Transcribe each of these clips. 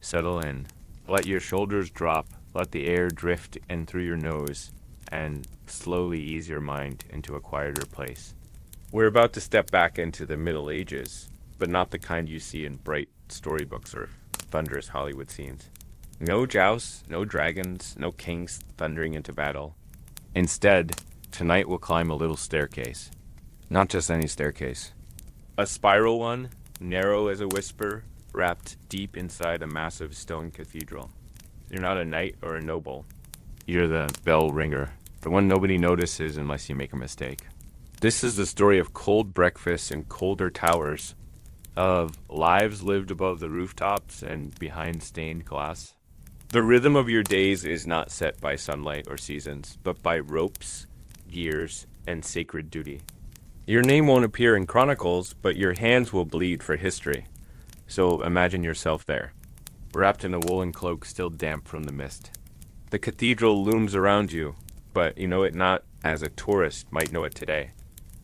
Settle in. Let your shoulders drop. Let the air drift in through your nose, and slowly ease your mind into a quieter place. We're about to step back into the Middle Ages, but not the kind you see in bright storybooks or thunderous Hollywood scenes. No jousts, no dragons, no kings thundering into battle. Instead, tonight we'll climb a little staircase. Not just any staircase. A spiral one, narrow as a whisper, wrapped deep inside a massive stone cathedral. You're not a knight or a noble. You're the bell ringer, the one nobody notices unless you make a mistake. This is the story of cold breakfasts and colder towers, of lives lived above the rooftops and behind stained glass. The rhythm of your days is not set by sunlight or seasons, but by ropes, gears, and sacred duty. Your name won't appear in chronicles, but your hands will bleed for history. So imagine yourself there, wrapped in a woolen cloak still damp from the mist. The cathedral looms around you, but you know it not as a tourist might know it today.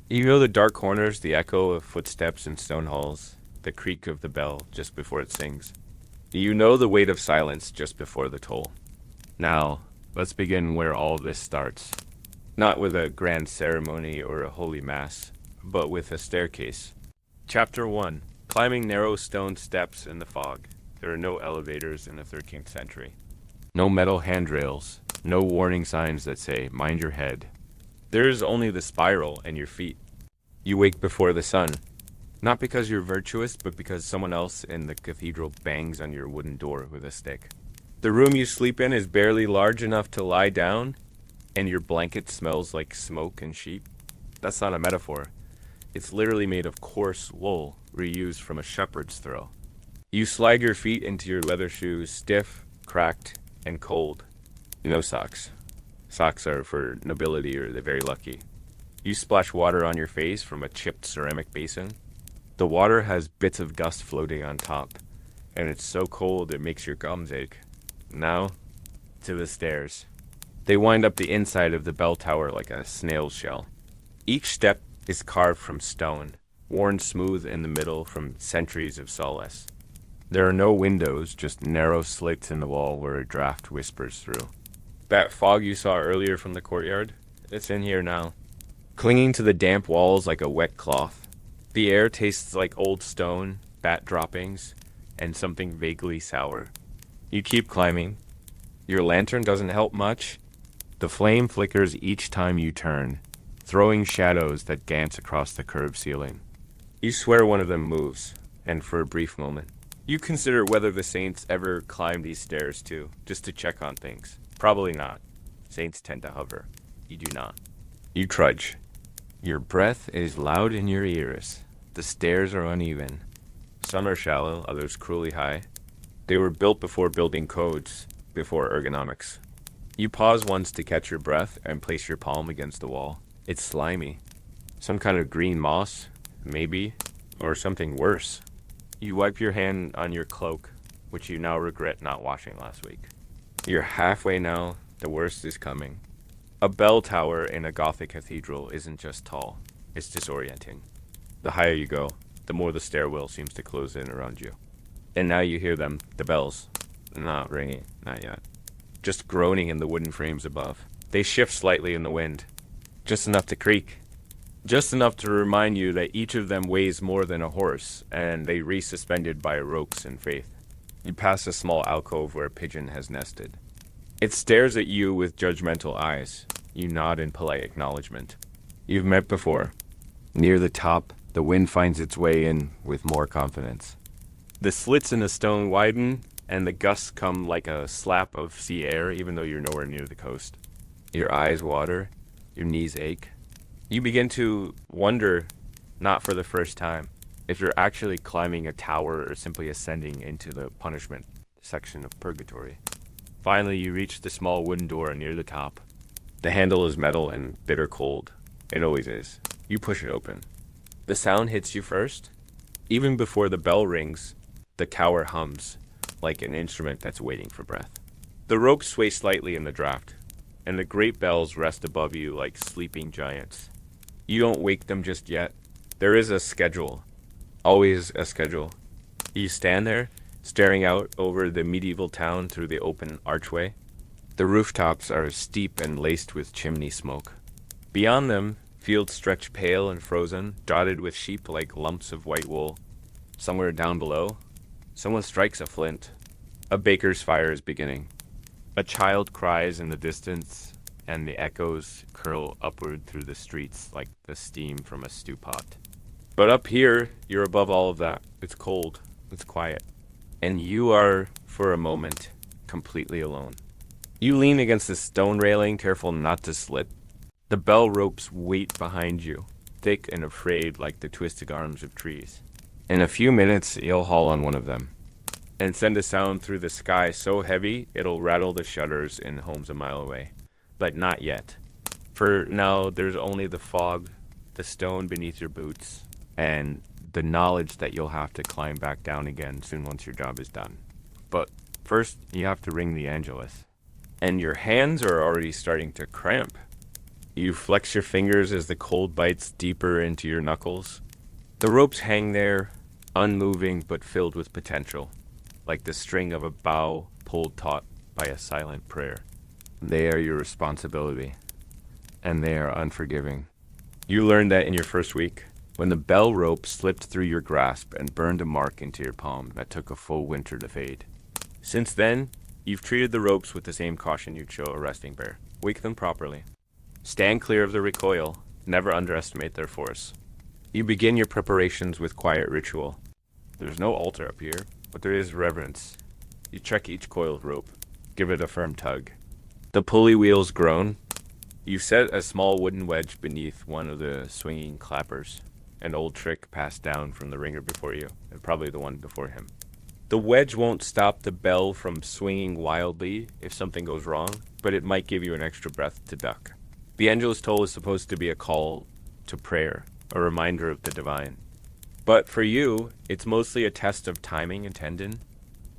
You know the dark corners, the echo of footsteps in stone halls, the creak of the bell just before it sings. You know the weight of silence just before the toll. Now, let's begin where all this starts. Not with a grand ceremony or a holy mass, but with a staircase. Chapter 1. Climbing narrow stone steps in the fog. There are no elevators in the 13th century. No metal handrails. No warning signs that say, mind your head. There is only the spiral and your feet. You wake before the sun. Not because you're virtuous, but because someone else in the cathedral bangs on your wooden door with a stick. The room you sleep in is barely large enough to lie down, and your blanket smells like smoke and sheep. That's not a metaphor. It's literally made of coarse wool, reused from a shepherd's throw. You slide your feet into your leather shoes, stiff, cracked, and cold. No socks. Socks are for nobility or the very lucky. You splash water on your face from a chipped ceramic basin. The water has bits of dust floating on top, and it's so cold it makes your gums ache. Now, to the stairs. They wind up the inside of the bell tower like a snail's shell. Each step is carved from stone, worn smooth in the middle from centuries of solace. There are no windows, just narrow slits in the wall where a draft whispers through. That fog you saw earlier from the courtyard, it's in here now, clinging to the damp walls like a wet cloth. The air tastes like old stone, bat droppings, and something vaguely sour. You keep climbing. Your lantern doesn't help much. The flame flickers each time you turn, throwing shadows that dance across the curved ceiling. You swear one of them moves, and for a brief moment, you consider whether the saints ever climb these stairs too, just to check on things. Probably not. Saints tend to hover. You do not. You trudge. Your breath is loud in your ears. The stairs are uneven. Some are shallow, others cruelly high. They were built before building codes, before ergonomics. You pause once to catch your breath and place your palm against the wall. It's slimy. Some kind of green moss, maybe, or something worse. You wipe your hand on your cloak, which you now regret not washing last week. You're halfway now, the worst is coming. A bell tower in a Gothic cathedral isn't just tall, it's disorienting. The higher you go, the more the stairwell seems to close in around you. And now you hear them, the bells. Not ringing, not yet. Just groaning in the wooden frames above. They shift slightly in the wind. Just enough to creak. Just enough to remind you that each of them weighs more than a horse, and they resuspended by ropes and faith. You pass a small alcove where a pigeon has nested. It stares at you with judgmental eyes. You nod in polite acknowledgement. You've met before. Near the top, the wind finds its way in with more confidence. The slits in the stone widen, and the gusts come like a slap of sea air even though you're nowhere near the coast. Your eyes water, your knees ache. You begin to wonder, not for the first time, if you're actually climbing a tower or simply ascending into the punishment section of purgatory. Finally, you reach the small wooden door near the top. The handle is metal and bitter cold. It always is. You push it open. The sound hits you first. Even before the bell rings, the tower hums, like an instrument that's waiting for breath. The ropes sway slightly in the draft, and the great bells rest above you like sleeping giants. You don't wake them just yet. There is a schedule. Always a schedule. You stand there, staring out over the medieval town through the open archway. The rooftops are steep and laced with chimney smoke. Beyond them, fields stretch pale and frozen, dotted with sheep like lumps of white wool. Somewhere down below, someone strikes a flint. A baker's fire is beginning. A child cries in the distance, and the echoes curl upward through the streets like the steam from a stew pot. But up here, you're above all of that. It's cold, it's quiet, and you are, for a moment, completely alone. You lean against the stone railing, careful not to slip. The bell ropes wait behind you, thick and afraid like the twisted arms of trees. In a few minutes, you'll haul on one of them, and send a sound through the sky so heavy it'll rattle the shutters in homes a mile away. But not yet. For now, there's only the fog, the stone beneath your boots, and the knowledge that you'll have to climb back down again soon once your job is done. But first, you have to ring the Angelus. And your hands are already starting to cramp. You flex your fingers as the cold bites deeper into your knuckles. The ropes hang there, unmoving but filled with potential, like the string of a bow pulled taut by a silent prayer. They are your responsibility, and they are unforgiving. You learned that in your first week, when the bell rope slipped through your grasp and burned a mark into your palm that took a full winter to fade. Since then, you've treated the ropes with the same caution you'd show a resting bear. Wake them properly. Stand clear of the recoil. Never underestimate their force. You begin your preparations with quiet ritual. There's no altar up here, but there is reverence. You check each coil of rope. Give it a firm tug. The pulley wheels groan. You set a small wooden wedge beneath one of the swinging clappers, an old trick passed down from the ringer before you, and probably the one before him. The wedge won't stop the bell from swinging wildly if something goes wrong, but it might give you an extra breath to duck. The Angelus toll is supposed to be a call to prayer, a reminder of the divine. But for you, it's mostly a test of timing and tendon.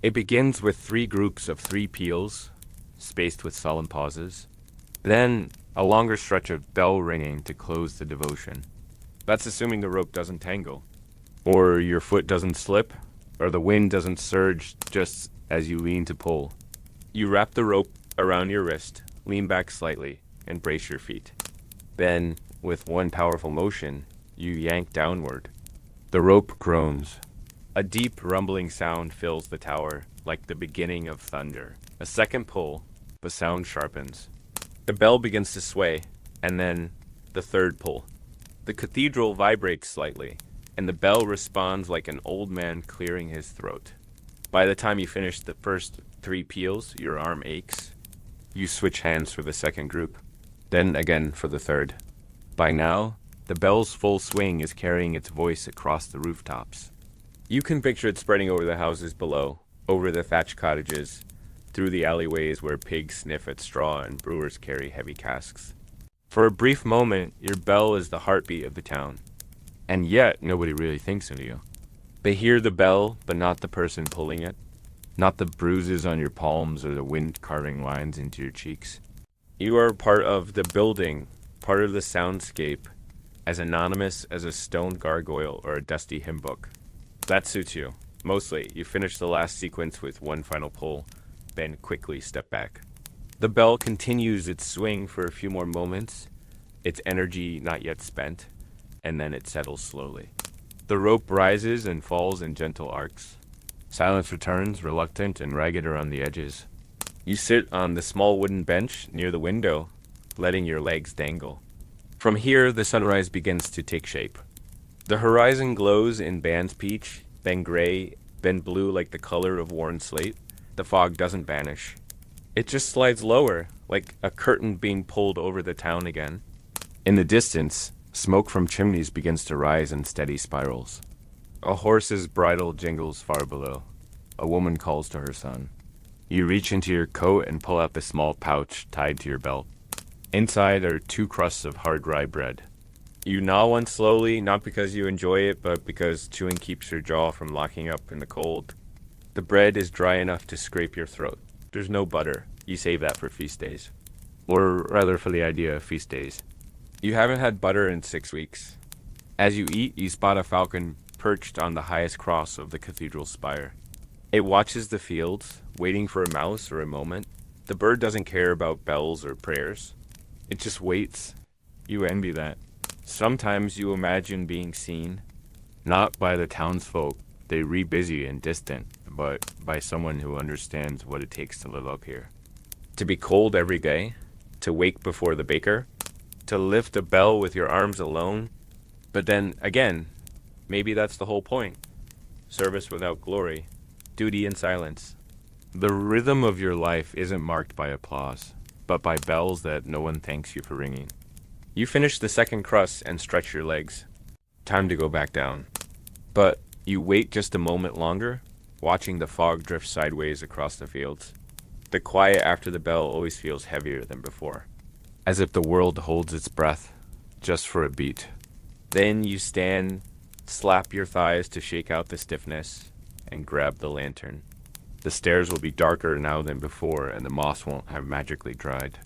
It begins with 3 groups of 3 peals, spaced with solemn pauses. Then, a longer stretch of bell ringing to close the devotion. That's assuming the rope doesn't tangle, or your foot doesn't slip, or the wind doesn't surge just as you lean to pull. You wrap the rope around your wrist, lean back slightly, and brace your feet. Then, with one powerful motion, you yank downward. The rope groans. A deep rumbling sound fills the tower, like the beginning of thunder. A second pull, the sound sharpens. The bell begins to sway, and then the third pull. The cathedral vibrates slightly, and the bell responds like an old man clearing his throat. By the time you finish the first 3 peals, your arm aches. You switch hands for the second group, then again for the third. By now, the bell's full swing is carrying its voice across the rooftops. You can picture it spreading over the houses below, over the thatched cottages, through the alleyways where pigs sniff at straw and brewers carry heavy casks. For a brief moment, your bell is the heartbeat of the town. And yet, nobody really thinks of you. They hear the bell, but not the person pulling it. Not the bruises on your palms or the wind carving lines into your cheeks. You are part of the building, part of the soundscape, as anonymous as a stone gargoyle or a dusty hymn book. That suits you. Mostly, you finish the last sequence with one final pull, then quickly step back. The bell continues its swing for a few more moments, its energy not yet spent, and then it settles slowly. The rope rises and falls in gentle arcs. Silence returns, reluctant and ragged around the edges. You sit on the small wooden bench near the window, letting your legs dangle. From here, the sunrise begins to take shape. The horizon glows in bands peach, then gray, then blue like the color of worn slate. The fog doesn't vanish. It just slides lower, like a curtain being pulled over the town again. In the distance, smoke from chimneys begins to rise in steady spirals. A horse's bridle jingles far below. A woman calls to her son. You reach into your coat and pull out the small pouch tied to your belt. Inside are 2 crusts of hard rye bread. You gnaw one slowly, not because you enjoy it, but because chewing keeps your jaw from locking up in the cold. The bread is dry enough to scrape your throat. There's no butter. You save that for feast days. Or rather for the idea of feast days. You haven't had butter in 6 weeks. As you eat, you spot a falcon perched on the highest cross of the cathedral spire. It watches the fields, waiting for a mouse or a moment. The bird doesn't care about bells or prayers. It just waits. You envy that. Sometimes you imagine being seen, not by the townsfolk, they busy and distant, but by someone who understands what it takes to live up here. To be cold every day, to wake before the baker, to lift a bell with your arms alone. But then, again, maybe that's the whole point. Service without glory, duty in silence. The rhythm of your life isn't marked by applause, but by bells that no one thanks you for ringing. You finish the second crust and stretch your legs. Time to go back down. But you wait just a moment longer, watching the fog drift sideways across the fields. The quiet after the bell always feels heavier than before, as if the world holds its breath, just for a beat. Then you stand, slap your thighs to shake out the stiffness, and grab the lantern. The stairs will be darker now than before, and the moss won't have magically dried.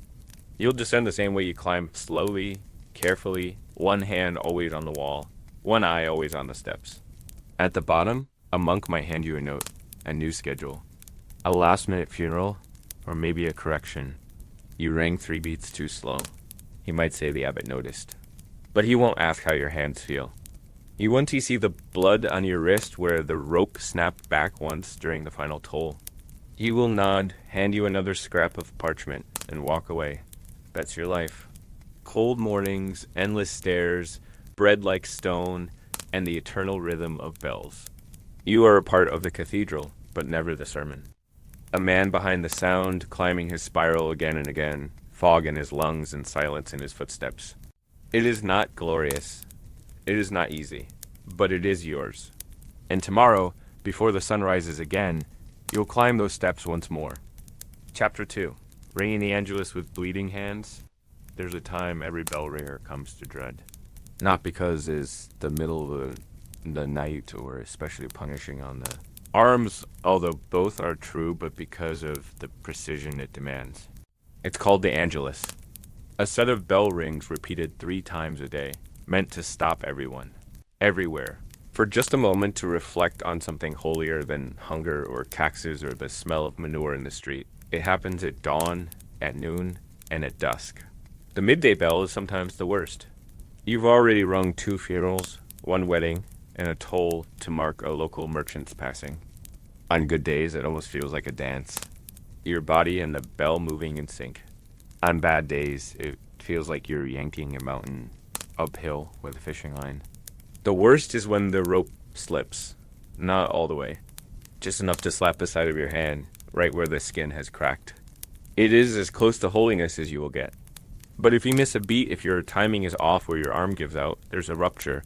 You'll descend the same way you climb, slowly, carefully, one hand always on the wall, one eye always on the steps. At the bottom, a monk might hand you a note, a new schedule, a last-minute funeral, or maybe a correction. You rang 3 beats too slow. He might say the abbot noticed. But he won't ask how your hands feel. Once you see the blood on your wrist where the rope snapped back once during the final toll. He will nod, hand you another scrap of parchment, and walk away. That's your life. Cold mornings, endless stairs, bread like stone, and the eternal rhythm of bells. You are a part of the cathedral, but never the sermon. A man behind the sound, climbing his spiral again and again, fog in his lungs and silence in his footsteps. It is not glorious. It is not easy, but it is yours. And tomorrow, before the sun rises again, you'll climb those steps once more. Chapter 2. Ringing the Angelus with bleeding hands. There's a time every bell ringer comes to dread. Not because it's the middle of the night or especially punishing on the arms, although both are true, but because of the precision it demands. It's called the Angelus. A set of bell rings repeated 3 times a day, meant to stop everyone, everywhere, for just a moment to reflect on something holier than hunger or taxes or the smell of manure in the street. It happens at dawn, at noon, and at dusk. The midday bell is sometimes the worst. You've already rung 2 funerals, 1 wedding, and a toll to mark a local merchant's passing. On good days, it almost feels like a dance. Your body and the bell moving in sync. On bad days, it feels like you're yanking a mountain uphill with a fishing line. The worst is when the rope slips. Not all the way. Just enough to slap the side of your hand, right where the skin has cracked. It is as close to holiness as you will get. But if you miss a beat, if your timing is off or your arm gives out, there's a rupture.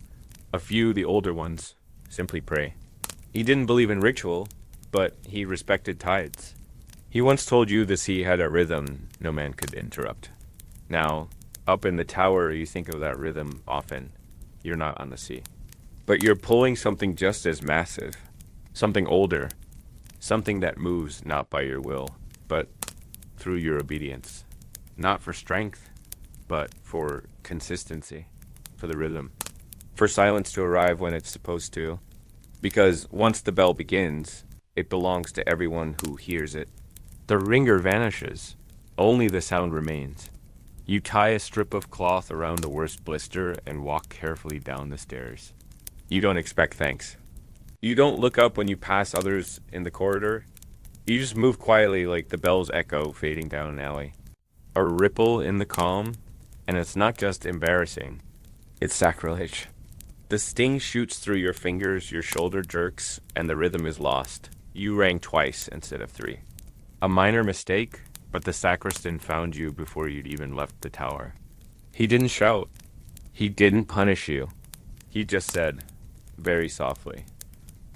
A few, the older ones, simply pray. He didn't believe in ritual, but he respected tides. He once told you the sea had a rhythm no man could interrupt. Now, up in the tower, you think of that rhythm often. You're not on the sea. But you're pulling something just as massive, something older, something that moves not by your will, but through your obedience. Not for strength, but for consistency, for the rhythm, for silence to arrive when it's supposed to. Because once the bell begins, it belongs to everyone who hears it. The ringer vanishes. Only the sound remains. You tie a strip of cloth around the worst blister and walk carefully down the stairs. You don't expect thanks. You don't look up when you pass others in the corridor. You just move quietly like the bell's echo fading down an alley. A ripple in the calm, and it's not just embarrassing. It's sacrilege. The sting shoots through your fingers, your shoulder jerks, and the rhythm is lost. You rang twice instead of 3. A minor mistake, but the sacristan found you before you'd even left the tower. He didn't shout. He didn't punish you. He just said, very softly,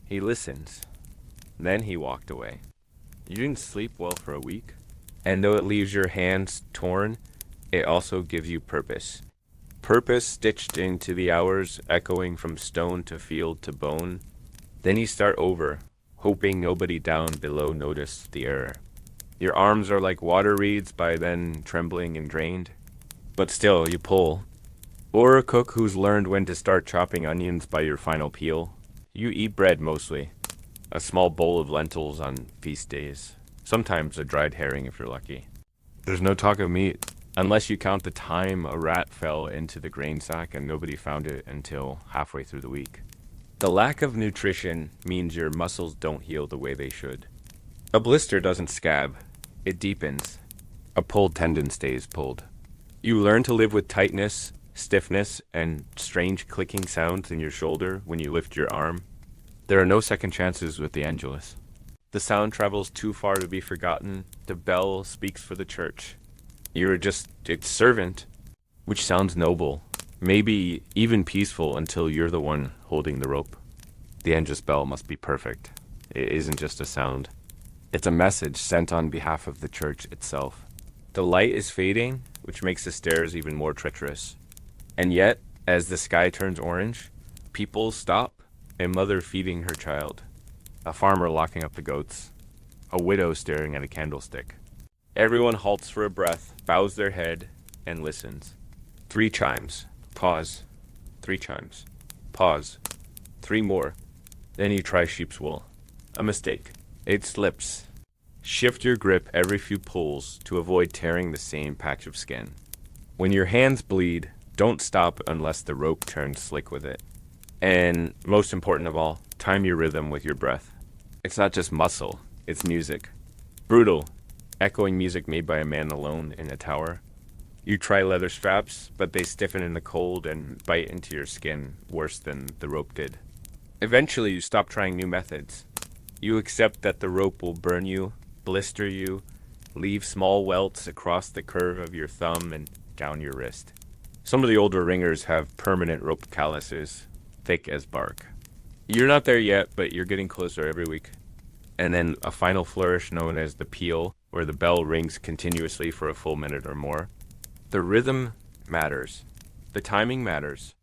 he listens. Then he walked away. You didn't sleep well for a week. And though it leaves your hands torn, it also gives you purpose. Purpose stitched into the hours, echoing from stone to field to bone. Then you start over, hoping nobody down below noticed the error. Your arms are like water reeds by then trembling and drained. But still, you pull. Or a cook who's learned when to start chopping onions by your final peel. You eat bread mostly. A small bowl of lentils on feast days. Sometimes a dried herring if you're lucky. There's no talk of meat, unless you count the time a rat fell into the grain sack and nobody found it until halfway through the week. The lack of nutrition means your muscles don't heal the way they should. A blister doesn't scab, it deepens. A pulled tendon stays pulled. You learn to live with tightness, stiffness, and strange clicking sounds in your shoulder when you lift your arm. There are no second chances with the Angelus. The sound travels too far to be forgotten. The bell speaks for the church. You're just its servant, which sounds noble, maybe even peaceful until you're the one holding the rope. The Angelus bell must be perfect. It isn't just a sound. It's a message sent on behalf of the church itself. The light is fading, which makes the stairs even more treacherous. And yet, as the sky turns orange, people stop. A mother feeding her child. A farmer locking up the goats. A widow staring at a candlestick. Everyone halts for a breath, bows their head, and listens. 3 chimes. Pause. 3 chimes. Pause. 3 more. Then you try sheep's wool. A mistake. It slips. Shift your grip every few pulls to avoid tearing the same patch of skin. When your hands bleed, don't stop unless the rope turns slick with it. And most important of all, time your rhythm with your breath. It's not just muscle, it's music. Brutal, echoing music made by a man alone in a tower. You try leather straps, but they stiffen in the cold and bite into your skin worse than the rope did. Eventually, you stop trying new methods. You accept that the rope will burn you, blister you, leave small welts across the curve of your thumb and down your wrist. Some of the older ringers have permanent rope calluses, thick as bark. You're not there yet, but you're getting closer every week. And then a final flourish known as the peal, where the bell rings continuously for a full minute or more. The rhythm matters. The timing matters.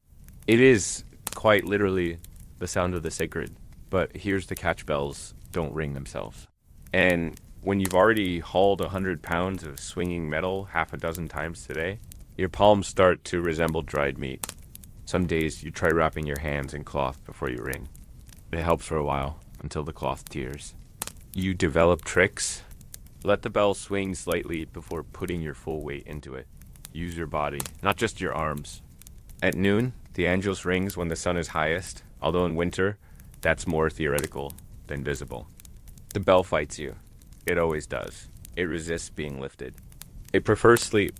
It is quite literally the sound of the sacred, but here's the catch: bells don't ring themselves. And when you've already hauled 100 pounds of swinging metal half a dozen times today, your palms start to resemble dried meat. Some days you try wrapping your hands in cloth before you ring. It helps for a while, until the cloth tears. You develop tricks. Let the bell swing slightly before putting your full weight into it. Use your body, not just your arms. At noon, the Angelus rings when the sun is highest, although in winter, that's more theoretical than visible. The bell fights you. It always does. It resists being lifted. It prefers sleep.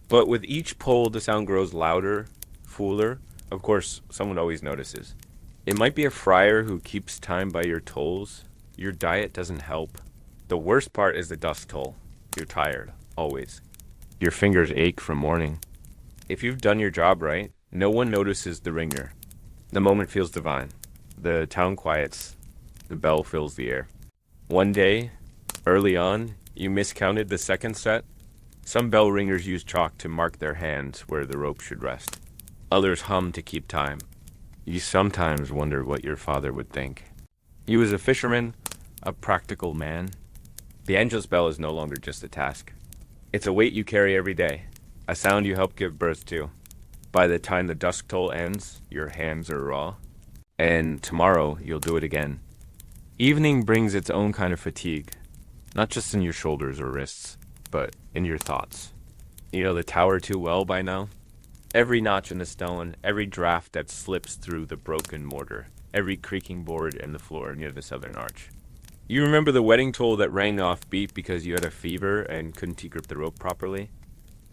But with each pull, the sound grows louder, fuller. Of course, someone always notices. It might be a friar who keeps time by your tolls. Your diet doesn't help. The worst part is the dusk toll. You're tired, always. Your fingers ache from mourning. If you've done your job right, no one notices the ringer. The moment feels divine. The town quiets. The bell fills the air. One day, early on, you miscounted the second set. Some bell ringers use chalk to mark their hands where the rope should rest. Others hum to keep time. You sometimes wonder what your father would think. He was a fisherman, a practical man. The Angelus bell is no longer just a task. It's a weight you carry every day, a sound you help give birth to. By the time the dusk toll ends, your hands are raw. And tomorrow, you'll do it again. Evening brings its own kind of fatigue, not just in your shoulders or wrists, but in your thoughts. You know the tower too well by now? Every notch in the stone, every draft that slips through the broken mortar, every creaking board in the floor near the southern arch. You remember the wedding toll that rang off beat because you had a fever and couldn't grip the rope properly?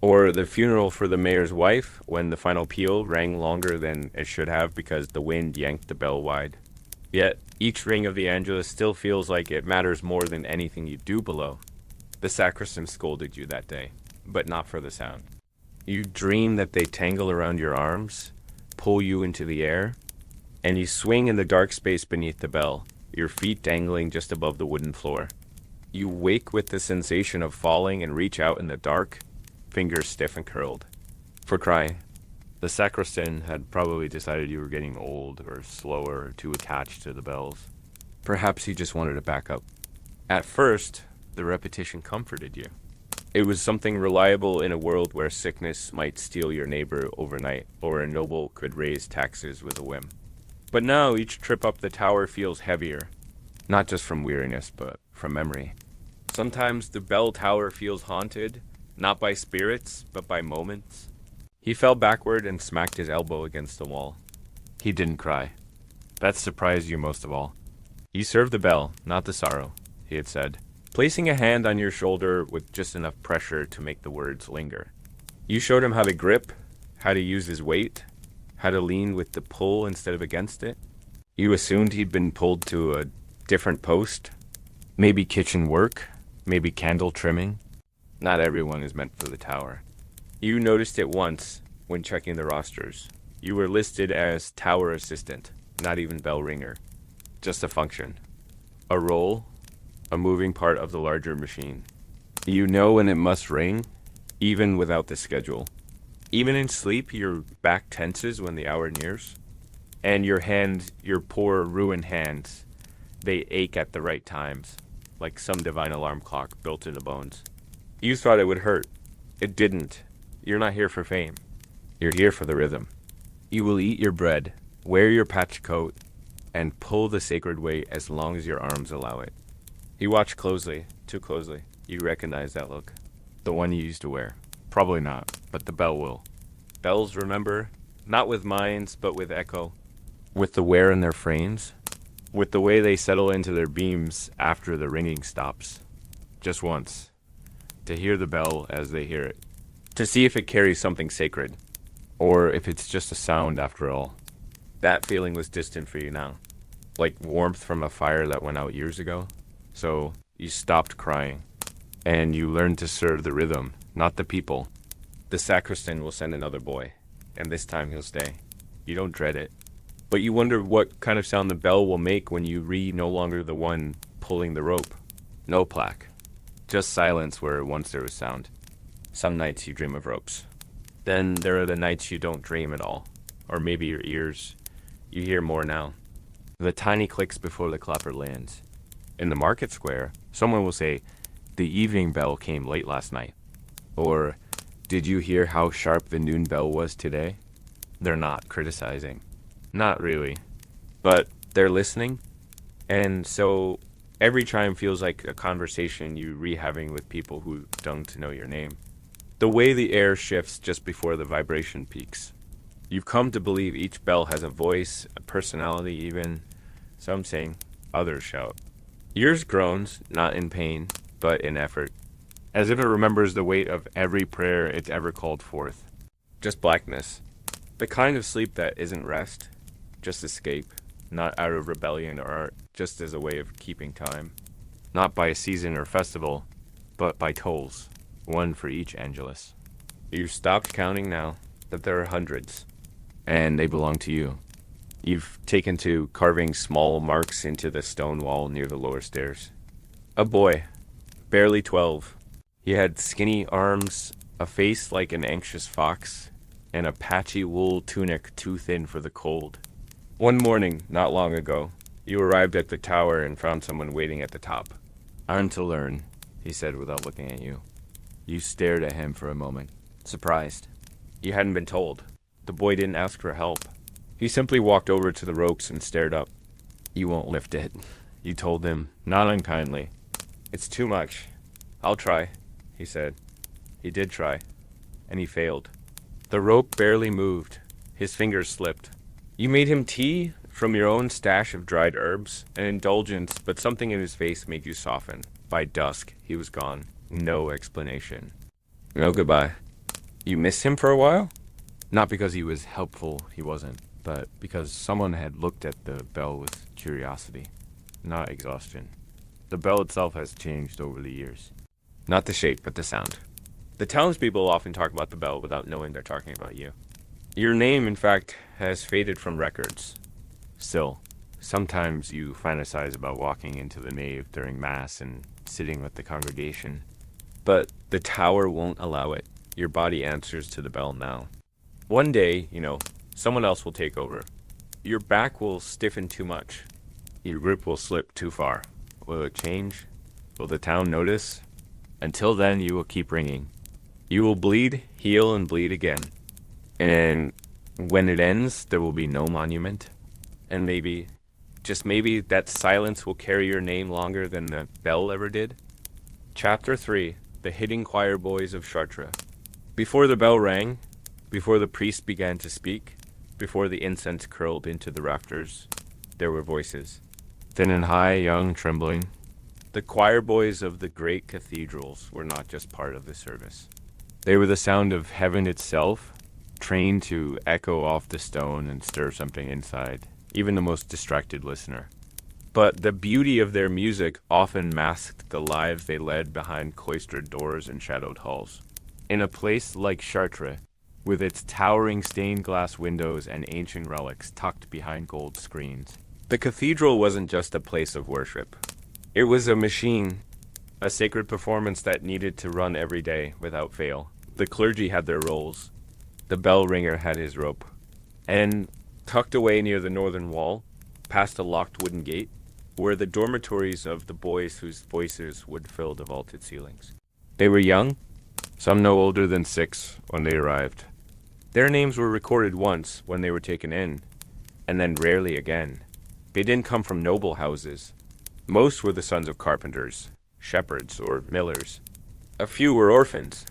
Or the funeral for the mayor's wife when the final peal rang longer than it should have because the wind yanked the bell wide. Yet, each ring of the Angelus still feels like it matters more than anything you do below. The sacristan scolded you that day, but not for the sound. You dream that they tangle around your arms, pull you into the air, and you swing in the dark space beneath the bell, your feet dangling just above the wooden floor. You wake with the sensation of falling and reach out in the dark, fingers stiff and curled. For cry, the sacristan had probably decided you were getting old or slower or too attached to the bells. Perhaps he just wanted to back up. At first, the repetition comforted you. It was something reliable in a world where sickness might steal your neighbor overnight, or a noble could raise taxes with a whim. But now each trip up the tower feels heavier. Not just from weariness, but from memory. Sometimes the bell tower feels haunted, not by spirits, but by moments. He fell backward and smacked his elbow against the wall. He didn't cry. That surprised you most of all. You serve the bell, not the sorrow, he had said, placing a hand on your shoulder with just enough pressure to make the words linger. You showed him how to grip, how to use his weight, how to lean with the pull instead of against it. You assumed he'd been pulled to a different post, maybe kitchen work, maybe candle trimming. Not everyone is meant for the tower. You noticed it once when checking the rosters. You were listed as tower assistant, not even bell ringer. Just a function. A role, a moving part of the larger machine. You know when it must ring, even without the schedule. Even in sleep, your back tenses when the hour nears. And your hands, your poor, ruined hands, they ache at the right times, like some divine alarm clock built into bones. You thought it would hurt. It didn't. You're not here for fame. You're here for the rhythm. You will eat your bread, wear your patch coat, and pull the sacred weight as long as your arms allow it. You watch closely, too closely. You recognize that look. The one you used to wear. Probably not, but the bell will. Bells remember, not with minds, but with echo. With the wear in their frames. With the way they settle into their beams after the ringing stops. Just once. To hear the bell as they hear it. To see if it carries something sacred. Or if it's just a sound after all. That feeling was distant for you now. Like warmth from a fire that went out years ago. So you stopped crying. And you learned to serve the rhythm, not the people. The sacristan will send another boy. And this time he'll stay. You don't dread it. But you wonder what kind of sound the bell will make when you no longer the one pulling the rope. No plaque. Just silence where once there was sound. Some nights you dream of ropes. Then there are the nights you don't dream at all. Or maybe your ears. You hear more now. The tiny clicks before the clapper lands. In the market square, someone will say, "The evening bell came late last night." Or, "Did you hear how sharp the noon bell was today?" They're not criticizing. Not really. But they're listening. And so every chime feels like a conversation you re-having with people who don't know your name. The way the air shifts just before the vibration peaks. You've come to believe each bell has a voice, a personality even. Some sing, others shout. Yours groans, not in pain, but in effort. As if it remembers the weight of every prayer it's ever called forth. Just blackness. The kind of sleep that isn't rest. Just escape. Not out of rebellion or art, just as a way of keeping time. Not by a season or festival, but by tolls. One for each Angelus. You've stopped counting now, that there are hundreds. And they belong to you. You've taken to carving small marks into the stone wall near the lower stairs. A boy, barely 12. He had skinny arms, a face like an anxious fox, and a patchy wool tunic too thin for the cold. One morning, not long ago, you arrived at the tower and found someone waiting at the top. "I'm to learn," he said without looking at you. You stared at him for a moment, surprised. You hadn't been told. The boy didn't ask for help. He simply walked over to the ropes and stared up. "You won't lift it," you told him, not unkindly. "It's too much. I'll try," he said. He did try, and he failed. The rope barely moved. His fingers slipped. You made him tea from your own stash of dried herbs, an indulgence, but something in his face made you soften. By dusk, he was gone. No explanation. No goodbye. You missed him for a while? Not because he was helpful, he wasn't, but because someone had looked at the bell with curiosity, not exhaustion. The bell itself has changed over the years. Not the shape, but the sound. The townspeople often talk about the bell without knowing they're talking about you. Your name, in fact, has faded from records. Still, sometimes you fantasize about walking into the nave during Mass and sitting with the congregation. But the tower won't allow it. Your body answers to the bell now. One day, someone else will take over. Your back will stiffen too much. Your grip will slip too far. Will it change? Will the town notice? Until then, you will keep ringing. You will bleed, heal, and bleed again. And when it ends, there will be no monument. And maybe Just maybe that silence will carry your name longer than the bell ever did. Chapter 3: The Hidden Choir Boys of Chartres. Before the bell rang, before the priest began to speak, before the incense curled into the rafters, there were voices. Thin and high, young, trembling. The choir boys of the great cathedrals were not just part of the service. They were the sound of heaven itself, trained to echo off the stone and stir something inside, even the most distracted listener. But the beauty of their music often masked the lives they led behind cloistered doors and shadowed halls. In a place like Chartres, with its towering stained glass windows and ancient relics tucked behind gold screens, the cathedral wasn't just a place of worship. It was a machine, a sacred performance that needed to run every day without fail. The clergy had their roles. The bell ringer had his rope. And tucked away near the northern wall, past a locked wooden gate, were the dormitories of the boys whose voices would fill the vaulted ceilings. They were young, some no older than 6 when they arrived. Their names were recorded once when they were taken in, and then rarely again. They didn't come from noble houses. Most were the sons of carpenters, shepherds, or millers. A few were orphans.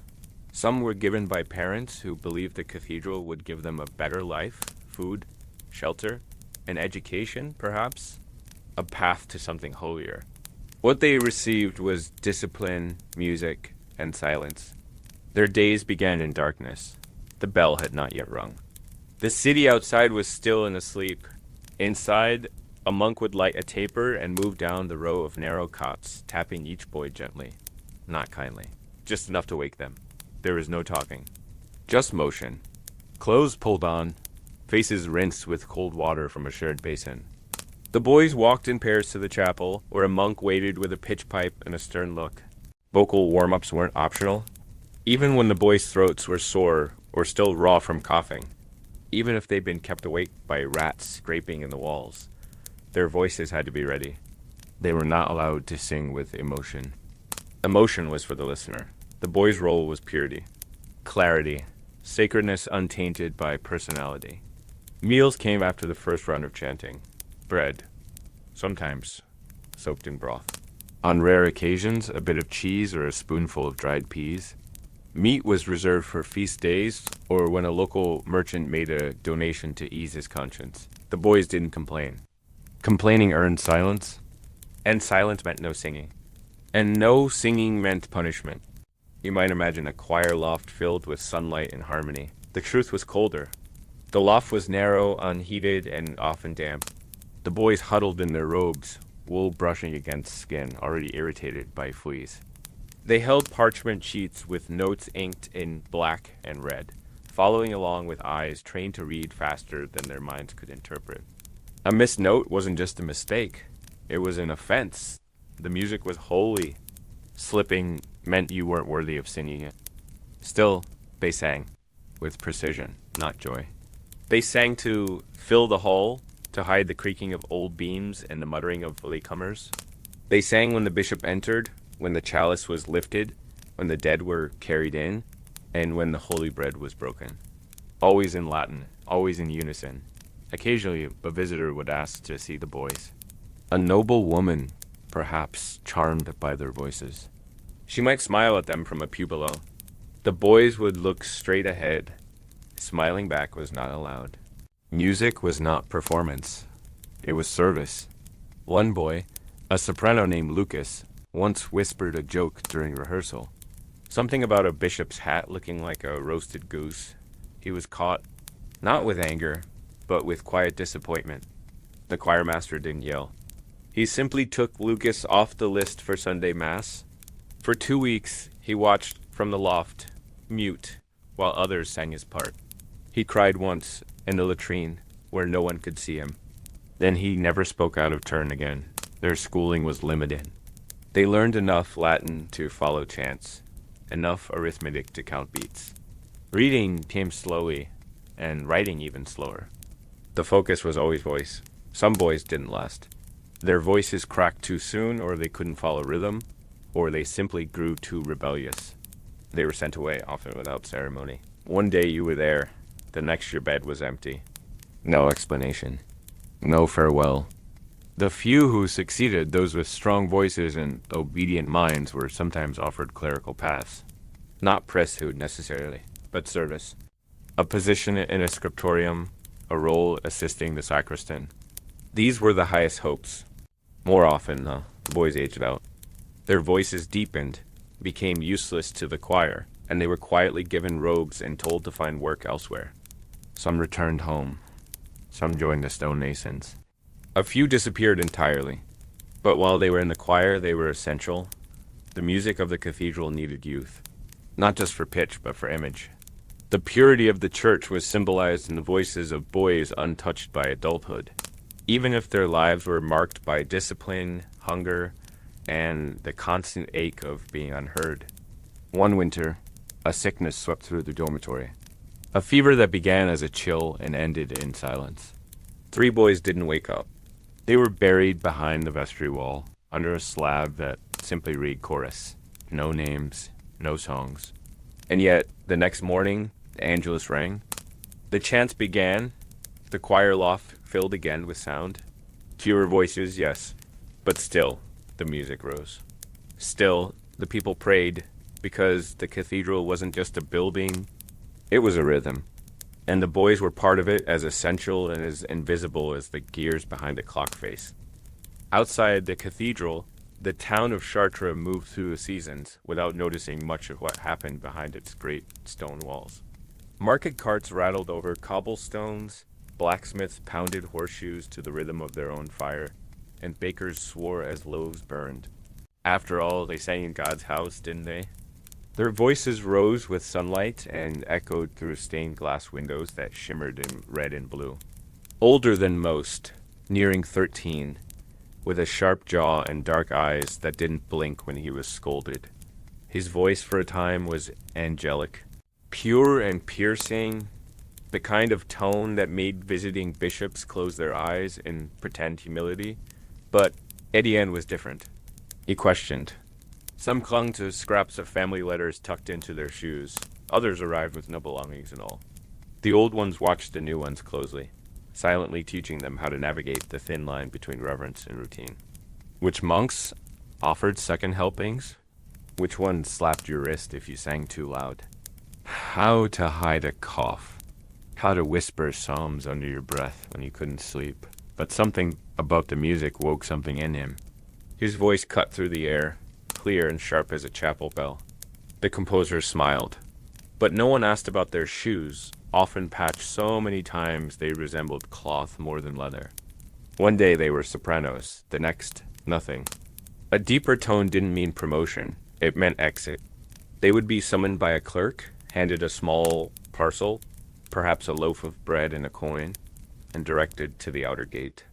Some were given by parents who believed the cathedral would give them a better life, food, shelter, an education, perhaps, a path to something holier. What they received was discipline, music, and silence. Their days began in darkness. The bell had not yet rung. The city outside was still and asleep. Inside, a monk would light a taper and move down the row of narrow cots, tapping each boy gently. Not kindly. Just enough to wake them. There was no talking. Just motion. Clothes pulled on. Faces rinsed with cold water from a shared basin. The boys walked in pairs to the chapel, where a monk waited with a pitch pipe and a stern look. Vocal warm-ups weren't optional. Even when the boys' throats were sore or still raw from coughing, even if they'd been kept awake by rats scraping in the walls, their voices had to be ready. They were not allowed to sing with emotion. Emotion was for the listener. The boys' role was purity, clarity, sacredness untainted by personality. Meals came after the first round of chanting. Bread, sometimes soaked in broth. On rare occasions, a bit of cheese or a spoonful of dried peas. Meat was reserved for feast days or when a local merchant made a donation to ease his conscience. The boys didn't complain. Complaining earned silence, and silence meant no singing. And no singing meant punishment. You might imagine a choir loft filled with sunlight and harmony. The truth was colder. The loft was narrow, unheated, and often damp. The boys huddled in their robes, wool brushing against skin already irritated by fleas. They held parchment sheets with notes inked in black and red, following along with eyes trained to read faster than their minds could interpret. A missed note wasn't just a mistake. It was an offense. The music was holy. Slipping meant you weren't worthy of singing it. Still, they sang, with precision, not joy. They sang to fill the hall, to hide the creaking of old beams and the muttering of latecomers. They sang when the bishop entered, when the chalice was lifted, when the dead were carried in, and when the holy bread was broken. Always in Latin, always in unison. Occasionally, a visitor would ask to see the boys. A noble woman, perhaps charmed by their voices. She might smile at them from a pew below. The boys would look straight ahead. Smiling back was not allowed. Music was not performance. It was service. One boy, a soprano named Lucas, once whispered a joke during rehearsal. Something about a bishop's hat looking like a roasted goose. He was caught, not with anger, but with quiet disappointment. The choir master didn't yell. He simply took Lucas off the list for Sunday Mass. For 2 weeks, he watched from the loft, mute, while others sang his part. He cried once in the latrine, where no one could see him. Then he never spoke out of turn again. Their schooling was limited. They learned enough Latin to follow chants, enough arithmetic to count beats. Reading came slowly, and writing even slower. The focus was always voice. Some boys didn't last. Their voices cracked too soon, or they couldn't follow rhythm, or they simply grew too rebellious. They were sent away, often without ceremony. One day you were there, the next your bed was empty. No explanation. No farewell. The few who succeeded, those with strong voices and obedient minds, were sometimes offered clerical paths. Not priesthood necessarily, but service. A position in a scriptorium, a role assisting the sacristan. These were the highest hopes. More often, the boys aged out. Their voices deepened, became useless to the choir, and they were quietly given robes and told to find work elsewhere. Some returned home. Some joined the stonemasons. A few disappeared entirely. But while they were in the choir, they were essential. The music of the cathedral needed youth. Not just for pitch, but for image. The purity of the church was symbolized in the voices of boys untouched by adulthood. Even if their lives were marked by discipline, hunger, and the constant ache of being unheard. One winter, a sickness swept through the dormitory. A fever that began as a chill and ended in silence. 3 boys didn't wake up. They were buried behind the vestry wall, under a slab that simply read chorus. No names, no songs. And yet, the next morning, the angelus rang. The chants began. The choir loft filled again with sound. Fewer voices, yes, but still, the music rose. Still, the people prayed, because the cathedral wasn't just a building, it was a rhythm. And the boys were part of it, as essential and as invisible as the gears behind the clock face. Outside the cathedral, the town of Chartres moved through the seasons without noticing much of what happened behind its great stone walls. Market carts rattled over cobblestones, blacksmiths pounded horseshoes to the rhythm of their own fire, and bakers swore as loaves burned. After all, they sang in God's house, didn't they? Their voices rose with sunlight and echoed through stained glass windows that shimmered in red and blue. Older than most, nearing 13, with a sharp jaw and dark eyes that didn't blink when he was scolded. His voice for a time was angelic, pure and piercing, the kind of tone that made visiting bishops close their eyes in pretend humility. But Etienne was different. He questioned. Some clung to scraps of family letters tucked into their shoes. Others arrived with no belongings at all. The old ones watched the new ones closely, silently teaching them how to navigate the thin line between reverence and routine. Which monks offered second helpings? Which ones slapped your wrist if you sang too loud? How to hide a cough. How to whisper psalms under your breath when you couldn't sleep. But something about the music woke something in him. His voice cut through the air, clear and sharp as a chapel bell. The composer smiled. But no one asked about their shoes, often patched so many times they resembled cloth more than leather. One day they were sopranos, the next, nothing. A deeper tone didn't mean promotion, it meant exit. They would be summoned by a clerk, handed a small parcel, perhaps a loaf of bread and a coin, and directed to the outer gate.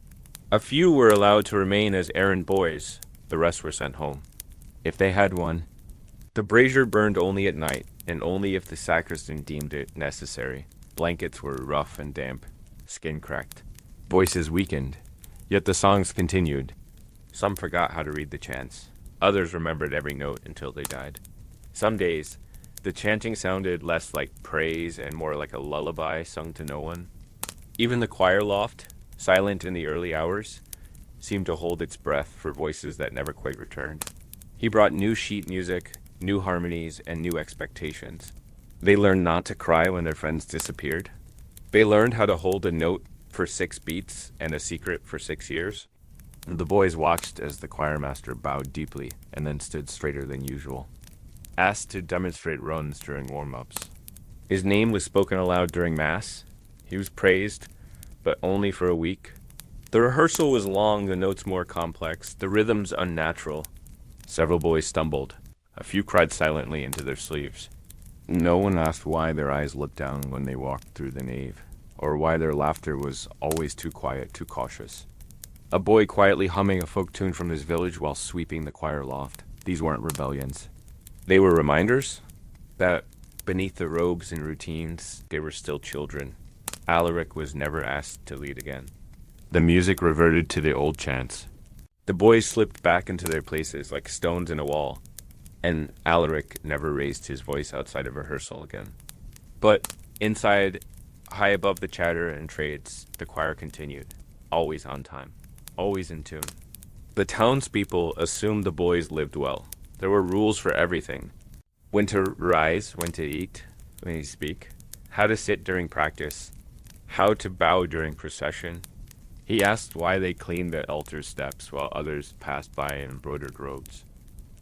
A few were allowed to remain as errand boys, the rest were sent home. If they had one. The brazier burned only at night, and only if the sacristan deemed it necessary. Blankets were rough and damp, skin cracked. Voices weakened, yet the songs continued. Some forgot how to read the chants. Others remembered every note until they died. Some days, the chanting sounded less like praise and more like a lullaby sung to no one. Even the choir loft, silent in the early hours, seemed to hold its breath for voices that never quite returned. He brought new sheet music, new harmonies, and new expectations. They learned not to cry when their friends disappeared. They learned how to hold a note for 6 beats and a secret for 6 years. The boys watched as the choirmaster bowed deeply and then stood straighter than usual. Asked to demonstrate runs during warm-ups. His name was spoken aloud during Mass. He was praised, but only for a week. The rehearsal was long, the notes more complex, the rhythms unnatural. Several boys stumbled. A few cried silently into their sleeves. No one asked why their eyes looked down when they walked through the nave, or why their laughter was always too quiet, too cautious. A boy quietly humming a folk tune from his village while sweeping the choir loft. These weren't rebellions. They were reminders that beneath the robes and routines, they were still children. Alaric was never asked to lead again. The music reverted to the old chants. The boys slipped back into their places like stones in a wall, and Alaric never raised his voice outside of rehearsal again. But inside, high above the chatter and trades, the choir continued, always on time. always in tune. The townspeople assumed the boys lived well. There were rules for everything. When to rise, when to eat, when to speak, how to sit during practice, how to bow during procession. He asked why they cleaned the altar steps while others passed by in embroidered robes.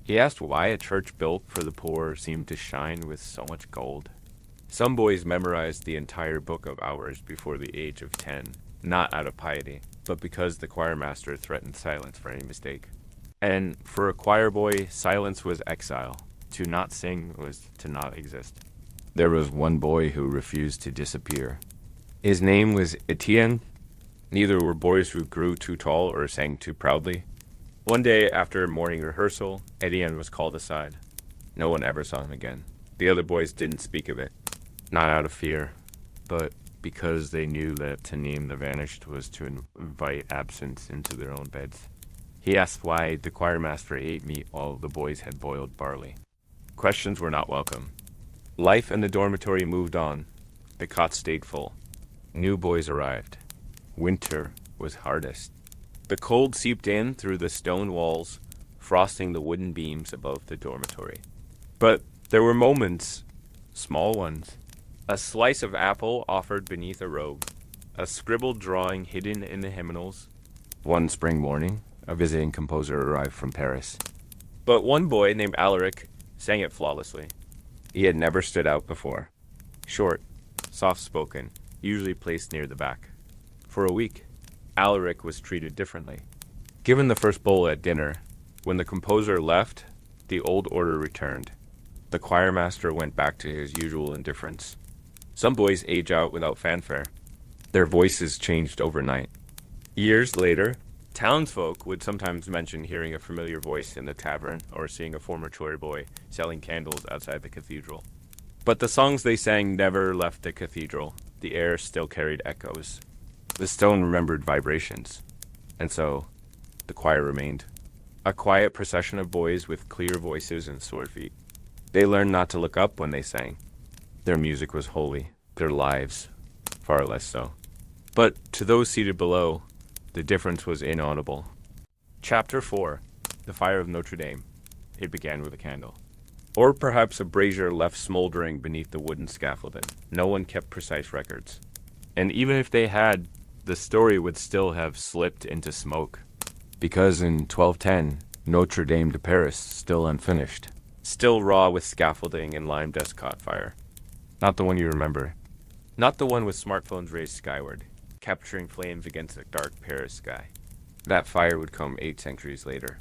He asked why a church built for the poor seemed to shine with so much gold. Some boys memorized the entire book of hours before the age of 10, not out of piety, but because the choir master threatened silence for any mistake. And for a choir boy, silence was exile. To not sing was to not exist. There was one boy who refused to disappear. His name was Etienne. Neither were boys who grew too tall or sang too proudly. One day after morning rehearsal, Etienne was called aside. No one ever saw him again. The other boys didn't speak of it. Not out of fear, but because they knew that to name the vanished was to invite absence into their own beds. He asked why the choir master ate meat while the boys had boiled barley. Questions were not welcome. Life in the dormitory moved on. The cots stayed full. New boys arrived. Winter was hardest. The cold seeped in through the stone walls, frosting the wooden beams above the dormitory. But there were moments, small ones. A slice of apple offered beneath a robe, a scribbled drawing hidden in the hymnals. One spring morning, a visiting composer arrived from Paris. But one boy named Alaric sang it flawlessly. He had never stood out before. Short, soft-spoken, usually placed near the back. For a week, Alaric was treated differently. Given the first bowl at dinner, when the composer left, the old order returned. The choir master went back to his usual indifference. Some boys age out without fanfare. Their voices changed overnight. Years later, townsfolk would sometimes mention hearing a familiar voice in the tavern or seeing a former choir boy selling candles outside the cathedral. But the songs they sang never left the cathedral. The air still carried echoes. The stone remembered vibrations. And so, the choir remained. A quiet procession of boys with clear voices and sore feet. They learned not to look up when they sang. Their music was holy, their lives far less so. But to those seated below, the difference was inaudible. Chapter 4. The Fire of Notre Dame. It began with a candle. Or perhaps a brazier left smoldering beneath the wooden scaffolding. No one kept precise records. And even if they had, the story would still have slipped into smoke. Because in 1210, Notre Dame de Paris, still unfinished. Still raw with scaffolding and lime dust caught fire. Not the one you remember. Not the one with smartphones raised skyward, capturing flames against a dark Paris sky. That fire would come 8 centuries later.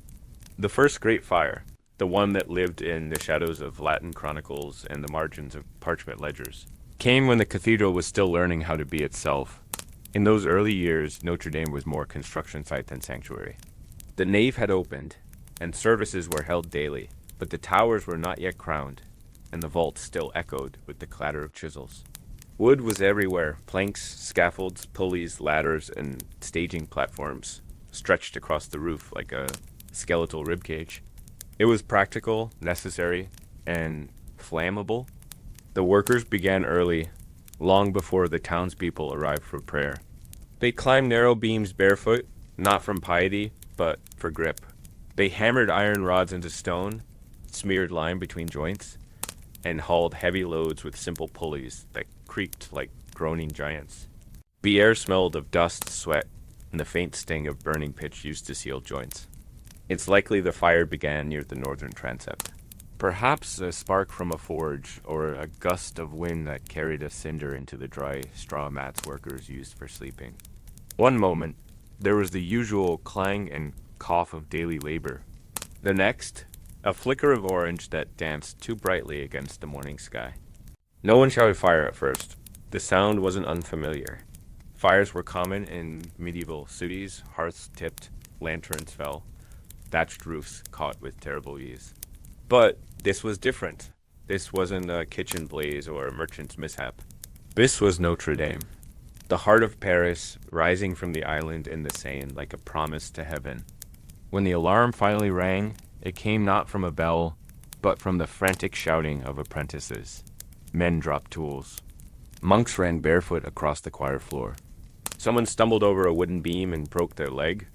The first great fire, the one that lived in the shadows of Latin chronicles and the margins of parchment ledgers, came when the cathedral was still learning how to be itself. In those early years, Notre Dame was more construction site than sanctuary. The nave had opened, and services were held daily, but the towers were not yet crowned, and the vault still echoed with the clatter of chisels. Wood was everywhere, planks, scaffolds, pulleys, ladders, and staging platforms stretched across the roof like a skeletal ribcage. It was practical, necessary, and flammable. The workers began early, long before the townspeople arrived for prayer. They climbed narrow beams barefoot, not from piety, but for grip. They hammered iron rods into stone, smeared lime between joints, and hauled heavy loads with simple pulleys that creaked like groaning giants. The air smelled of dust, sweat, and the faint sting of burning pitch used to seal joints. It's likely the fire began near the northern transept. Perhaps a spark from a forge, or a gust of wind that carried a cinder into the dry straw mats workers used for sleeping. One moment, there was the usual clang and cough of daily labor. The next, a flicker of orange that danced too brightly against the morning sky. No one shouted fire at first. The sound wasn't unfamiliar. Fires were common in medieval cities, hearths tipped, lanterns fell, thatched roofs caught with terrible ease. But this was different. This wasn't a kitchen blaze or a merchant's mishap. This was Notre Dame, the heart of Paris, rising from the island in the Seine like a promise to heaven. When the alarm finally rang, it came not from a bell, but from the frantic shouting of apprentices. Men dropped tools. Monks ran barefoot across the choir floor. Someone stumbled over a wooden beam and broke their leg.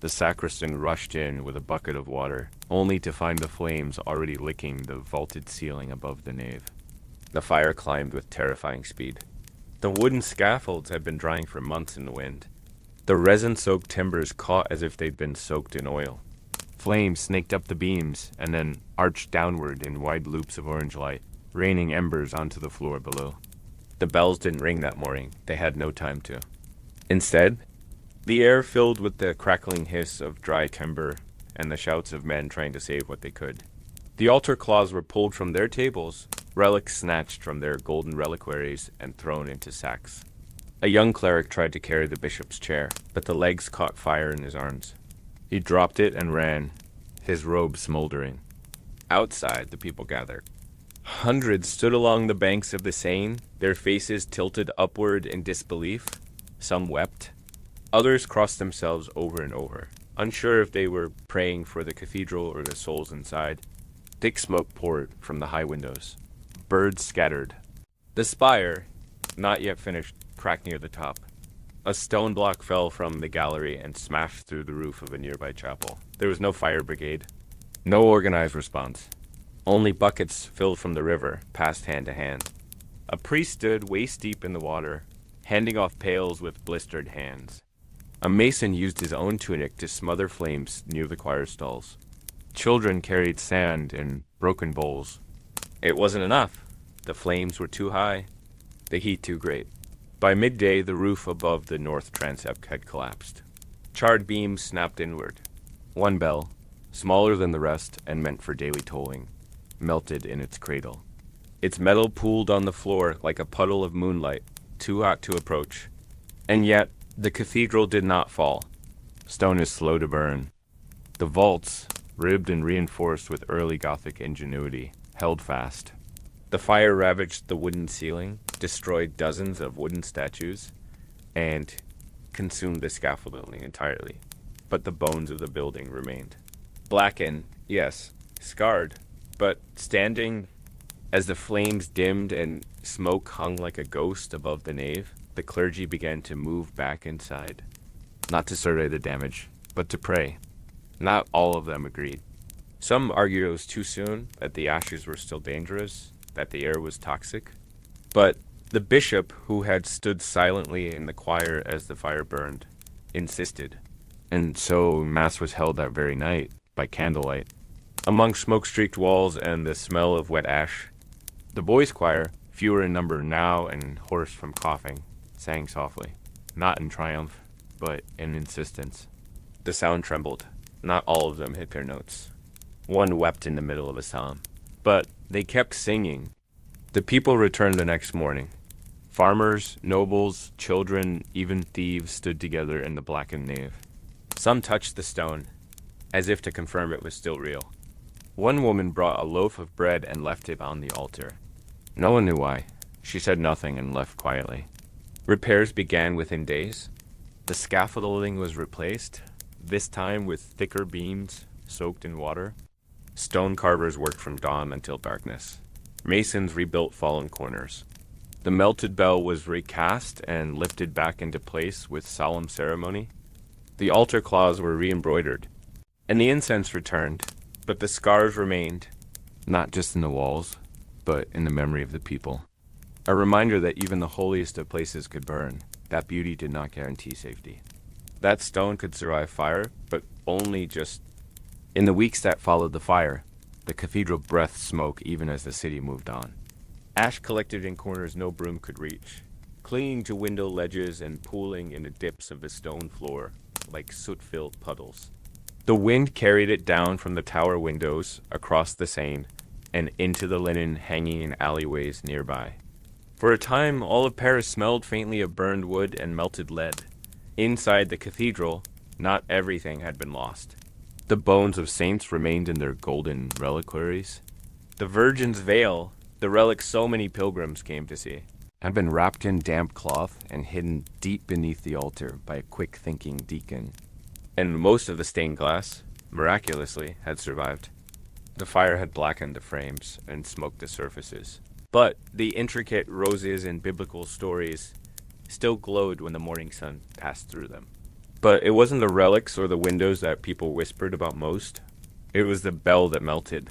The sacristan rushed in with a bucket of water, only to find the flames already licking the vaulted ceiling above the nave. The fire climbed with terrifying speed. The wooden scaffolds had been drying for months in the wind. The resin-soaked timbers caught as if they'd been soaked in oil. Flames snaked up the beams and then arched downward in wide loops of orange light, raining embers onto the floor below. The bells didn't ring that morning. They had no time to. Instead, the air filled with the crackling hiss of dry timber and the shouts of men trying to save what they could. The altar cloths were pulled from their tables, relics snatched from their golden reliquaries and thrown into sacks. A young cleric tried to carry the bishop's chair, but the legs caught fire in his arms. He dropped it and ran, his robe smoldering. Outside, the people gathered. Hundreds stood along the banks of the Seine, their faces tilted upward in disbelief. Some wept. Others crossed themselves over and over, unsure if they were praying for the cathedral or the souls inside. Thick smoke poured from the high windows. Birds scattered. The spire, not yet finished, cracked near the top. A stone block fell from the gallery and smashed through the roof of a nearby chapel. There was no fire brigade. No organized response. Only buckets filled from the river passed hand to hand. A priest stood waist-deep in the water, handing off pails with blistered hands. A mason used his own tunic to smother flames near the choir stalls. Children carried sand in broken bowls. It wasn't enough. The flames were too high, the heat too great. By midday, the roof above the north transept had collapsed. Charred beams snapped inward. One bell, smaller than the rest and meant for daily tolling, melted in its cradle. Its metal pooled on the floor like a puddle of moonlight, too hot to approach. And yet, the cathedral did not fall. Stone is slow to burn. The vaults, ribbed and reinforced with early Gothic ingenuity, held fast. The fire ravaged the wooden ceiling, destroyed dozens of wooden statues, and consumed the scaffolding entirely. But the bones of the building remained. Blackened, yes, scarred, but standing. As the flames dimmed and smoke hung like a ghost above the nave, the clergy began to move back inside. Not to survey the damage, but to pray. Not all of them agreed. Some argued it was too soon, that the ashes were still dangerous, that the air was toxic. But the bishop, who had stood silently in the choir as the fire burned, insisted. And so Mass was held that very night, by candlelight. Among smoke-streaked walls and the smell of wet ash, the boys' choir, fewer in number now and hoarse from coughing, sang softly, not in triumph, but in insistence. The sound trembled. Not all of them hit their notes. One wept in the middle of a psalm. But they kept singing. The people returned the next morning. Farmers, nobles, children, even thieves stood together in the blackened nave. Some touched the stone, as if to confirm it was still real. One woman brought a loaf of bread and left it on the altar. No one knew why. She said nothing and left quietly. Repairs began within days. The scaffolding was replaced, this time with thicker beams soaked in water. Stone carvers worked from dawn until darkness. Masons rebuilt fallen corners. The melted bell was recast and lifted back into place with solemn ceremony. The altar cloths were re-embroidered, and the incense returned, but the scars remained, not just in the walls, but in the memory of the people. A reminder that even the holiest of places could burn. That beauty did not guarantee safety. That stone could survive fire, but only just. In the weeks that followed the fire, the cathedral breathed smoke even as the city moved on. Ash collected in corners no broom could reach, clinging to window ledges and pooling in the dips of the stone floor like soot-filled puddles. The wind carried it down from the tower windows, across the Seine, and into the linen hanging in alleyways nearby. For a time, all of Paris smelled faintly of burned wood and melted lead. Inside the cathedral, not everything had been lost. The bones of saints remained in their golden reliquaries. The Virgin's veil, the relic so many pilgrims came to see, had been wrapped in damp cloth and hidden deep beneath the altar by a quick-thinking deacon. And most of the stained glass, miraculously, had survived. The fire had blackened the frames and smoked the surfaces. But the intricate roses and biblical stories still glowed when the morning sun passed through them. But it wasn't the relics or the windows that people whispered about most. It was the bell that melted.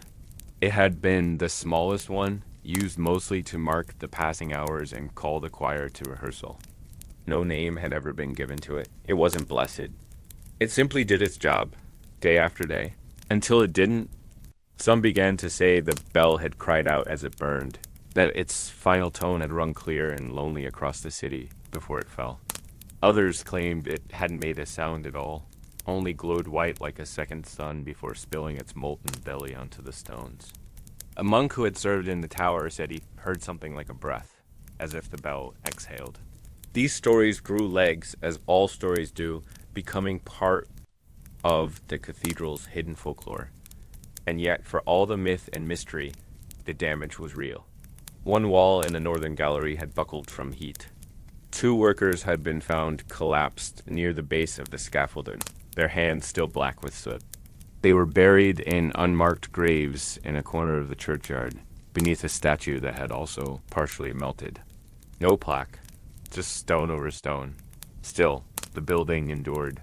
It had been the smallest one, used mostly to mark the passing hours and call the choir to rehearsal. No name had ever been given to it. It wasn't blessed. It simply did its job, day after day. Until it didn't, some began to say the bell had cried out as it burned, that its final tone had rung clear and lonely across the city before it fell. Others claimed it hadn't made a sound at all, only glowed white like a second sun before spilling its molten belly onto the stones. A monk who had served in the tower said he heard something like a breath, as if the bell exhaled. These stories grew legs, as all stories do, becoming part of the cathedral's hidden folklore. And yet, for all the myth and mystery, the damage was real. One wall in the northern gallery had buckled from heat. 2 workers had been found collapsed near the base of the scaffolding, their hands still black with soot. They were buried in unmarked graves in a corner of the churchyard, beneath a statue that had also partially melted. No plaque, just stone over stone. Still, the building endured.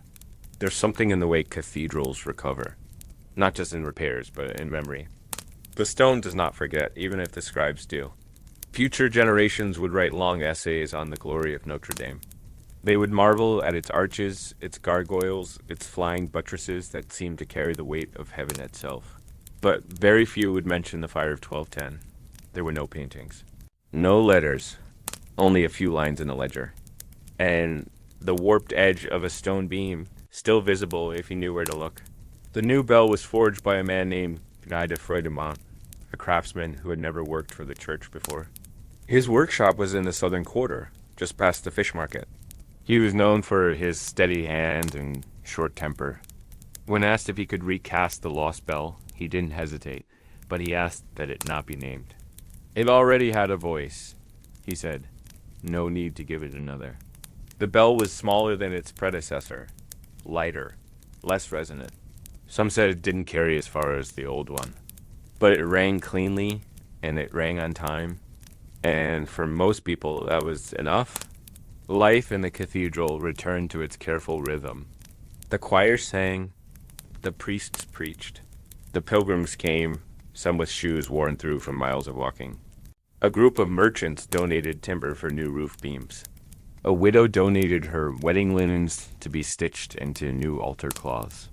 There's something in the way cathedrals recover, not just in repairs, but in memory. The stone does not forget, even if the scribes do. Future generations would write long essays on the glory of Notre Dame. They would marvel at its arches, its gargoyles, its flying buttresses that seemed to carry the weight of heaven itself. But very few would mention the fire of 1210. There were no paintings. No letters. Only a few lines in a ledger. And the warped edge of a stone beam, still visible if you knew where to look. The new bell was forged by a man named Guy de Freudemont, a craftsman who had never worked for the church before. His workshop was in the southern quarter, just past the fish market. He was known for his steady hand and short temper. When asked if he could recast the lost bell, he didn't hesitate, but he asked that it not be named. It already had a voice, he said. No need to give it another. The bell was smaller than its predecessor, lighter, less resonant. Some said it didn't carry as far as the old one. But it rang cleanly, and it rang on time. And for most people, that was enough. Life in the cathedral returned to its careful rhythm. The choir sang, the priests preached. The pilgrims came, some with shoes worn through from miles of walking. A group of merchants donated timber for new roof beams. A widow donated her wedding linens to be stitched into new altar cloths.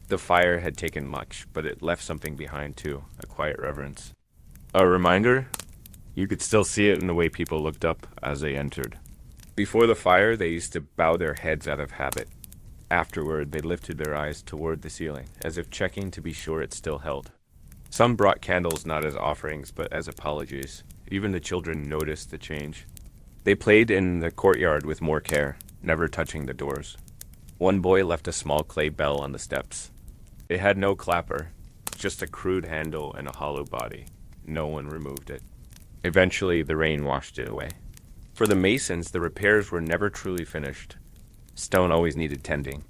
The fire had taken much, but it left something behind too, a quiet reverence. A reminder? You could still see it in the way people looked up as they entered. Before the fire, they used to bow their heads out of habit. Afterward, they lifted their eyes toward the ceiling, as if checking to be sure it still held. Some brought candles not as offerings, but as apologies. Even the children noticed the change. They played in the courtyard with more care, never touching the doors. One boy left a small clay bell on the steps. It had no clapper, just a crude handle and a hollow body. No one removed it. Eventually, the rain washed it away. For the masons, the repairs were never truly finished. Stone always needed tending.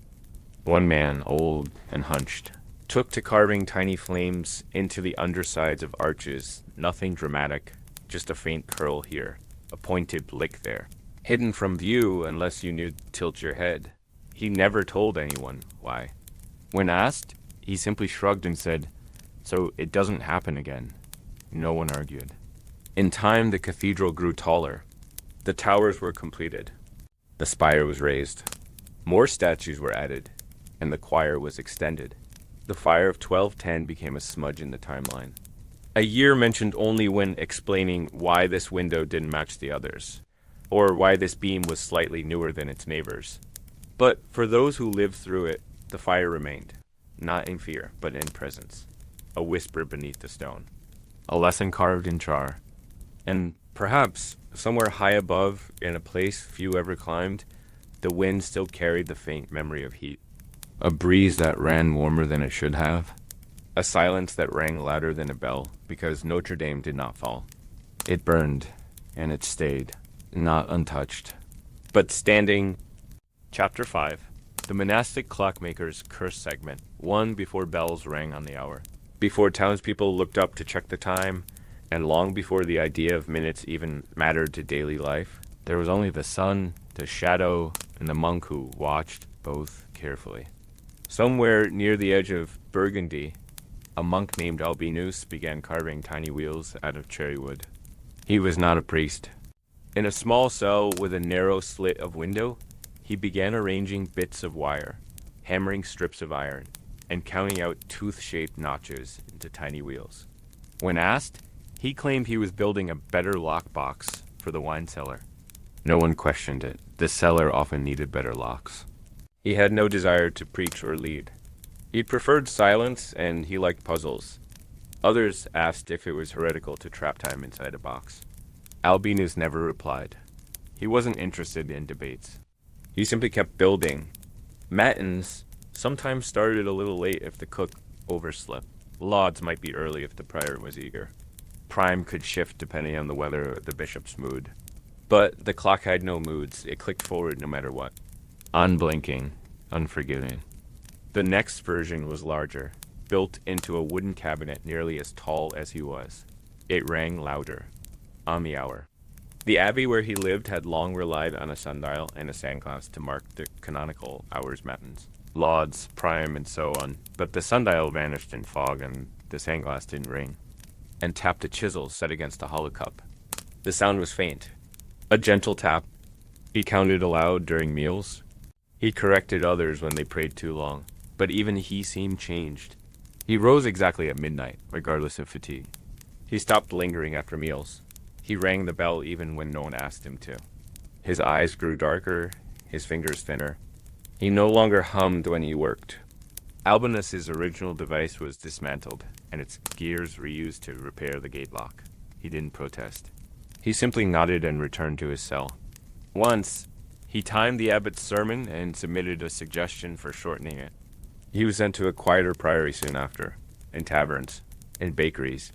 One man, old and hunched, took to carving tiny flames into the undersides of arches. Nothing dramatic, just a faint curl here, a pointed lick there. Hidden from view unless you knew to tilt your head. He never told anyone why. When asked, he simply shrugged and said, "So it doesn't happen again." No one argued. In time, the cathedral grew taller. The towers were completed. The spire was raised. More statues were added, and the choir was extended. The fire of 1210 became a smudge in the timeline. A year mentioned only when explaining why this window didn't match the others, or why this beam was slightly newer than its neighbors. But for those who lived through it, the fire remained, not in fear, but in presence, a whisper beneath the stone, a lesson carved in char. And perhaps, somewhere high above, in a place few ever climbed, the wind still carried the faint memory of heat. A breeze that ran warmer than it should have. A silence that rang louder than a bell, because Notre Dame did not fall. It burned, and it stayed, not untouched, but standing. Chapter 5. The monastic clockmaker's curse segment, one before bells rang on the hour. Before townspeople looked up to check the time, and long before the idea of minutes even mattered to daily life, there was only the sun, the shadow, and the monk who watched, both carefully. Somewhere near the edge of Burgundy, a monk named Albinus began carving tiny wheels out of cherry wood. He was not a priest. In a small cell with a narrow slit of window, he began arranging bits of wire, hammering strips of iron, and counting out tooth-shaped notches into tiny wheels. When asked, he claimed he was building a better lockbox for the wine cellar. No one questioned it. The cellar often needed better locks. He had no desire to preach or lead. He preferred silence, and he liked puzzles. Others asked if it was heretical to trap time inside a box. Albinus never replied. He wasn't interested in debates. He simply kept building. Matins sometimes started a little late if the cook overslept. Lauds might be early if the prior was eager. Prime could shift depending on the weather or the bishop's mood. But the clock had no moods. It clicked forward no matter what. Unblinking, unforgiving. The next version was larger, built into a wooden cabinet nearly as tall as he was. It rang louder, on the hour. The abbey where he lived had long relied on a sundial and a sandglass to mark the canonical hours matins, lauds, prime, and so on, but the sundial vanished in fog and the sandglass didn't ring, and tapped a chisel set against a hollow cup. The sound was faint, a gentle tap. He counted aloud during meals. He corrected others when they prayed too long. But even he seemed changed. He rose exactly at midnight, regardless of fatigue. He stopped lingering after meals. He rang the bell even when no one asked him to. His eyes grew darker, his fingers thinner. He no longer hummed when he worked. Albinus's original device was dismantled, and its gears reused to repair the gate lock. He didn't protest. He simply nodded and returned to his cell. Once, he timed the abbot's sermon and submitted a suggestion for shortening it. He was sent to a quieter priory soon after, in taverns, in bakeries.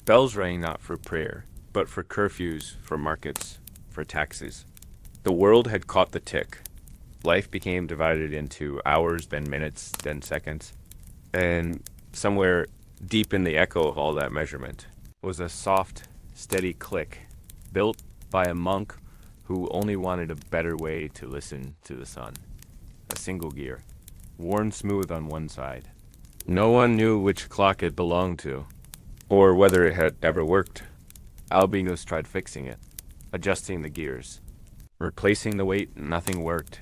Bells rang not for prayer, but for curfews, for markets, for taxes. The world had caught the tick. Life became divided into hours, then minutes, then seconds. And somewhere deep in the echo of all that measurement was a soft, steady click, built by a monk who only wanted a better way to listen to the sun. A single gear, worn smooth on one side. No one knew which clock it belonged to, or whether it had ever worked. Albinus tried fixing it, adjusting the gears. Replacing the weight, nothing worked.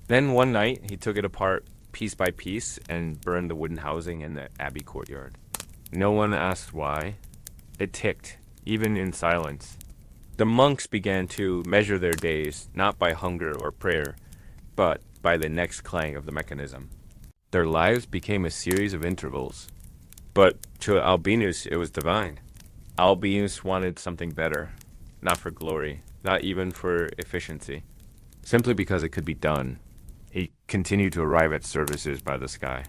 Then one night, he took it apart piece by piece and burned the wooden housing in the abbey courtyard. No one asked why. It ticked, even in silence. The monks began to measure their days, not by hunger or prayer, but by the next clang of the mechanism. Their lives became a series of intervals. But to Albinus, it was divine. Albinus wanted something better, not for glory, not even for efficiency, simply because it could be done. He continued to arrive at services by the sky.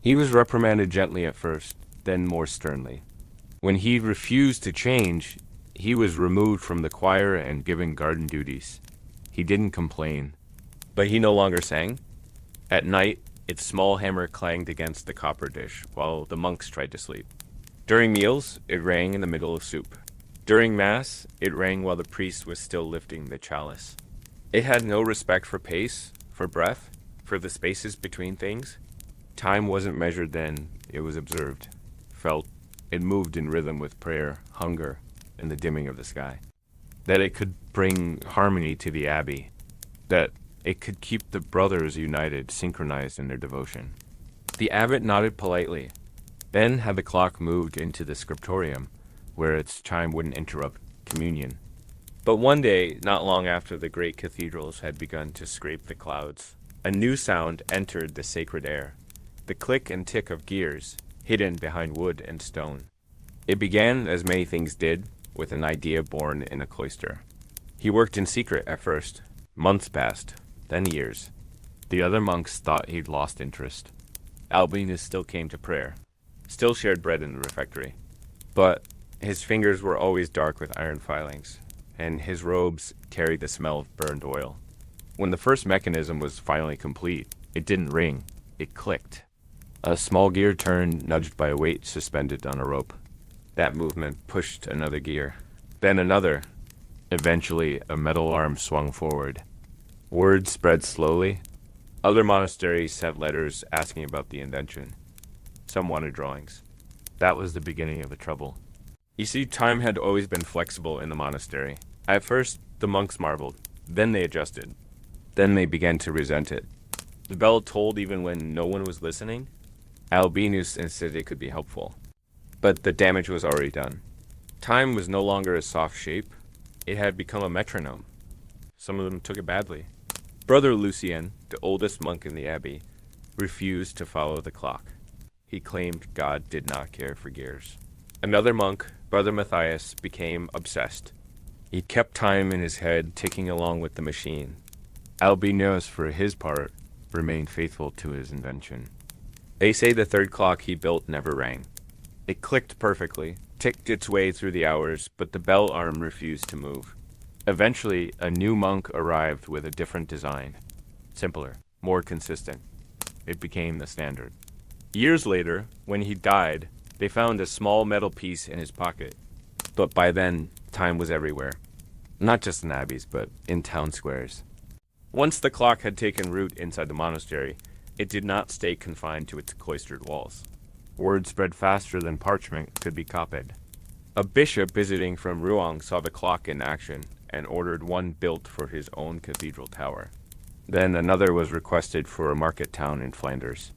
He was reprimanded gently at first, then more sternly. When he refused to change, he was removed from the choir and given garden duties. He didn't complain, but he no longer sang. At night, its small hammer clanged against the copper dish while the monks tried to sleep. During meals, it rang in the middle of soup. During Mass, it rang while the priest was still lifting the chalice. It had no respect for pace, for breath, for the spaces between things. Time wasn't measured then, it was observed, felt. It moved in rhythm with prayer, hunger, and the dimming of the sky. That it could bring harmony to the abbey. That it could keep the brothers united, synchronized in their devotion. The abbot nodded politely, then had the clock moved into the scriptorium, where its chime wouldn't interrupt communion. But one day, not long after the great cathedrals had begun to scrape the clouds, a new sound entered the sacred air, the click and tick of gears, hidden behind wood and stone. It began, as many things did, with an idea born in a cloister. He worked in secret at first. Months passed, then years. The other monks thought he'd lost interest. Albinus still came to prayer, still shared bread in the refectory. But his fingers were always dark with iron filings, and his robes carried the smell of burned oil. When the first mechanism was finally complete, it didn't ring, it clicked. A small gear turned, nudged by a weight suspended on a rope. That movement pushed another gear, then another. Eventually, a metal arm swung forward. Words spread slowly. Other monasteries sent letters asking about the invention. Some wanted drawings. That was the beginning of the trouble. You see, time had always been flexible in the monastery. At first, the monks marveled. Then they adjusted. Then they began to resent it. The bell tolled even when no one was listening. Albinus insisted it could be helpful. But the damage was already done. Time was no longer a soft shape. It had become a metronome. Some of them took it badly. Brother Lucien, the oldest monk in the abbey, refused to follow the clock. He claimed God did not care for gears. Another monk, Brother Matthias, became obsessed. He kept time in his head, ticking along with the machine. Albinus, for his part, remained faithful to his invention. They say the third clock he built never rang. It clicked perfectly, ticked its way through the hours, but the bell arm refused to move. Eventually, a new monk arrived with a different design. Simpler, more consistent. It became the standard. Years later, when he died, they found a small metal piece in his pocket. But by then, time was everywhere. Not just in abbeys, but in town squares. Once the clock had taken root inside the monastery, it did not stay confined to its cloistered walls. Word spread faster than parchment could be copied. A bishop visiting from Rouen saw the clock in action and ordered one built for his own cathedral tower. Then another was requested for a market town in Flanders.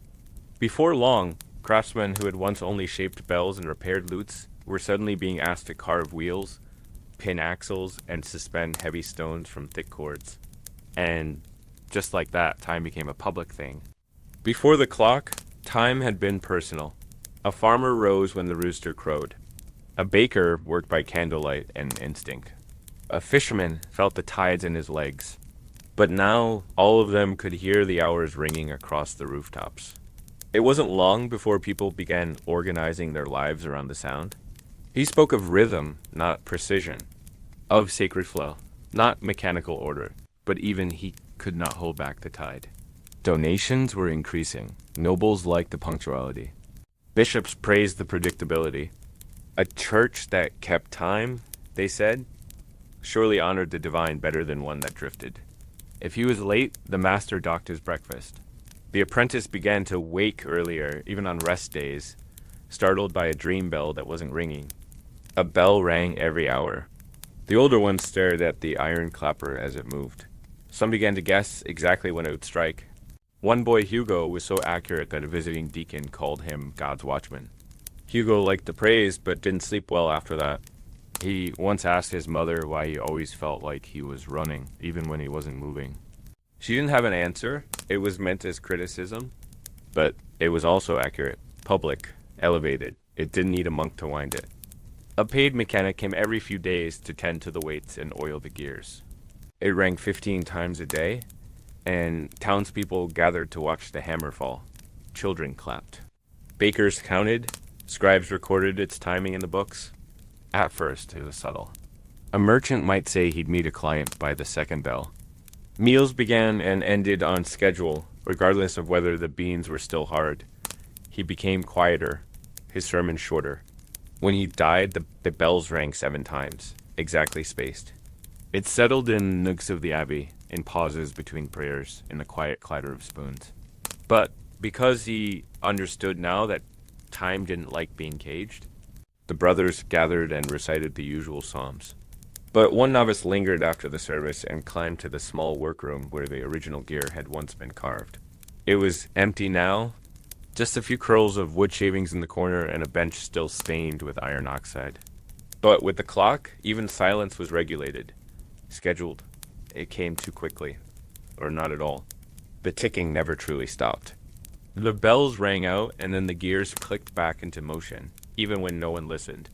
Before long, craftsmen who had once only shaped bells and repaired lutes were suddenly being asked to carve wheels, pin axles, and suspend heavy stones from thick cords. And just like that, time became a public thing. Before the clock, time had been personal. A farmer rose when the rooster crowed. A baker worked by candlelight and instinct. A fisherman felt the tides in his legs. But now, all of them could hear the hours ringing across the rooftops. It wasn't long before people began organizing their lives around the sound. He spoke of rhythm, not precision. Of sacred flow, not mechanical order. But even he could not hold back the tide. Donations were increasing. Nobles liked the punctuality. Bishops praised the predictability. A church that kept time, they said, surely honored the divine better than one that drifted. If he was late, the master docked his breakfast. The apprentice began to wake earlier, even on rest days, startled by a dream bell that wasn't ringing. A bell rang every hour. The older ones stared at the iron clapper as it moved. Some began to guess exactly when it would strike. One boy, Hugo, was so accurate that a visiting deacon called him God's watchman. Hugo liked the praise, but didn't sleep well after that. He once asked his mother why he always felt like he was running, even when he wasn't moving. She didn't have an answer. It was meant as criticism, but it was also accurate, public, elevated. It didn't need a monk to wind it. A paid mechanic came every few days to tend to the weights and oil the gears. It rang 15 times a day, and townspeople gathered to watch the hammer fall. Children clapped. Bakers counted. Scribes recorded its timing in the books. At first, it was subtle. A merchant might say he'd meet a client by the second bell. Meals began and ended on schedule, regardless of whether the beans were still hard. He became quieter, his sermons shorter. When he died, the bells rang 7 times, exactly spaced. It settled in nooks of the abbey, in pauses between prayers, in the quiet clatter of spoons. But because he understood now that time didn't like being caged, the brothers gathered and recited the usual psalms. But one novice lingered after the service and climbed to the small workroom where the original gear had once been carved. It was empty now, just a few curls of wood shavings in the corner and a bench still stained with iron oxide. But with the clock, even silence was regulated. Scheduled. It came too quickly. Or not at all. The ticking never truly stopped. The bells rang out, and then the gears clicked back into motion, even when no one listened.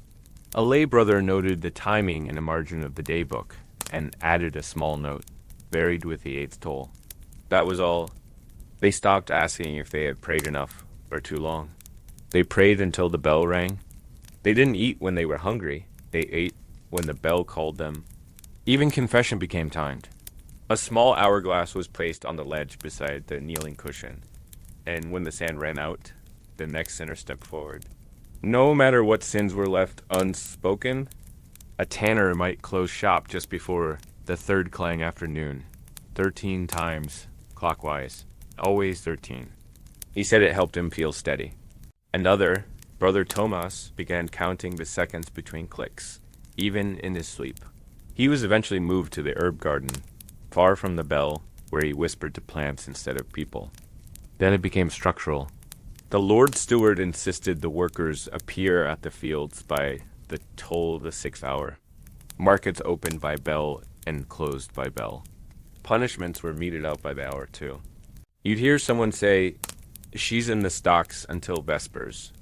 A lay brother noted the timing in a margin of the daybook, and added a small note, varied with the 8th toll. That was all. They stopped asking if they had prayed enough, or too long. They prayed until the bell rang. They didn't eat when they were hungry. They ate when the bell called them. Even confession became timed. A small hourglass was placed on the ledge beside the kneeling cushion, and when the sand ran out, the next sinner stepped forward. No matter what sins were left unspoken, a tanner might close shop just before the third clang after noon, 13 times, clockwise, always 13. He said it helped him feel steady. Another, Brother Tomas, began counting the seconds between clicks, even in his sleep. He was eventually moved to the herb garden, far from the bell, where he whispered to plants instead of people. Then it became structural. The Lord Steward insisted the workers appear at the fields by the toll of the 6th hour. Markets opened by bell and closed by bell. Punishments were meted out by the hour too. You'd hear someone say, "She's in the stocks until Vespers,"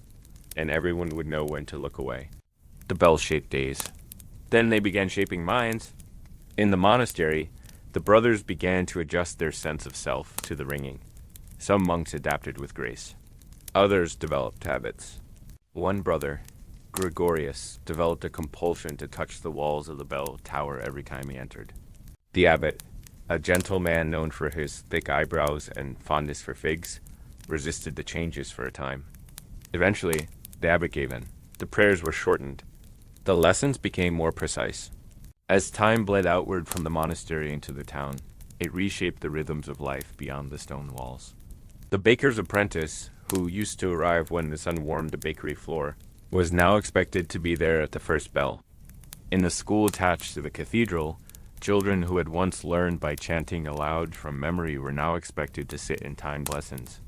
and everyone would know when to look away. The bells shaped days. Then they began shaping minds. In the monastery, the brothers began to adjust their sense of self to the ringing. Some monks adapted with grace. Others developed habits. One brother, Gregorius, developed a compulsion to touch the walls of the bell tower every time he entered. The abbot, a gentle man known for his thick eyebrows and fondness for figs, resisted the changes for a time. Eventually, the abbot gave in. The prayers were shortened. The lessons became more precise. As time bled outward from the monastery into the town, it reshaped the rhythms of life beyond the stone walls. The baker's apprentice, who used to arrive when the sun warmed the bakery floor, was now expected to be there at the first bell. In the school attached to the cathedral, children who had once learned by chanting aloud from memory were now expected to sit in timed lessons.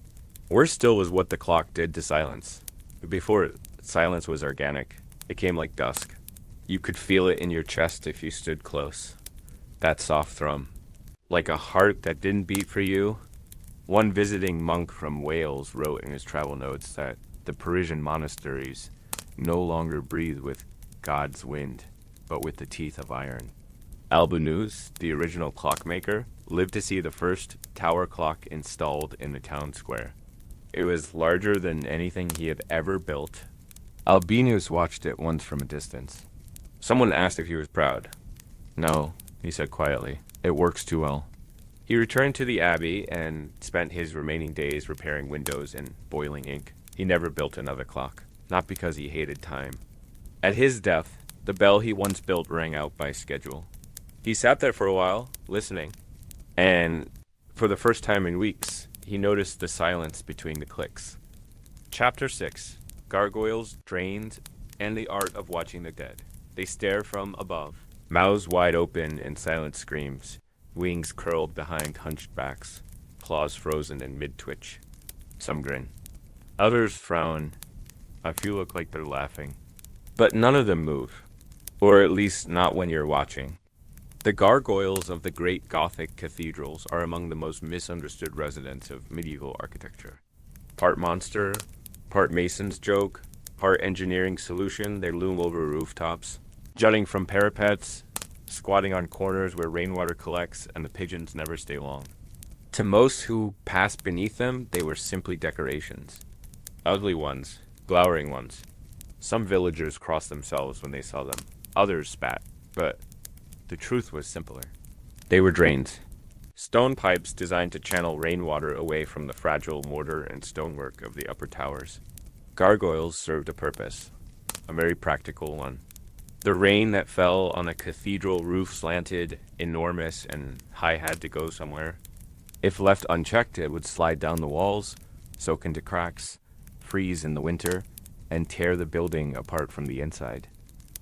Worse still was what the clock did to silence. Before, silence was organic. It came like dusk. You could feel it in your chest if you stood close. That soft thrum. Like a heart that didn't beat for you. One visiting monk from Wales wrote in his travel notes that the Parisian monasteries no longer breathe with God's wind, but with the teeth of iron. Albinus, the original clockmaker, lived to see the first tower clock installed in the town square. It was larger than anything he had ever built. Albinus watched it once from a distance. Someone asked if he was proud. "No," he said quietly. "It works too well." He returned to the abbey and spent his remaining days repairing windows and boiling ink. He never built another clock, not because he hated time. At his death, the bell he once built rang out by schedule. He sat there for a while, listening, and for the first time in weeks, he noticed the silence between the clicks. Chapter 6. Gargoyles, Drains, and the Art of Watching the Dead. They stare from above, mouths wide open in silent screams, wings curled behind hunched backs, claws frozen in mid-twitch. Some grin. Others frown. A few look like they're laughing. But none of them move, or at least not when you're watching. The gargoyles of the great Gothic cathedrals are among the most misunderstood residents of medieval architecture. Part monster, part mason's joke, part engineering solution, they loom over rooftops, jutting from parapets, squatting on corners where rainwater collects and the pigeons never stay long. To most who passed beneath them, they were simply decorations. Ugly ones, glowering ones. Some villagers crossed themselves when they saw them. Others spat, but the truth was simpler. They were drains. Stone pipes designed to channel rainwater away from the fragile mortar and stonework of the upper towers. Gargoyles served a purpose, a very practical one. The rain that fell on a cathedral roof slanted, enormous, and had to go somewhere. If left unchecked, it would slide down the walls, soak into cracks, freeze in the winter, and tear the building apart from the inside.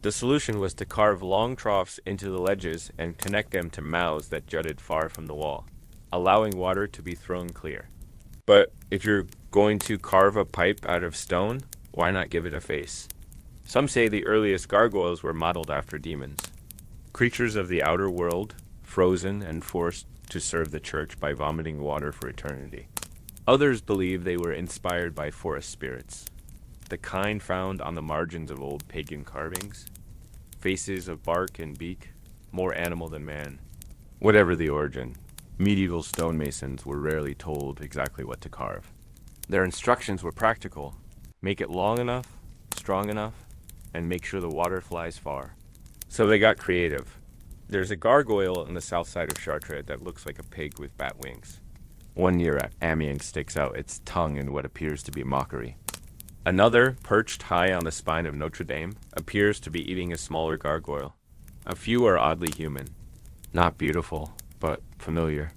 The solution was to carve long troughs into the ledges and connect them to mouths that jutted far from the wall, allowing water to be thrown clear. But if you're going to carve a pipe out of stone, why not give it a face? Some say the earliest gargoyles were modeled after demons, creatures of the outer world, frozen and forced to serve the church by vomiting water for eternity. Others believe they were inspired by forest spirits, the kind found on the margins of old pagan carvings, faces of bark and beak, more animal than man. Whatever the origin, medieval stonemasons were rarely told exactly what to carve. Their instructions were practical: make it long enough, strong enough, and make sure the water flies far. So they got creative. There's a gargoyle on the south side of Chartres that looks like a pig with bat wings. One near Amiens sticks out its tongue in what appears to be mockery. Another, perched high on the spine of Notre Dame, appears to be eating a smaller gargoyle. A few are oddly human. Not beautiful, but familiar.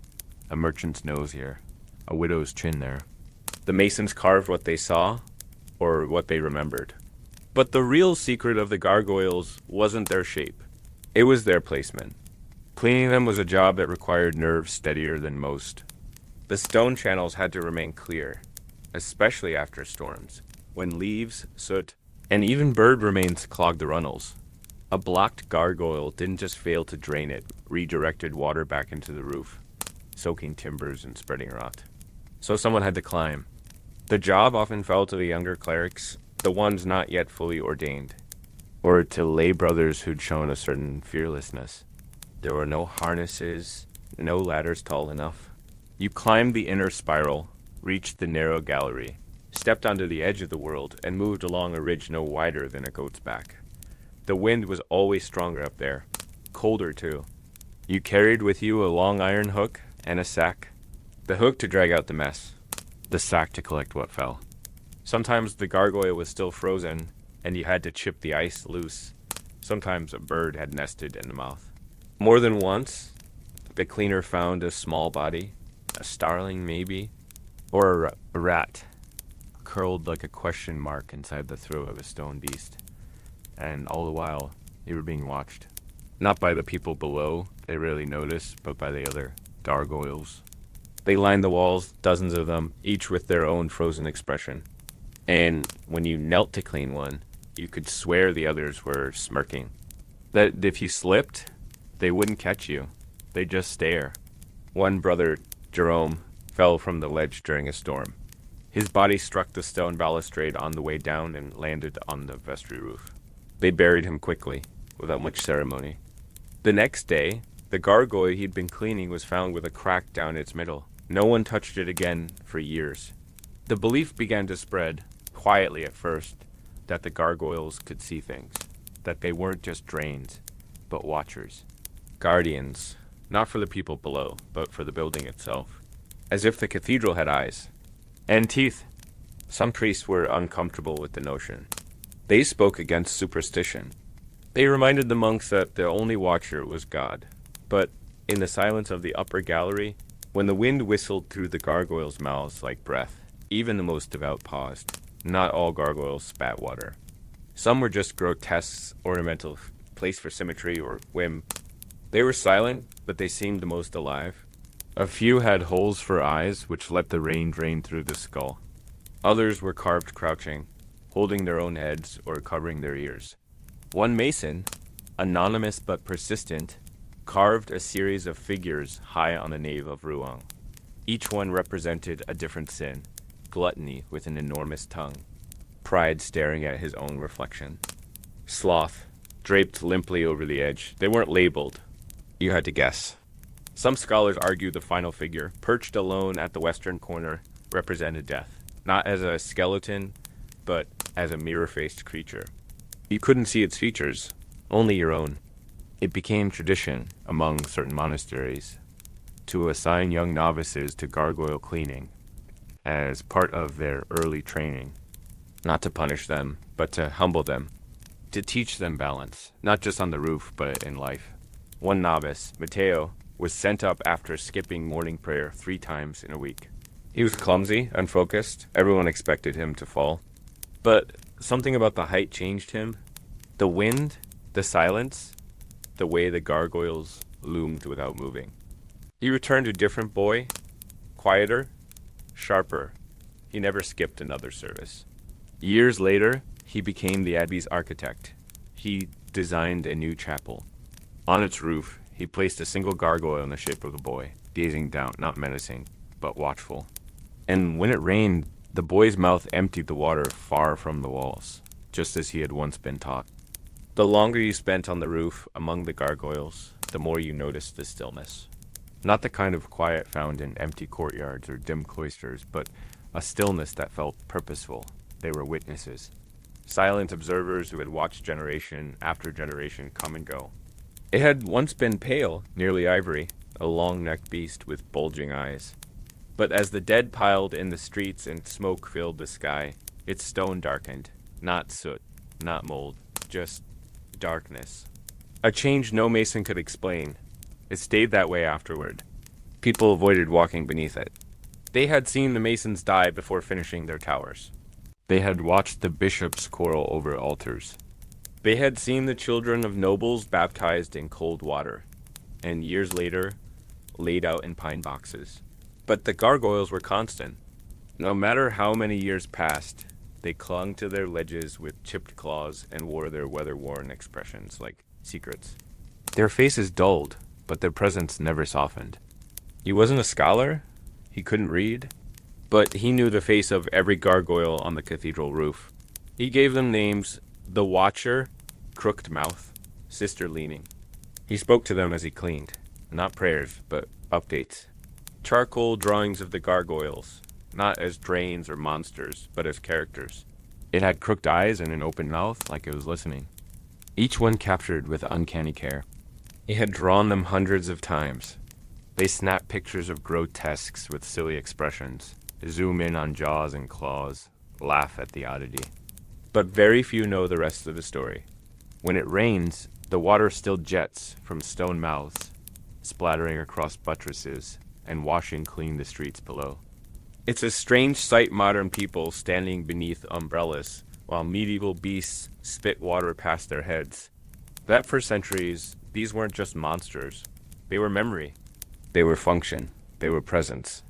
A merchant's nose here. a widow's chin there. The masons carved what they saw, or what they remembered. But the real secret of the gargoyles wasn't their shape. It was their placement. Cleaning them was a job that required nerves steadier than most. The stone channels had to remain clear, especially after storms, when leaves, soot, and even bird remains clogged the runnels. A blocked gargoyle didn't just fail to drain it, redirected water back into the roof, soaking timbers and spreading rot. So someone had to climb. The job often fell to the younger clerics, the ones not yet fully ordained, or to lay brothers who'd shown a certain fearlessness. There were no harnesses, no ladders tall enough. You climbed the inner spiral, reached the narrow gallery, stepped onto the edge of the world, and moved along a ridge no wider than a goat's back. The wind was always stronger up there, colder too. You carried with you a long iron hook and a sack. The hook to drag out the mess, the sack to collect what fell. Sometimes the gargoyle was still frozen, and you had to chip the ice loose. Sometimes a bird had nested in the mouth. More than once, the cleaner found a small body, a starling maybe, or a rat, curled like a question mark inside the throat of a stone beast. And all the while, you were being watched. Not by the people below, they rarely noticed, but by the other gargoyles. They lined the walls, dozens of them, each with their own frozen expression. And when you knelt to clean one, you could swear the others were smirking. That if you slipped, they wouldn't catch you. They'd just stare. One brother, Jerome, fell from the ledge during a storm. His body struck the stone balustrade on the way down and landed on the vestry roof. They buried him quickly, without much ceremony. The next day, the gargoyle he'd been cleaning was found with a crack down its middle. No one touched it again for years. The belief began to spread, quietly at first, that the gargoyles could see things, that they weren't just drains, but watchers. Guardians, not for the people below, but for the building itself. As if the cathedral had eyes. And teeth. Some priests were uncomfortable with the notion. They spoke against superstition. They reminded the monks that the only watcher was God. But in the silence of the upper gallery, when the wind whistled through the gargoyles' mouths like breath, even the most devout paused. Not all gargoyles spat water. Some were just grotesque, ornamental, placed for symmetry or whim. They were silent, but they seemed the most alive. A few had holes for eyes, which let the rain drain through the skull. Others were carved crouching, holding their own heads or covering their ears. One mason, anonymous but persistent, carved a series of figures high on the nave of Rouen. Each one represented a different sin, gluttony with an enormous tongue, pride staring at his own reflection, sloth draped limply over the edge. They weren't labeled. You had to guess. Some scholars argue the final figure, perched alone at the western corner, represented death, not as a skeleton, but as a mirror-faced creature. You couldn't see its features, only your own. It became tradition among certain monasteries to assign young novices to gargoyle cleaning as part of their early training, not to punish them, but to humble them, to teach them balance, not just on the roof, but in life. One novice, Matteo, was sent up after skipping morning prayer 3 times in a week. He was clumsy, unfocused. Everyone expected him to fall. But something about the height changed him. The wind, the silence, the way the gargoyles loomed without moving. He returned a different boy, quieter, sharper. He never skipped another service. Years later, he became the abbey's architect. He designed a new chapel. On its roof, he placed a single gargoyle in the shape of a boy, gazing down, not menacing, but watchful. And when it rained, the boy's mouth emptied the water far from the walls, just as he had once been taught. The longer you spent on the roof among the gargoyles, the more you noticed the stillness. Not the kind of quiet found in empty courtyards or dim cloisters, but a stillness that felt purposeful. They were witnesses. Silent observers who had watched generation after generation come and go. It had once been pale, nearly ivory, a long-necked beast with bulging eyes. But as the dead piled in the streets and smoke filled the sky, its stone darkened. Not soot, not mold, just darkness. A change no mason could explain. It stayed that way afterward. People avoided walking beneath it. They had seen the masons die before finishing their towers. They had watched the bishops quarrel over altars. They had seen the children of nobles baptized in cold water, and years later, laid out in pine boxes. But the gargoyles were constant. No matter how many years passed, they clung to their ledges with chipped claws and wore their weather-worn expressions like secrets. Their faces dulled, but their presence never softened. He wasn't a scholar, he couldn't read, but he knew the face of every gargoyle on the cathedral roof. He gave them names: the Watcher, Crooked Mouth, Sister Leaning. He spoke to them as he cleaned, not prayers, but updates. Charcoal drawings of the gargoyles, not as drains or monsters, but as characters. It had crooked eyes and an open mouth, like it was listening. Each one captured with uncanny care. He had drawn them hundreds of times. They snapped pictures of grotesques with silly expressions, zoom in on jaws and claws, laugh at the oddity. But very few know the rest of the story. When it rains, the water still jets from stone mouths, splattering across buttresses and washing clean the streets below. It's a strange sight, modern people standing beneath umbrellas while medieval beasts spit water past their heads. That for centuries, these weren't just monsters. They were memory. They were function. They were presence.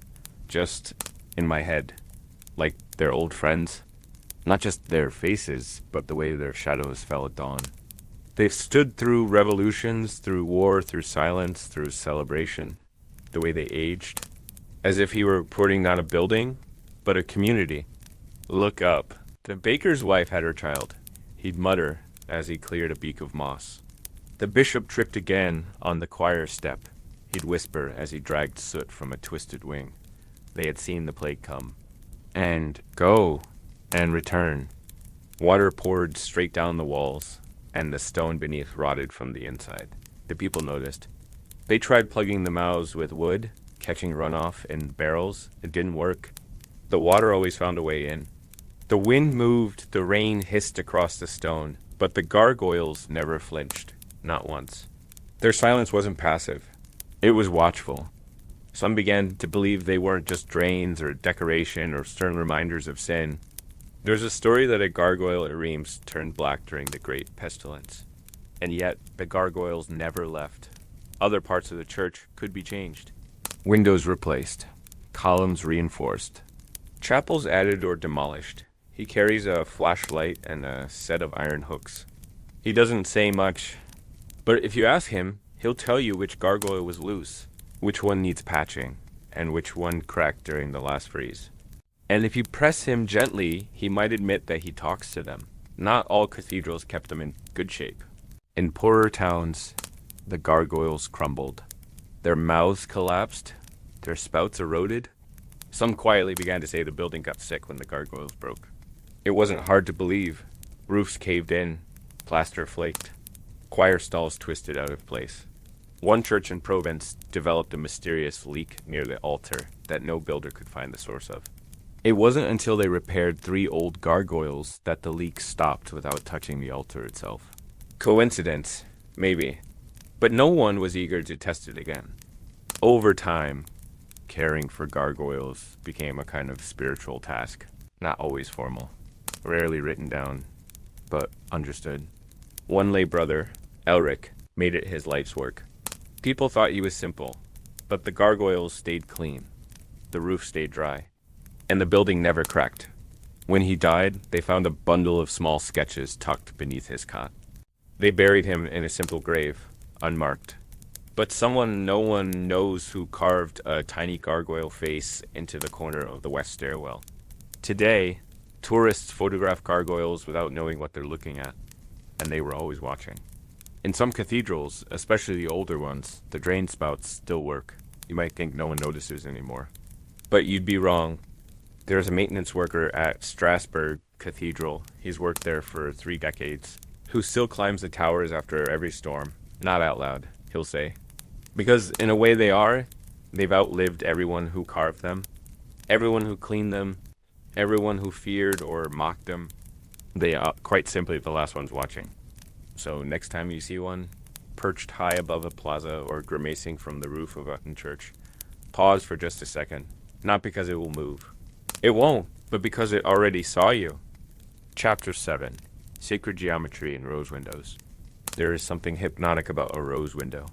Just in my head. Like their old friends. Not just their faces, but the way their shadows fell at dawn. They've stood through revolutions, through war, through silence, through celebration. The way they aged. As if he were reporting not a building, but a community. Look up. The baker's wife had her child. He'd mutter as he cleared a beak of moss. The bishop tripped again on the choir step. He'd whisper as he dragged soot from a twisted wing. They had seen the plague come. And go. And return. Water poured straight down the walls, and the stone beneath rotted from the inside. The people noticed. They tried plugging the mouths with wood, catching runoff in barrels. It didn't work. The water always found a way in. The wind moved, the rain hissed across the stone, but the gargoyles never flinched, not once. Their silence wasn't passive. It was watchful. Some began to believe they weren't just drains or decoration or stern reminders of sin. There's a story that a gargoyle at Reims turned black during the Great Pestilence. And yet, the gargoyles never left. Other parts of the church could be changed. Windows replaced. Columns reinforced. Chapels added or demolished. He carries a flashlight and a set of iron hooks. He doesn't say much, but if you ask him, he'll tell you which gargoyle was loose, which one needs patching, and which one cracked during the last freeze. And if you press him gently, he might admit that he talks to them. Not all cathedrals kept them in good shape. In poorer towns, the gargoyles crumbled. Their mouths collapsed, their spouts eroded. Some quietly began to say the building got sick when the gargoyles broke. It wasn't hard to believe. Roofs caved in, plaster flaked, choir stalls twisted out of place. One church in Provence developed a mysterious leak near the altar that no builder could find the source of. It wasn't until they repaired 3 old gargoyles that the leak stopped without touching the altar itself. Coincidence, maybe, but no one was eager to test it again. Over time, caring for gargoyles became a kind of spiritual task, not always formal, rarely written down, but understood. One lay brother, Elric, made it his life's work. People thought he was simple, but the gargoyles stayed clean. The roof stayed dry, and the building never cracked. When he died, they found a bundle of small sketches tucked beneath his cot. They buried him in a simple grave, unmarked. But no one knows who carved a tiny gargoyle face into the corner of the west stairwell. Today, tourists photograph gargoyles without knowing what they're looking at, and they were always watching. In some cathedrals, especially the older ones, the drain spouts still work. You might think no one notices anymore. But you'd be wrong. There's a maintenance worker at Strasbourg Cathedral, he's worked there for 3 decades, who still climbs the towers after every storm. Not out loud, he'll say. Because in a way they've outlived everyone who carved them, everyone who cleaned them, everyone who feared or mocked them. They are quite simply the last ones watching. So next time you see one, perched high above a plaza or grimacing from the roof of a church, pause for just a second. Not because it will move. It won't, but because it already saw you. Chapter 7. Sacred Geometry in Rose Windows. There is something hypnotic about a rose window.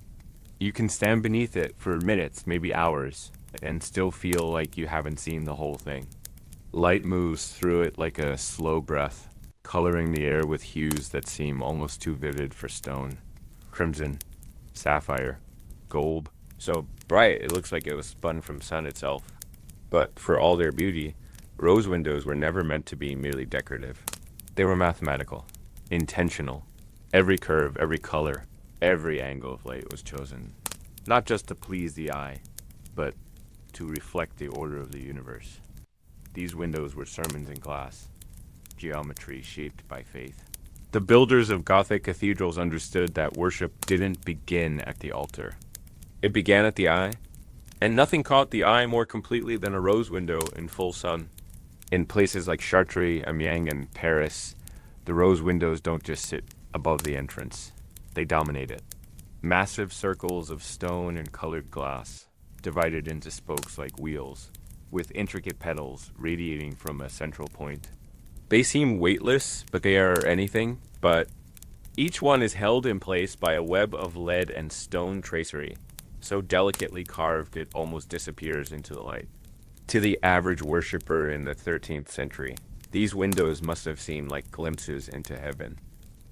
You can stand beneath it for minutes, maybe hours, and still feel like you haven't seen the whole thing. Light moves through it like a slow breath, coloring the air with hues that seem almost too vivid for stone. Crimson, sapphire, gold. So bright it looks like it was spun from sun itself. But for all their beauty, rose windows were never meant to be merely decorative. They were mathematical, intentional. Every curve, every color, every angle of light was chosen, not just to please the eye, but to reflect the order of the universe. These windows were sermons in glass, geometry shaped by faith. The builders of Gothic cathedrals understood that worship didn't begin at the altar. It began at the eye, and nothing caught the eye more completely than a rose window in full sun. In places like Chartres, Amiens, and Paris, the rose windows don't just sit above the entrance. They dominate it. Massive circles of stone and colored glass, divided into spokes like wheels, with intricate petals radiating from a central point. They seem weightless, but they are anything but. Each one is held in place by a web of lead and stone tracery, so delicately carved it almost disappears into the light. To the average worshiper in the 13th century, these windows must have seemed like glimpses into heaven.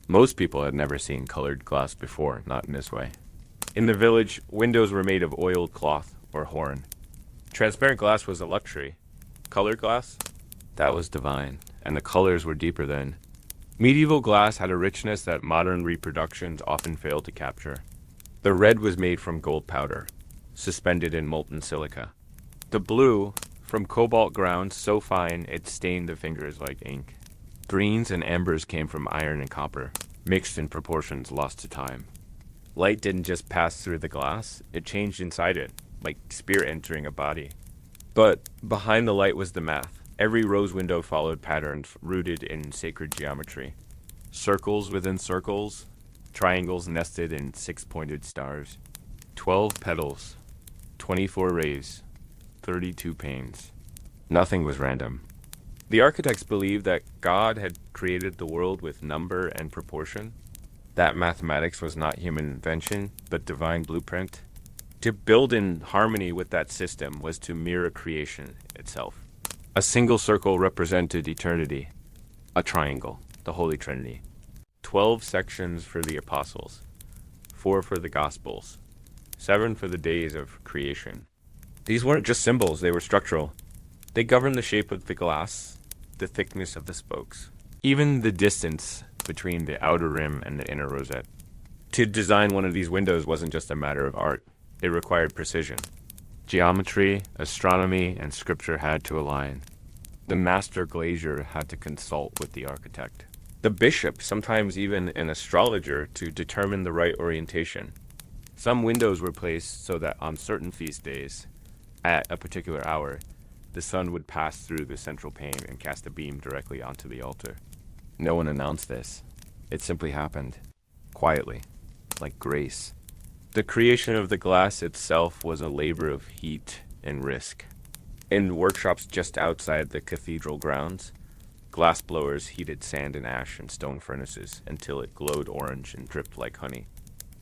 Most people had never seen colored glass before, not in this way. In the village, windows were made of oiled cloth or horn. Transparent glass was a luxury. Colored glass? That was divine, and the colors were deeper then. Medieval glass had a richness that modern reproductions often fail to capture. The red was made from gold powder, suspended in molten silica. The blue, from cobalt ground so fine it stained the fingers like ink. Greens and ambers came from iron and copper, mixed in proportions lost to time. Light didn't just pass through the glass, it changed inside it, like spirit entering a body. But behind the light was the math. Every rose window followed patterns rooted in sacred geometry. Circles within circles, triangles nested in six-pointed stars. 12 petals, 24 rays, 32 panes. Nothing was random. The architects believed that God had created the world with number and proportion, that mathematics was not human invention, but divine blueprint. To build in harmony with that system was to mirror creation itself. A single circle represented eternity, a triangle, the Holy Trinity. 12 sections for the apostles, 4 for the Gospels, 7 for the days of creation. These weren't just symbols, they were structural. They governed the shape of the glass, the thickness of the spokes, even the distance between the outer rim and the inner rosette. To design one of these windows wasn't just a matter of art. It required precision. Geometry, astronomy, and scripture had to align. The master glazier had to consult with the architect. The bishop, sometimes even an astrologer, to determine the right orientation. Some windows were placed so that on certain feast days, at a particular hour, the sun would pass through the central pane and cast a beam directly onto the altar. No one announced this. It simply happened, quietly, like grace. The creation of the glass itself was a labor of heat and risk. In workshops just outside the cathedral grounds, glass blowers heated sand and ash in stone furnaces until it glowed orange and dripped like honey.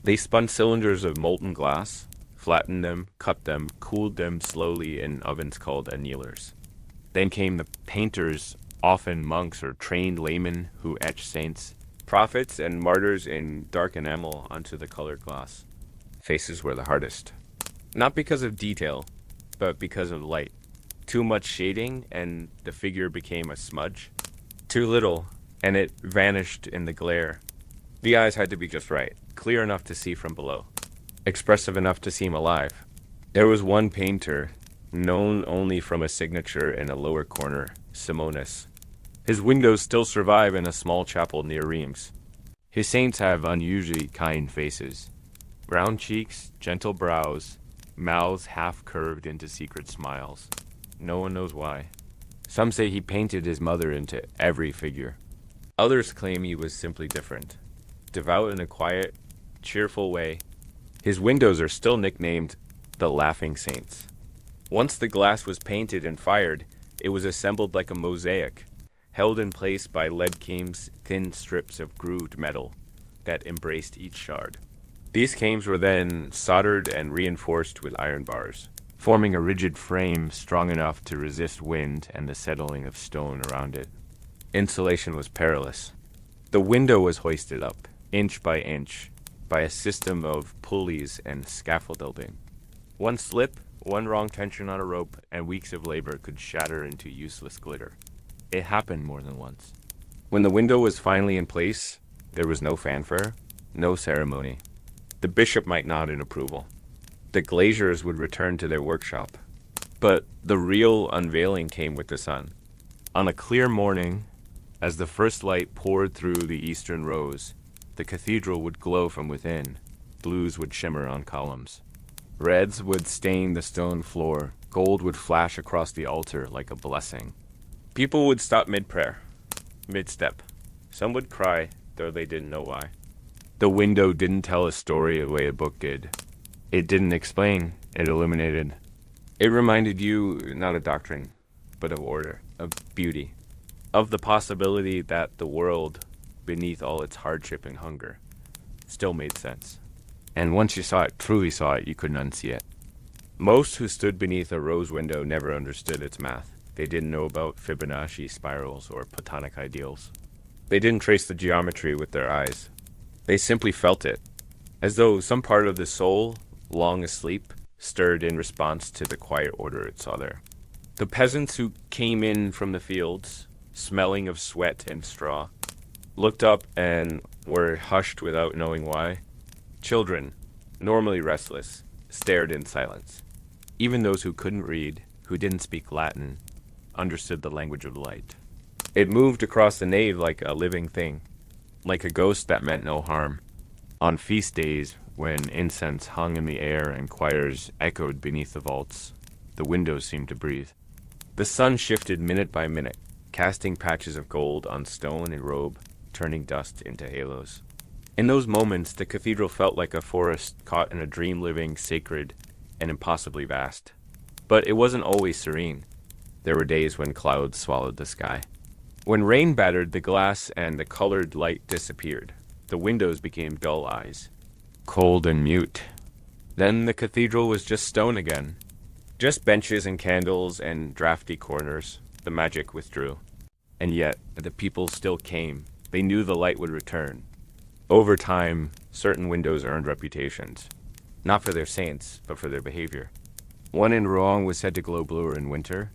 They spun cylinders of molten glass, flattened them, cut them, cooled them slowly in ovens called annealers. Then came the painters, often monks or trained laymen who etched saints, prophets, and martyrs in dark enamel onto the colored glass. Faces were the hardest. Not because of detail, but because of light. Too much shading and the figure became a smudge. Too little, and it vanished in the glare. The eyes had to be just right, clear enough to see from below, expressive enough to seem alive. There was one painter, known only from a signature in a lower corner, Simonis. His windows still survive in a small chapel near Reims. His saints have unusually kind faces. Round cheeks, gentle brows, mouths half curved into secret smiles. No one knows why. Some say he painted his mother into every figure. Others claim he was simply different, devout in a quiet, cheerful way. His windows are still nicknamed the Laughing Saints. Once the glass was painted and fired, it was assembled like a mosaic, held in place by lead cames, thin strips of grooved metal that embraced each shard. These cames were then soldered and reinforced with iron bars, forming a rigid frame strong enough to resist wind and the settling of stone around it. Insulation was perilous. The window was hoisted up, inch by inch, by a system of pulleys and scaffolding. One slip, one wrong tension on a rope, and weeks of labor could shatter into useless glitter. It happened more than once. When the window was finally in place, there was no fanfare, no ceremony. The bishop might nod in approval. The glaziers would return to their workshop. But the real unveiling came with the sun. On a clear morning, as the first light poured through the eastern rose, the cathedral would glow from within. Blues would shimmer on columns. Reds would stain the stone floor. Gold would flash across the altar like a blessing. People would stop mid-prayer, mid-step. Some would cry, though they didn't know why. The window didn't tell a story the way a book did. It didn't explain, it illuminated. It reminded you not of doctrine, but of order, of beauty, of the possibility that the world, beneath all its hardship and hunger, still made sense. And once you saw it, truly saw it, you couldn't unsee it. Most who stood beneath a rose window never understood its math. They didn't know about Fibonacci spirals or Platonic ideals. They didn't trace the geometry with their eyes. They simply felt it, as though some part of the soul, long asleep, stirred in response to the quiet order it saw there. The peasants who came in from the fields, smelling of sweat and straw, looked up and were hushed without knowing why. Children, normally restless, stared in silence. Even those who couldn't read, who didn't speak Latin, understood the language of light. It moved across the nave like a living thing, like a ghost that meant no harm. On feast days, when incense hung in the air and choirs echoed beneath the vaults, the windows seemed to breathe. The sun shifted minute by minute, casting patches of gold on stone and robe, turning dust into halos. In those moments, the cathedral felt like a forest caught in a dream living, sacred, and impossibly vast. But it wasn't always serene. There were days when clouds swallowed the sky. When rain battered the glass and the colored light disappeared, the windows became dull eyes, cold and mute. Then the cathedral was just stone again. Just benches and candles and drafty corners. The magic withdrew. And yet, the people still came. They knew the light would return. Over time, certain windows earned reputations. Not for their saints, but for their behavior. One in Rouen was said to glow bluer in winter.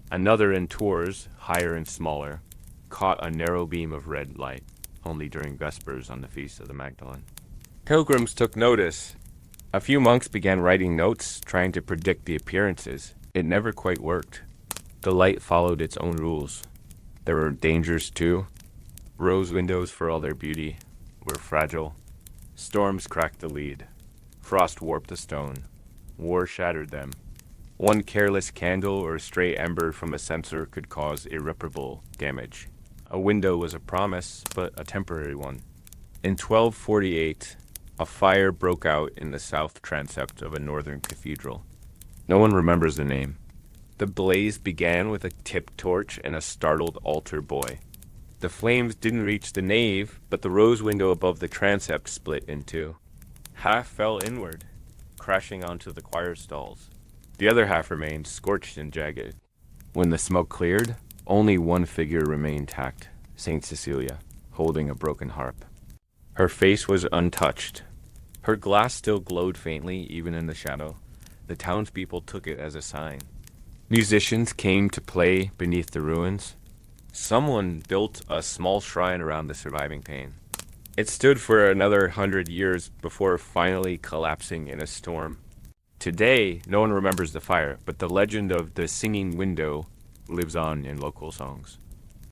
Another in Tours, higher and smaller, caught a narrow beam of red light, only during Vespers on the Feast of the Magdalene. Pilgrims took notice. A few monks began writing notes, trying to predict the appearances. It never quite worked. The light followed its own rules. There were dangers, too. Rose windows, for all their beauty, were fragile. Storms cracked the lead. Frost warped the stone. War shattered them. One careless candle or stray ember from a censer could cause irreparable damage. A window was a promise, but a temporary one. In 1248, a fire broke out in the south transept of a northern cathedral. No one remembers the name. The blaze began with a tipped torch and a startled altar boy. The flames didn't reach the nave, but the rose window above the transept split in two. Half fell inward, crashing onto the choir stalls. The other half remained scorched and jagged. When the smoke cleared, only one figure remained intact, Saint Cecilia, holding a broken harp. Her face was untouched. Her glass still glowed faintly, even in the shadow. The townspeople took it as a sign. Musicians came to play beneath the ruins. Someone built a small shrine around the surviving pane. It stood for another 100 years before finally collapsing in a storm. Today, no one remembers the fire, but the legend of the singing window lives on in local songs.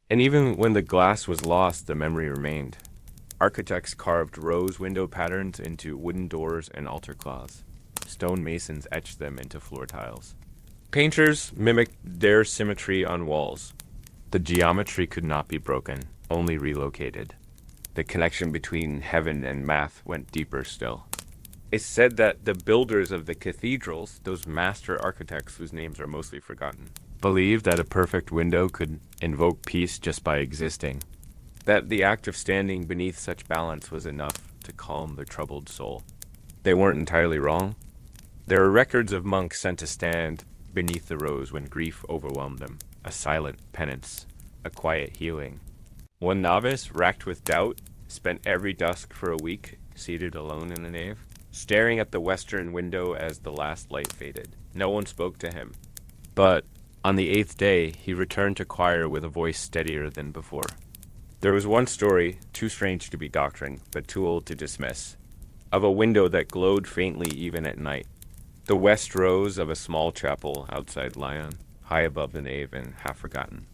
And even when the glass was lost, the memory remained. Architects carved rose window patterns into wooden doors and altar cloths. Stone masons etched them into floor tiles. Painters mimicked their symmetry on walls. The geometry could not be broken, only relocated. The connection between heaven and math went deeper still. It's said that the builders of the cathedrals, those master architects whose names are mostly forgotten, believed that a perfect window could invoke peace just by existing. That the act of standing beneath such balance was enough to calm the troubled soul. They weren't entirely wrong. There are records of monks sent to stand beneath the rose when grief overwhelmed them, a silent penance, a quiet healing. One novice, racked with doubt, spent every dusk for a week, seated alone in the nave, staring at the western window as the last light faded. No one spoke to him. But on the 8th day, he returned to choir with a voice steadier than before. There was one story, too strange to be doctrine, but too old to dismiss, of a window that glowed faintly even at night. The west rose of a small chapel outside Lyon, high above the nave and half forgotten.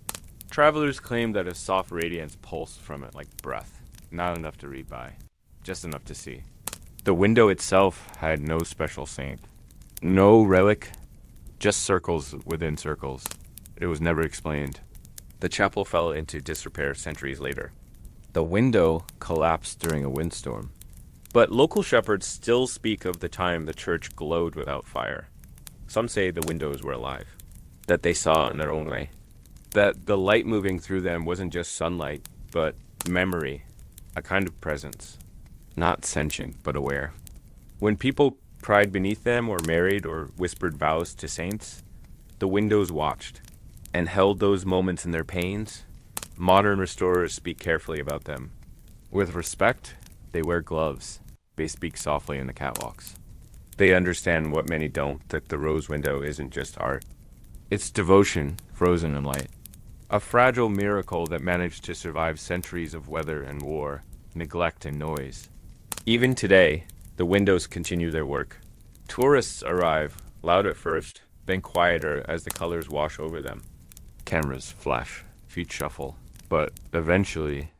Travelers claimed that a soft radiance pulsed from it like breath, not enough to read by, just enough to see. The window itself had no special saint, no relic, just circles within circles. It was never explained. The chapel fell into disrepair centuries later. The window collapsed during a windstorm. But local shepherds still speak of the time the church glowed without fire. Some say the windows were alive, that they saw in their own way, that the light moving through them wasn't just sunlight, but memory, a kind of presence, not sentient but aware. When people cried beneath them or married or whispered vows to saints, the windows watched and held those moments in their pains. Modern restorers speak carefully about them. With respect, they wear gloves. They speak softly in the catwalks. They understand what many don't, that the rose window isn't just art. It's devotion, frozen in light. A fragile miracle that managed to survive centuries of weather and war, neglect and noise. Even today, the windows continue their work. Tourists arrive, loud at first, then quieter as the colors wash over them. Cameras flash, feet shuffle, but eventually,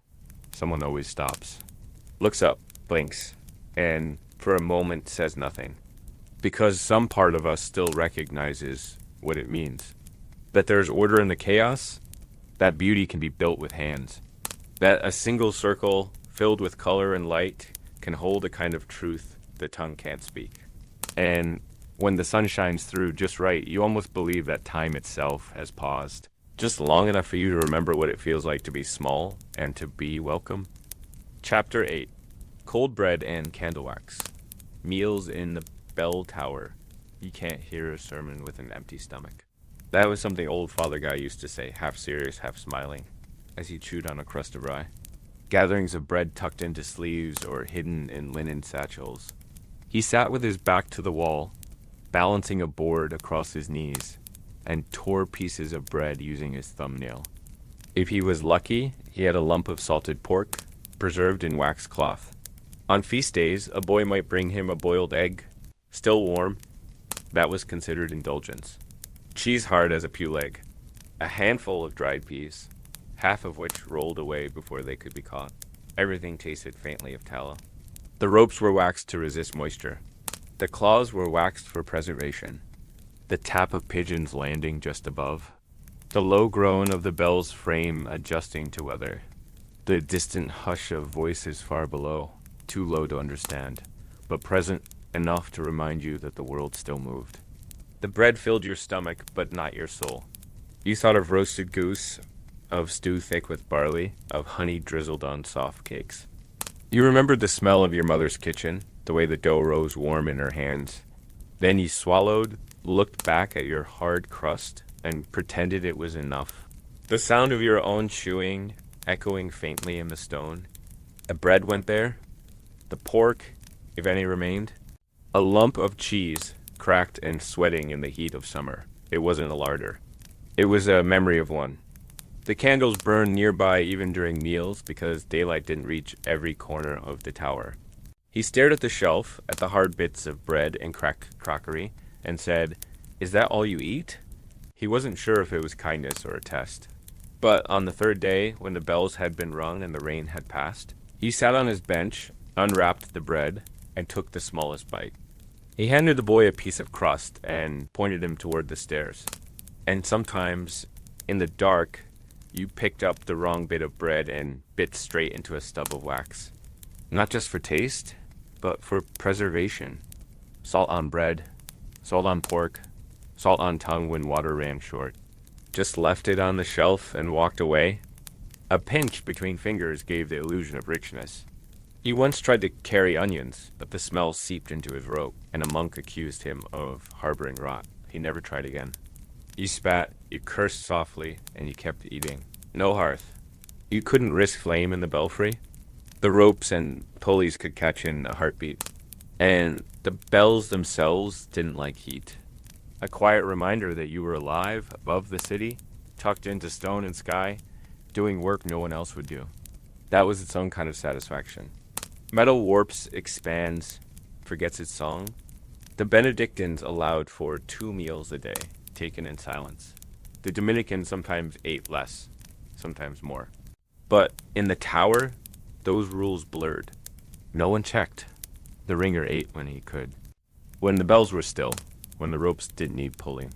someone always stops. Looks up, blinks, and for a moment says nothing. Because some part of us still recognizes what it means. That there's order in the chaos, that beauty can be built with hands. That a single circle filled with color and light can hold a kind of truth the tongue can't speak. And when the sun shines through just right, you almost believe that time itself has paused. Just long enough for you to remember what it feels like to be small and to be welcome. Chapter 8. Cold bread and candle wax. Meals in the bell tower. You can't hear a sermon with an empty stomach. That was something old Father Guy used to say, half serious, half smiling, as he chewed on a crust of rye. Gatherings of bread tucked into sleeves or hidden in linen satchels. He sat with his back to the wall, balancing a board across his knees, and tore pieces of bread using his thumbnail. If he was lucky, he had a lump of salted pork, preserved in wax cloth. On feast days, a boy might bring him a boiled egg, still warm. That was considered indulgence. Cheese hard as a pew leg. A handful of dried peas, half of which rolled away before they could be caught. Everything tasted faintly of tallow. The ropes were waxed to resist moisture. The claws were waxed for preservation. The tap of pigeons landing just above. The low groan of the bell's frame adjusting to weather. The distant hush of voices far below, too low to understand, but present enough to remind you that the world still moved. The bread filled your stomach, but not your soul. You thought of roasted goose, of stew thick with barley, of honey drizzled on soft cakes. You remembered the smell of your mother's kitchen, the way the dough rose warm in her hands. Then you swallowed, looked back at your hard crust, and pretended it was enough. The sound of your own chewing, echoing faintly in the stone. The bread went there. The pork, if any remained. A lump of cheese, cracked and sweating in the heat of summer. It wasn't a larder. It was a memory of one. The candles burned nearby even during meals because daylight didn't reach every corner of the tower. He stared at the shelf, at the hard bits of bread and crockery, and said, "Is that all you eat?" He wasn't sure if it was kindness or a test. But on the 3rd day, when the bells had been rung and the rain had passed, he sat on his bench, unwrapped the bread, and took the smallest bite. He handed the boy a piece of crust and pointed him toward the stairs. And sometimes, in the dark, you picked up the wrong bit of bread and bit straight into a stub of wax. Not just for taste, but for preservation. Salt on bread, salt on pork, salt on tongue when water ran short. Just left it on the shelf and walked away. A pinch between fingers gave the illusion of richness. He once tried to carry onions, but the smell seeped into his robe, and a monk accused him of harboring rot. He never tried again. You spat, you cursed softly, and you kept eating. No hearth. You couldn't risk flame in the belfry. The ropes and pulleys could catch in a heartbeat. And the bells themselves didn't like heat. A quiet reminder that you were alive, above the city, tucked into stone and sky, doing work no one else would do. That was its own kind of satisfaction. Metal warps, expands, forgets its song. The Benedictines allowed for 2 meals a day, taken in silence. The Dominicans sometimes ate less, sometimes more. But in the tower, those rules blurred. No one checked. The ringer ate when he could. When the bells were still, when the ropes didn't need pulling.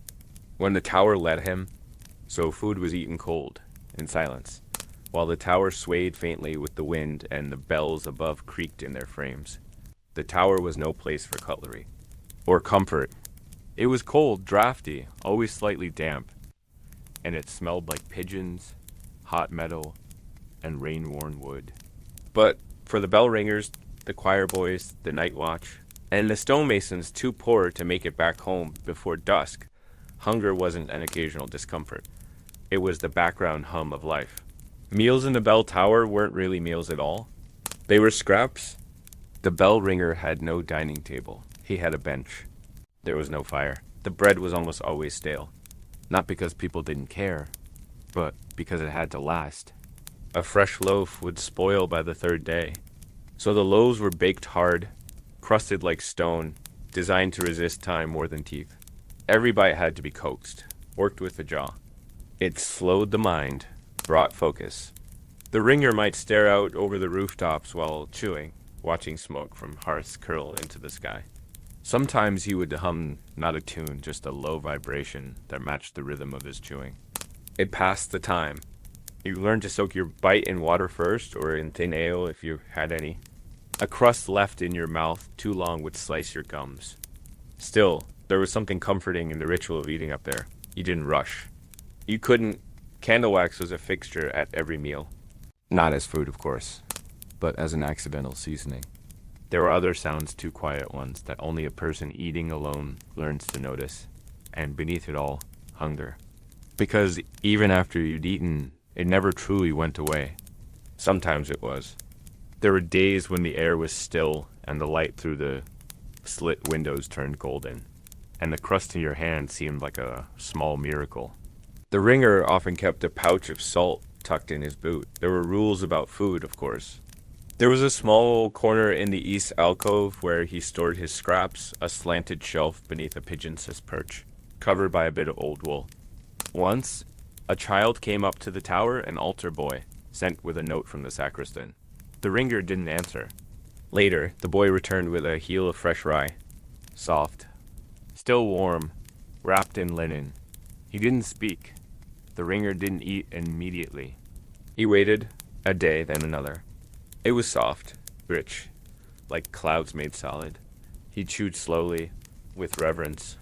When the tower led him, so food was eaten cold, in silence, while the tower swayed faintly with the wind and the bells above creaked in their frames. The tower was no place for cutlery. Or comfort. It was cold, drafty, always slightly damp, and it smelled like pigeons, hot metal, and rain-worn wood. But for the bell ringers, the choir boys, the night watch, and the stonemasons too poor to make it back home before dusk, hunger wasn't an occasional discomfort. It was the background hum of life. Meals in the bell tower weren't really meals at all. They were scraps. The bell ringer had no dining table. He had a bench. There was no fire. The bread was almost always stale. Not because people didn't care, but because it had to last. A fresh loaf would spoil by the 3rd day. So the loaves were baked hard, crusted like stone, designed to resist time more than teeth. Every bite had to be coaxed, worked with the jaw. It slowed the mind, brought focus. The ringer might stare out over the rooftops while chewing, watching smoke from hearths curl into the sky. Sometimes he would hum not a tune, just a low vibration that matched the rhythm of his chewing. It passed the time. You learned to soak your bite in water first, or in thin ale if you had any. A crust left in your mouth too long would slice your gums. Still, there was something comforting in the ritual of eating up there. You didn't rush. You couldn't. Candle wax was a fixture at every meal. Not as food, of course, but as an accidental seasoning. There were other sounds, too quiet ones, that only a person eating alone learns to notice. And beneath it all, hunger. Because even after you'd eaten, it never truly went away. Sometimes it was. There were days when the air was still and the light through the slit windows turned golden, and the crust in your hand seemed like a small miracle. The ringer often kept a pouch of salt tucked in his boot. There were rules about food, of course. There was a small corner in the east alcove where he stored his scraps, a slanted shelf beneath a pigeon's perch, covered by a bit of old wool. Once, a child came up to the tower, an altar boy, sent with a note from the sacristan. The ringer didn't answer. Later, the boy returned with a heel of fresh rye, soft, still warm, wrapped in linen. He didn't speak. The ringer didn't eat immediately. He waited, a day, then another. It was soft, rich, like clouds made solid. He chewed slowly, with reverence,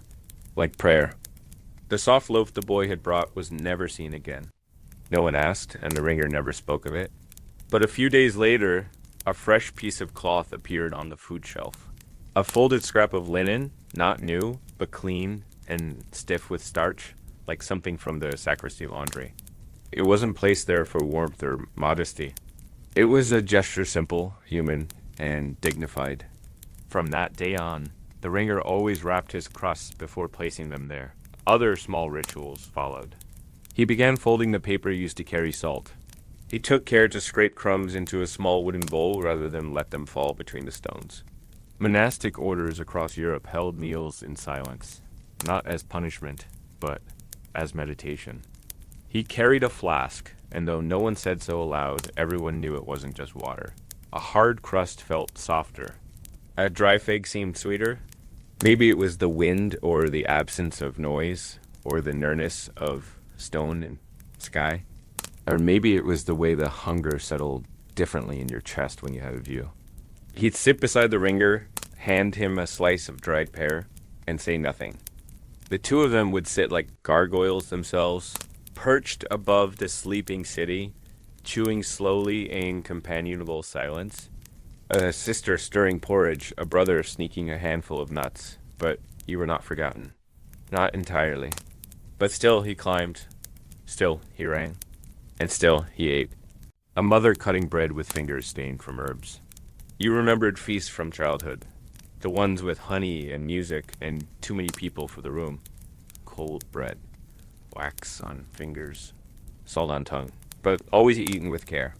like prayer. The soft loaf the boy had brought was never seen again. No one asked, and the ringer never spoke of it. But a few days later, a fresh piece of cloth appeared on the food shelf. A folded scrap of linen, not new, but clean and stiff with starch, like something from the sacristy laundry. It wasn't placed there for warmth or modesty. It was a gesture simple, human, and dignified. From that day on, the ringer always wrapped his crusts before placing them there. Other small rituals followed. He began folding the paper used to carry salt. He took care to scrape crumbs into a small wooden bowl rather than let them fall between the stones. Monastic orders across Europe held meals in silence, not as punishment, but as meditation. He carried a flask, and though no one said so aloud, everyone knew it wasn't just water. A hard crust felt softer. A dry fig seemed sweeter. Maybe it was the wind or the absence of noise or the nearness of stone and sky. Or maybe it was the way the hunger settled differently in your chest when you had a view. He'd sit beside the ringer, hand him a slice of dried pear, and say nothing. The two of them would sit like gargoyles themselves, perched above the sleeping city, chewing slowly in companionable silence. A sister stirring porridge, a brother sneaking a handful of nuts, but you were not forgotten. Not entirely. But still he climbed, still he ran, and still he ate. A mother cutting bread with fingers stained from herbs. You remembered feasts from childhood, the ones with honey and music and too many people for the room. Cold bread, wax on fingers, salt on tongue, but always eaten with care.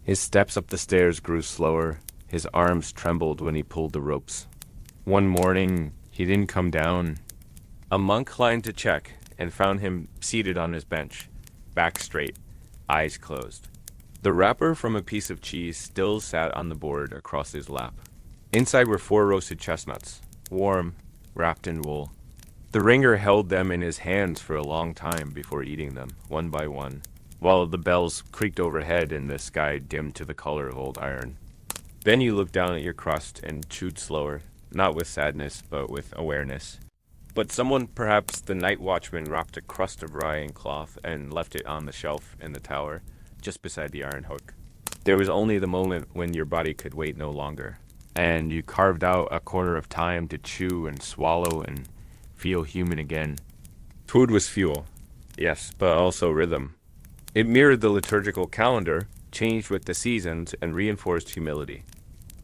His steps up the stairs grew slower. His arms trembled when he pulled the ropes. One morning, he didn't come down. A monk climbed to check and found him seated on his bench, back straight, eyes closed. The wrapper from a piece of cheese still sat on the board across his lap. Inside were 4 roasted chestnuts, warm, wrapped in wool. The ringer held them in his hands for a long time before eating them, one by one, while the bells creaked overhead and the sky dimmed to the color of old iron. Then you looked down at your crust and chewed slower, not with sadness, but with awareness. But someone, perhaps the night watchman, wrapped a crust of rye in cloth and left it on the shelf in the tower, just beside the iron hook. There was only the moment when your body could wait no longer, and you carved out a corner of time to chew and swallow and feel human again. Food was fuel, yes, but also rhythm. It mirrored the liturgical calendar, changed with the seasons, and reinforced humility.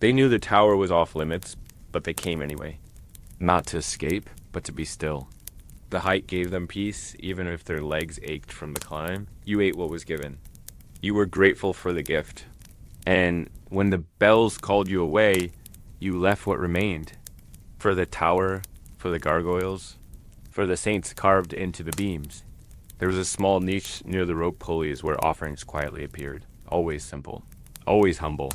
They knew the tower was off limits, but they came anyway. Not to escape, but to be still. The height gave them peace, even if their legs ached from the climb. You ate what was given. You were grateful for the gift. And when the bells called you away, you left what remained. For the tower, for the gargoyles, for the saints carved into the beams. There was a small niche near the rope pulleys where offerings quietly appeared. Always simple. Always humble.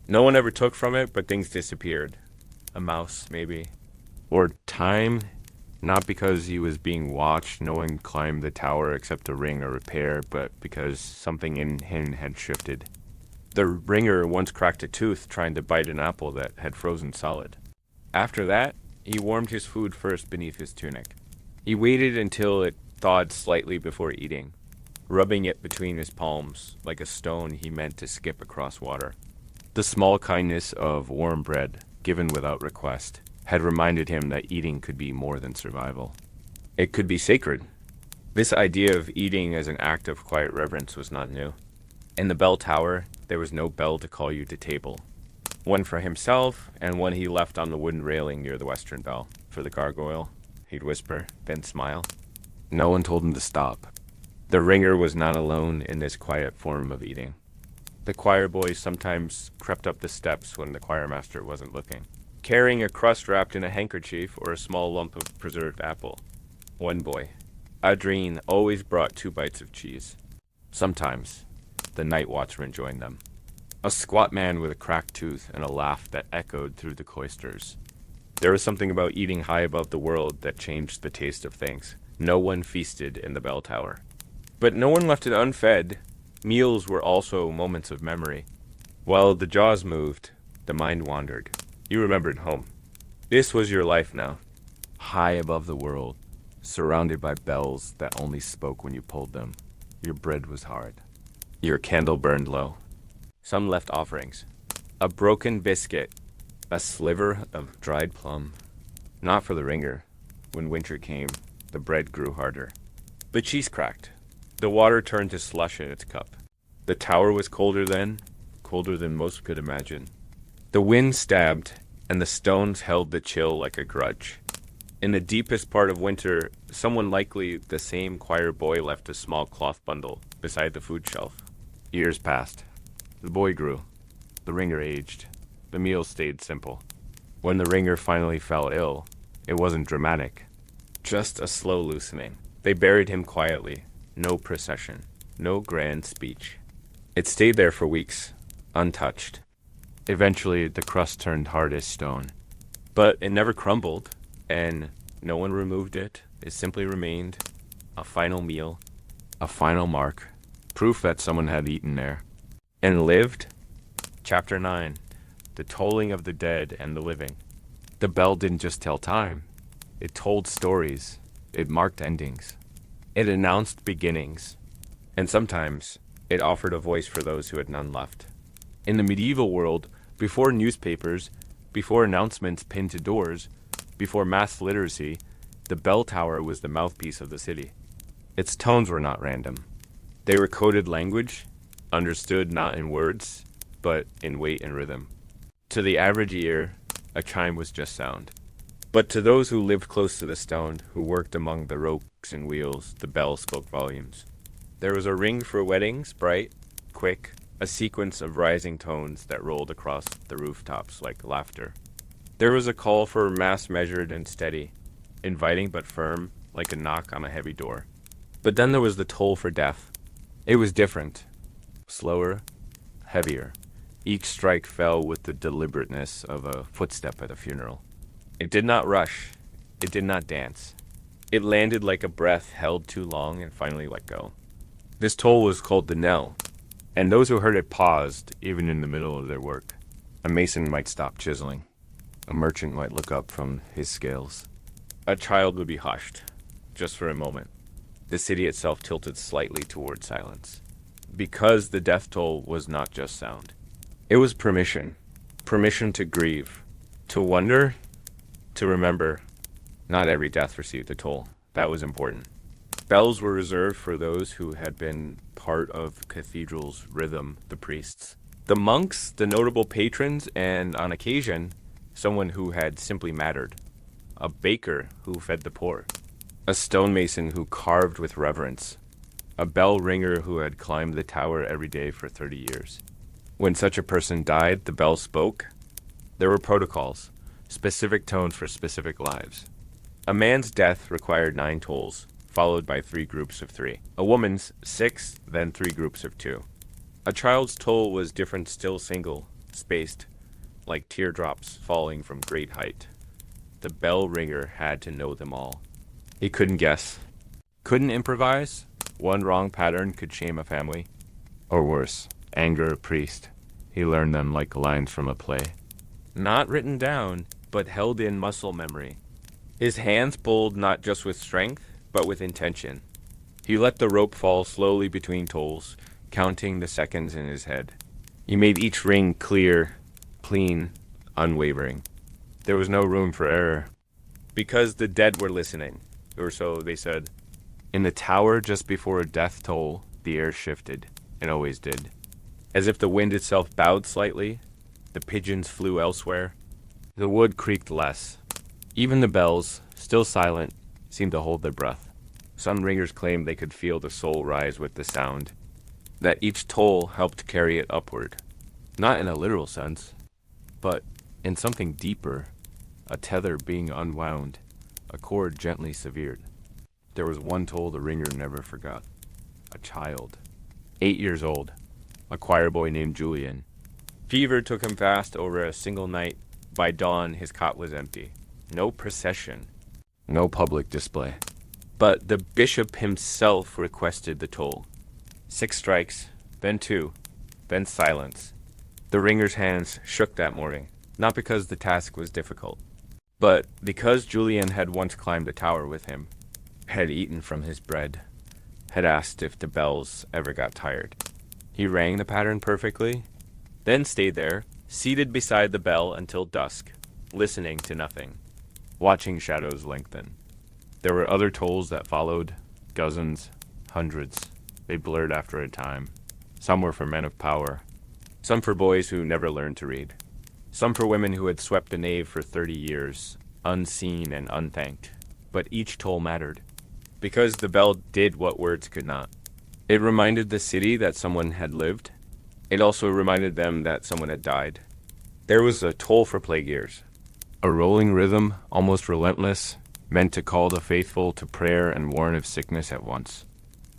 No one ever took from it, but things disappeared. A mouse, maybe. Or time, not because he was being watched, no one climbed the tower except to ring or repair, but because something in him had shifted. The ringer once cracked a tooth trying to bite an apple that had frozen solid. After that, he warmed his food first beneath his tunic. He waited until it thawed slightly before eating, rubbing it between his palms like a stone he meant to skip across water. The small kindness of warm bread, given without request, had reminded him that eating could be more than survival. It could be sacred. This idea of eating as an act of quiet reverence was not new. In the bell tower, there was no bell to call you to table. One for himself, and one he left on the wooden railing near the western bell. For the gargoyle, he'd whisper, then smile. No one told him to stop. The ringer was not alone in this quiet form of eating. The choir boys sometimes crept up the steps when the choirmaster wasn't looking, carrying a crust wrapped in a handkerchief or a small lump of preserved apple. One boy, Adrien, always brought 2 bites of cheese. Sometimes, the night watchman joined them. A squat man with a cracked tooth and a laugh that echoed through the cloisters. There was something about eating high above the world that changed the taste of things. No one feasted in the bell tower. But no one left it unfed. Meals were also moments of memory. While the jaws moved, the mind wandered. You remembered home. This was your life now. High above the world, surrounded by bells that only spoke when you pulled them. Your bread was hard. Your candle burned low. Some left offerings. A broken biscuit. A sliver of dried plum. Not for the ringer. When winter came, the bread grew harder. The cheese cracked. The water turned to slush in its cup. The tower was colder then, colder than most could imagine. The wind stabbed, and the stones held the chill like a grudge. In the deepest part of winter, someone, likely the same choir boy, left a small cloth bundle beside the food shelf. Years passed. The boy grew. The ringer aged. The meal stayed simple. When the ringer finally fell ill, it wasn't dramatic. Just a slow loosening. They buried him quietly. No procession. No grand speech. It stayed there for weeks, untouched. Eventually, the crust turned hard as stone. But it never crumbled, and no one removed it. It simply remained a final meal, a final mark, proof that someone had eaten there. And lived? Chapter 9. The tolling of the dead and the living. The bell didn't just tell time. It told stories. It marked endings. It announced beginnings. And sometimes it offered a voice for those who had none left. In the medieval world, before newspapers, before announcements pinned to doors, before mass literacy, the bell tower was the mouthpiece of the city. Its tones were not random. They were coded language, understood not in words, but in weight and rhythm. To the average ear, a chime was just sound. But to those who lived close to the stone, who worked among the ropes and wheels, the bell spoke volumes. There was a ring for weddings, bright, quick, a sequence of rising tones that rolled across the rooftops like laughter. There was a call for mass measured and steady, inviting but firm, like a knock on a heavy door. But then there was the toll for death. It was different. Slower, heavier. Each strike fell with the deliberateness of a footstep at a funeral. It did not rush. It did not dance. It landed like a breath held too long and finally let go. This toll was called the knell, and those who heard it paused, even in the middle of their work. A mason might stop chiseling. A merchant might look up from his scales. A child would be hushed, just for a moment. The city itself tilted slightly toward silence. Because the death toll was not just sound. It was permission. Permission to grieve. To wonder. To remember. Not every death received a toll. That was important. Bells were reserved for those who had been part of cathedral's rhythm, the priests. The monks, the notable patrons, and on occasion, someone who had simply mattered. A baker who fed the poor. A stonemason who carved with reverence. A bell ringer who had climbed the tower every day for 30 years. When such a person died, the bell spoke. There were protocols, specific tones for specific lives. A man's death required 9 tolls, followed by 3 groups of 3. A woman's 6, then 3 groups of 2. A child's toll was different, still single, spaced, like teardrops falling from great height. The bell ringer had to know them all. He couldn't guess. Couldn't improvise. One wrong pattern could shame a family. Or worse, anger a priest. He learned them like lines from a play. Not written down, but held in muscle memory. His hands pulled not just with strength, but with intention. He let the rope fall slowly between tolls, counting the seconds in his head. He made each ring clear, clean, unwavering. There was no room for error. Because the dead were listening, or so they said. In the tower just before a death toll, the air shifted. It always did. As if the wind itself bowed slightly, the pigeons flew elsewhere. The wood creaked less. Even the bells, still silent, seemed to hold their breath. Some ringers claimed they could feel the soul rise with the sound, that each toll helped carry it upward. Not in a literal sense, but in something deeper, a tether being unwound, a cord gently severed. There was one toll the ringer never forgot. A child, 8 years old, a choir boy named Julian. Fever took him fast over a single night. By dawn, his cot was empty. No procession, no public display. But the bishop himself requested the toll. 6 strikes, then 2, then silence. The ringer's hands shook that morning, not because the task was difficult, but because Julian had once climbed the tower with him, had eaten from his bread, had asked if the bells ever got tired. He rang the pattern perfectly, then stayed there, seated beside the bell until dusk, listening to nothing, watching shadows lengthen. There were other tolls that followed, dozens, hundreds. They blurred after a time. Some were for men of power, some for boys who never learned to read, some for women who had swept the nave for 30 years, unseen and unthanked. But each toll mattered, because the bell did what words could not. It reminded the city that someone had lived. It also reminded them that someone had died. There was a toll for plague years, a rolling rhythm, almost relentless, meant to call the faithful to prayer and warn of sickness at once.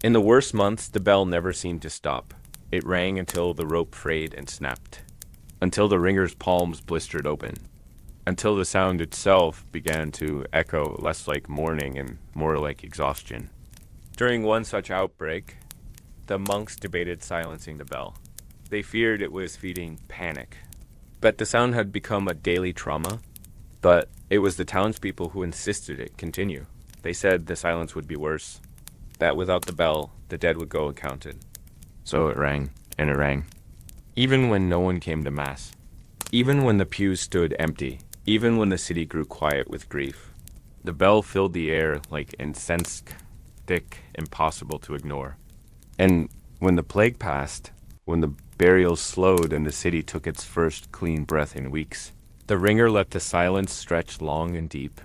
In the worst months, the bell never seemed to stop. It rang until the rope frayed and snapped, until the ringer's palms blistered open, until the sound itself began to echo less like mourning and more like exhaustion. During one such outbreak, the monks debated silencing the bell. They feared it was feeding panic. But the sound had become a daily trauma. But it was the townspeople who insisted it continue. They said the silence would be worse, that without the bell, the dead would go uncounted. So it rang, and it rang. Even when no one came to Mass. Even when the pews stood empty. Even when the city grew quiet with grief. The bell filled the air like incense, thick, impossible to ignore. And when the plague passed, when the burials slowed and the city took its first clean breath in weeks, the ringer let the silence stretch long and deep.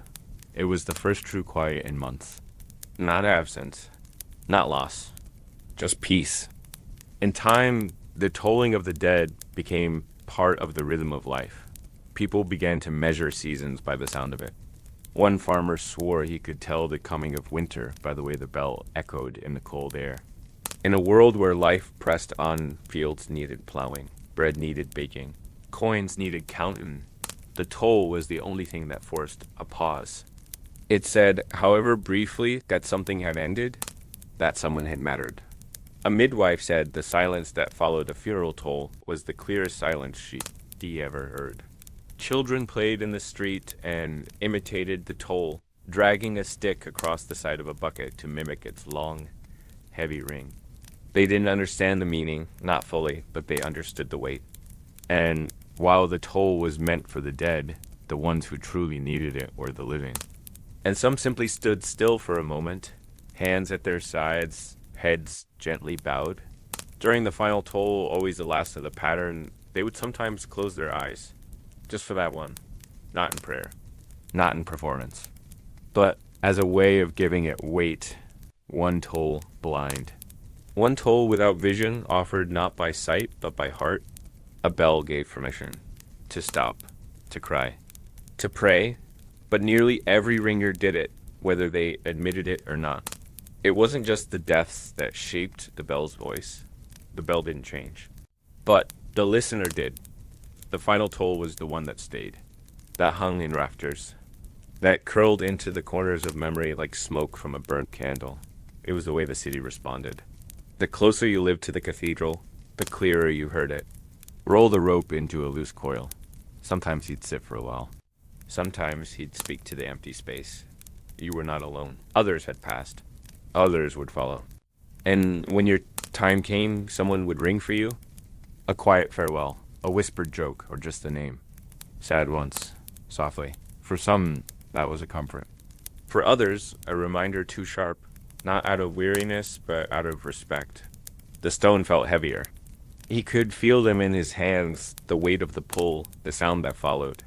It was the first true quiet in months. Not absence, not loss, just peace. In time, the tolling of the dead became part of the rhythm of life. People began to measure seasons by the sound of it. One farmer swore he could tell the coming of winter by the way the bell echoed in the cold air. In a world where life pressed on, fields needed plowing, bread needed baking, coins needed counting, the toll was the only thing that forced a pause. It said, however briefly, that something had ended, that someone had mattered. A midwife said the silence that followed a funeral toll was the clearest silence she ever heard. Children played in the street and imitated the toll, dragging a stick across the side of a bucket to mimic its long, heavy ring. They didn't understand the meaning, not fully, but they understood the weight. And while the toll was meant for the dead, the ones who truly needed it were the living. And some simply stood still for a moment, hands at their sides, heads gently bowed. During the final toll, always the last of the pattern, they would sometimes close their eyes. Just for that one. Not in prayer. Not in performance. But as a way of giving it weight, one toll blind. One toll without vision, offered not by sight, but by heart. A bell gave permission. To stop. To cry. To pray. But nearly every ringer did it, whether they admitted it or not. It wasn't just the deaths that shaped the bell's voice. The bell didn't change. But the listener did. The final toll was the one that stayed. That hung in rafters. That curled into the corners of memory like smoke from a burnt candle. It was the way the city responded. The closer you lived to the cathedral, the clearer you heard it. Roll the rope into a loose coil. Sometimes he'd sit for a while. Sometimes he'd speak to the empty space. You were not alone. Others had passed. Others would follow. And when your time came, someone would ring for you. A quiet farewell, a whispered joke, or just a name. Sad once, softly. For some, that was a comfort. For others, a reminder too sharp. Not out of weariness, but out of respect. The stone felt heavier. He could feel them in his hands, the weight of the pull, the sound that followed.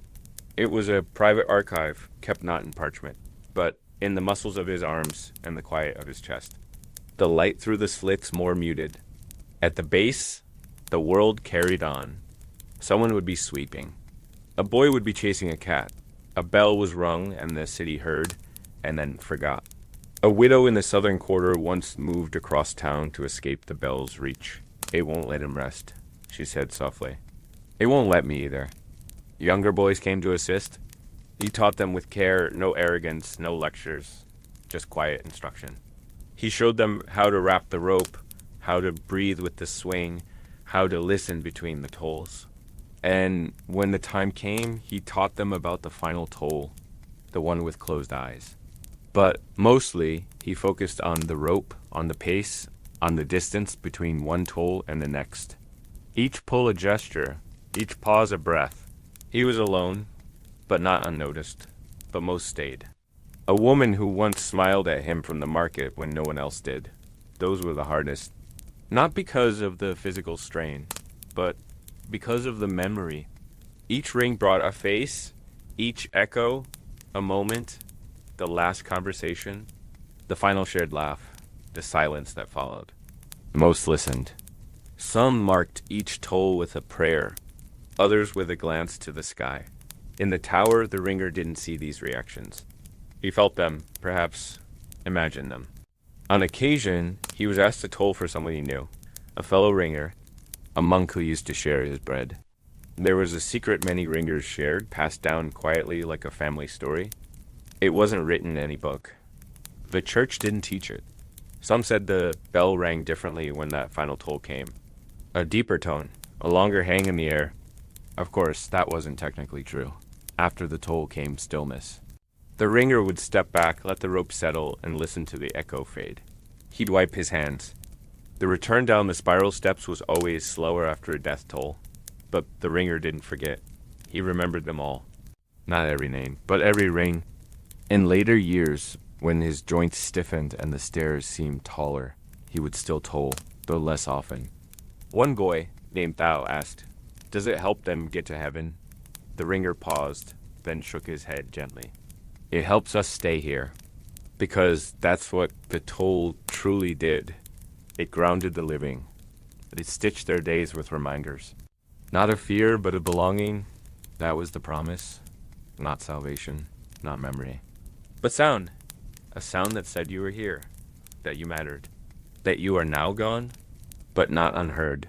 It was a private archive, kept not in parchment, but in the muscles of his arms and the quiet of his chest. The light through the slits more muted. At the base, the world carried on. Someone would be sweeping. A boy would be chasing a cat. A bell was rung and the city heard, and then forgot. A widow in the southern quarter once moved across town to escape the bell's reach. It won't let him rest, she said softly. It won't let me either. Younger boys came to assist. He taught them with care, no arrogance, no lectures, just quiet instruction. He showed them how to wrap the rope, how to breathe with the swing, how to listen between the tolls. And when the time came, he taught them about the final toll, the one with closed eyes. But mostly, he focused on the rope, on the pace, on the distance between one toll and the next. Each pull a gesture, each pause a breath. He was alone, but not unnoticed, but most stayed. A woman who once smiled at him from the market when no one else did. Those were the hardest. Not because of the physical strain, but because of the memory. Each ring brought a face, each echo, a moment, the last conversation, the final shared laugh, the silence that followed. Most listened. Some marked each toll with a prayer, others with a glance to the sky. In the tower, the ringer didn't see these reactions. He felt them, perhaps imagined them. On occasion, he was asked to toll for someone he knew, a fellow ringer, a monk who used to share his bread. There was a secret many ringers shared, passed down quietly like a family story. It wasn't written in any book. The church didn't teach it. Some said the bell rang differently when that final toll came. A deeper tone, a longer hang in the air. Of course, that wasn't technically true. After the toll came stillness. The ringer would step back, let the rope settle, and listen to the echo fade. He'd wipe his hands. The return down the spiral steps was always slower after a death toll, but the ringer didn't forget. He remembered them all. Not every name, but every ring. In later years, when his joints stiffened and the stairs seemed taller, he would still toll, though less often. One boy, named Thao, asked, "Does it help them get to heaven?" The ringer paused, then shook his head gently. "It helps us stay here, because that's what the toll truly did. It grounded the living. It stitched their days with reminders. Not of fear, but of belonging. That was the promise. Not salvation, not memory. But sound. A sound that said you were here, that you mattered, that you are now gone, but not unheard."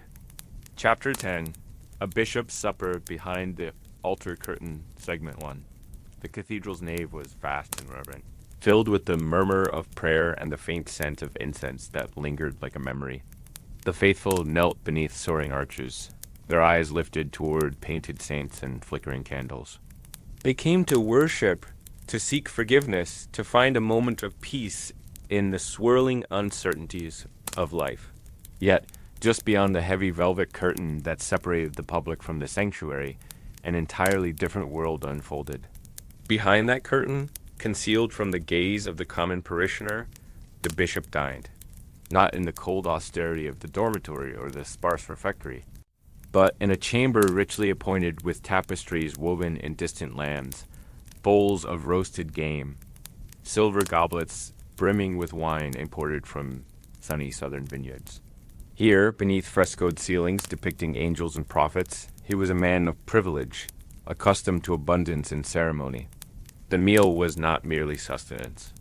Chapter 10, A Bishop's Supper Behind the Altar Curtain, Segment 1. The cathedral's nave was vast and reverent, filled with the murmur of prayer and the faint scent of incense that lingered like a memory. The faithful knelt beneath soaring arches, their eyes lifted toward painted saints and flickering candles. They came to worship, to seek forgiveness, to find a moment of peace in the swirling uncertainties of life. Yet, just beyond the heavy velvet curtain that separated the public from the sanctuary, an entirely different world unfolded. Behind that curtain, concealed from the gaze of the common parishioner, the bishop dined. Not in the cold austerity of the dormitory or the sparse refectory, but in a chamber richly appointed with tapestries woven in distant lands, bowls of roasted game, silver goblets brimming with wine imported from sunny southern vineyards. Here, beneath frescoed ceilings depicting angels and prophets, he was a man of privilege, accustomed to abundance in ceremony. The meal was not merely sustenance.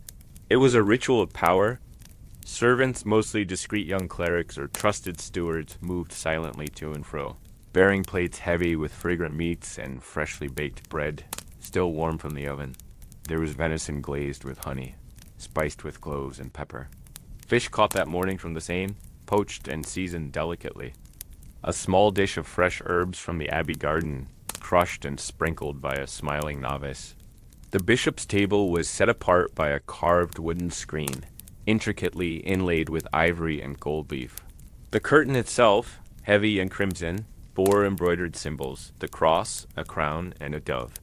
It was a ritual of power. Servants, mostly discreet young clerics or trusted stewards, moved silently to and fro, bearing plates heavy with fragrant meats and freshly baked bread, still warm from the oven. There was venison glazed with honey, spiced with cloves and pepper. Fish caught that morning from the Seine, poached and seasoned delicately. A small dish of fresh herbs from the abbey garden, crushed and sprinkled by a smiling novice. The bishop's table was set apart by a carved wooden screen, intricately inlaid with ivory and gold leaf. The curtain itself, heavy and crimson, bore embroidered symbols, the cross, a crown, and a dove.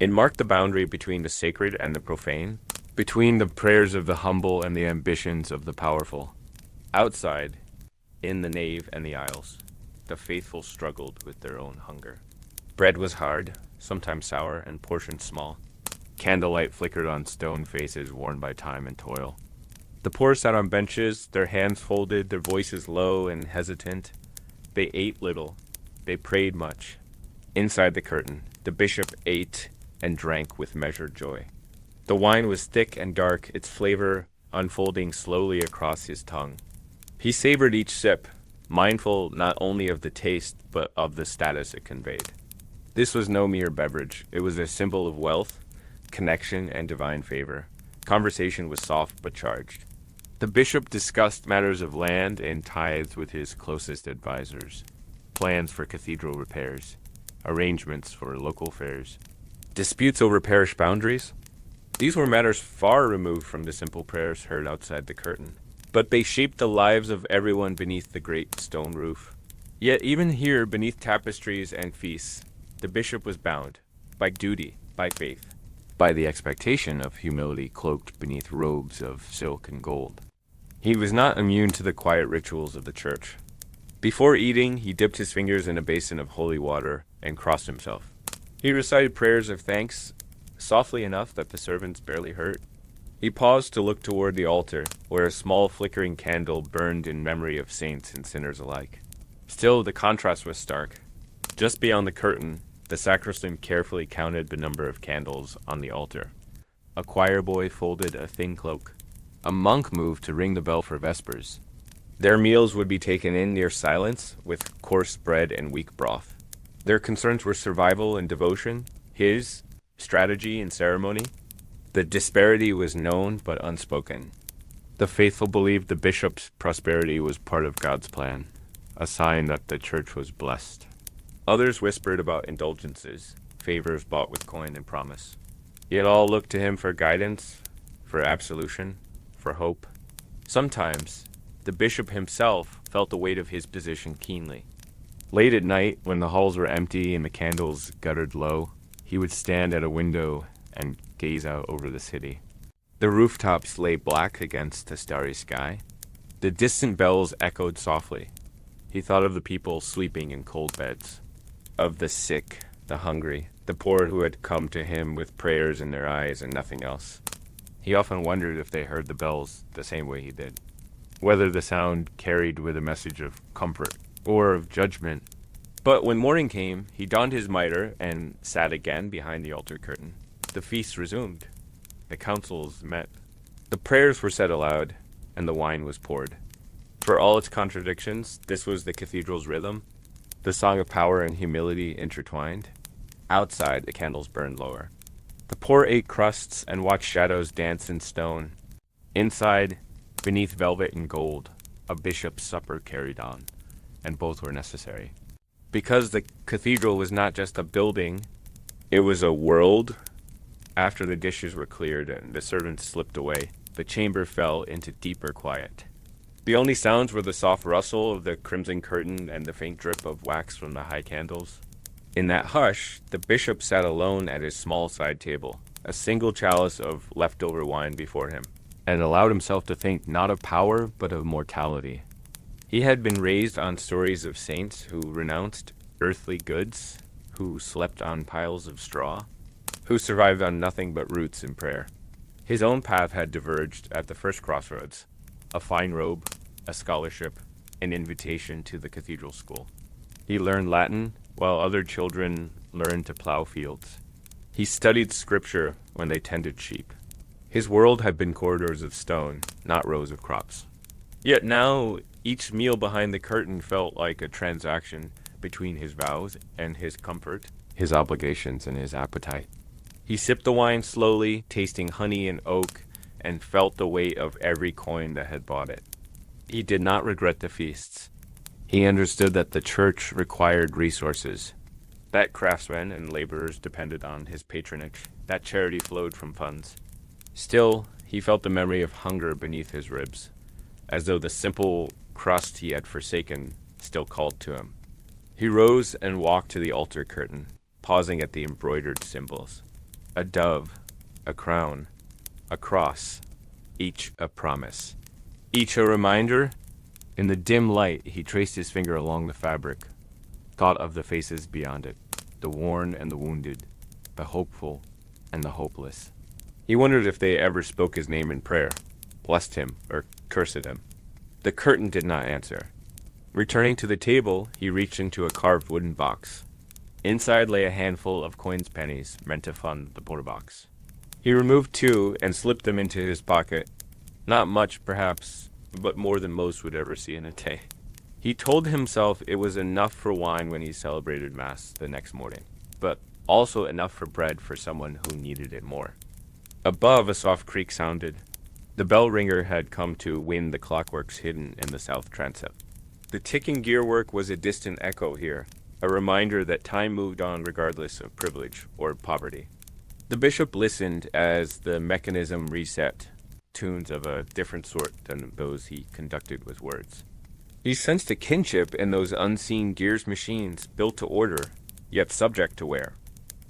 It marked the boundary between the sacred and the profane, between the prayers of the humble and the ambitions of the powerful. Outside, in the nave and the aisles, the faithful struggled with their own hunger. Bread was hard, sometimes sour, and portions small. Candlelight flickered on stone faces worn by time and toil. The poor sat on benches, their hands folded, their voices low and hesitant. They ate little. They prayed much. Inside the curtain, the bishop ate and drank with measured joy. The wine was thick and dark, its flavor unfolding slowly across his tongue. He savored each sip, mindful not only of the taste, but of the status it conveyed. This was no mere beverage. It was a symbol of wealth, connection, and divine favor. Conversation was soft but charged. The bishop discussed matters of land and tithes with his closest advisors, plans for cathedral repairs, arrangements for local fairs, disputes over parish boundaries. These were matters far removed from the simple prayers heard outside the curtain, but they shaped the lives of everyone beneath the great stone roof. Yet even here, beneath tapestries and feasts, the bishop was bound by duty, by faith, by the expectation of humility cloaked beneath robes of silk and gold. He was not immune to the quiet rituals of the church. Before eating, he dipped his fingers in a basin of holy water and crossed himself. He recited prayers of thanks, softly enough that the servants barely heard. He paused to look toward the altar, where a small flickering candle burned in memory of saints and sinners alike. Still, the contrast was stark. Just beyond the curtain, the sacristan carefully counted the number of candles on the altar. A choir boy folded a thin cloak. A monk moved to ring the bell for vespers. Their meals would be taken in near silence, with coarse bread and weak broth. Their concerns were survival and devotion, his, strategy and ceremony. The disparity was known but unspoken. The faithful believed the bishop's prosperity was part of God's plan, a sign that the church was blessed. Others whispered about indulgences, favors bought with coin and promise. Yet all looked to him for guidance, for absolution, for hope. Sometimes, the bishop himself felt the weight of his position keenly. Late at night, when the halls were empty and the candles guttered low, he would stand at a window and gaze out over the city. The rooftops lay black against the starry sky. The distant bells echoed softly. He thought of the people sleeping in cold beds, of the sick, the hungry, the poor who had come to him with prayers in their eyes and nothing else. He often wondered if they heard the bells the same way he did, whether the sound carried with a message of comfort or of judgment. But when morning came, he donned his mitre and sat again behind the altar curtain. The feast resumed. The councils met. The prayers were said aloud, and the wine was poured. For all its contradictions, this was the cathedral's rhythm, the song of power and humility intertwined. Outside, the candles burned lower. The poor ate crusts and watched shadows dance in stone. Inside, beneath velvet and gold, a bishop's supper carried on, and both were necessary. Because the cathedral was not just a building, it was a world. After the dishes were cleared and the servants slipped away, the chamber fell into deeper quiet. The only sounds were the soft rustle of the crimson curtain and the faint drip of wax from the high candles. In that hush, the bishop sat alone at his small side table, a single chalice of leftover wine before him, and allowed himself to think not of power, but of mortality. He had been raised on stories of saints who renounced earthly goods, who slept on piles of straw, who survived on nothing but roots and prayer. His own path had diverged at the first crossroads, a fine robe, a scholarship, an invitation to the cathedral school. He learned Latin, while other children learned to plow fields. He studied scripture when they tended sheep. His world had been corridors of stone, not rows of crops. Yet now, each meal behind the curtain felt like a transaction between his vows and his comfort, his obligations and his appetite. He sipped the wine slowly, tasting honey and oak, and felt the weight of every coin that had bought it. He did not regret the feasts. He understood that the church required resources, that craftsmen and laborers depended on his patronage, that charity flowed from funds. Still, he felt the memory of hunger beneath his ribs, as though the simple crust he had forsaken still called to him. He rose and walked to the altar curtain, pausing at the embroidered symbols. A dove, a crown, a cross, each a promise, each a reminder. In the dim light, he traced his finger along the fabric, thought of the faces beyond it, the worn and the wounded, the hopeful and the hopeless. He wondered if they ever spoke his name in prayer, blessed him, or cursed him. The curtain did not answer. Returning to the table, he reached into a carved wooden box. Inside lay a handful of coins pennies meant to fund the poor box. He removed two and slipped them into his pocket. Not much, perhaps, but more than most would ever see in a day. He told himself it was enough for wine when he celebrated Mass the next morning, but also enough for bread for someone who needed it more. Above, a soft creak sounded. The bell ringer had come to wind the clockworks hidden in the south transept. The ticking gearwork was a distant echo here, a reminder that time moved on regardless of privilege or poverty. The bishop listened as the mechanism reset, tunes of a different sort than those he conducted with words. He sensed a kinship in those unseen gears machines built to order, yet subject to wear.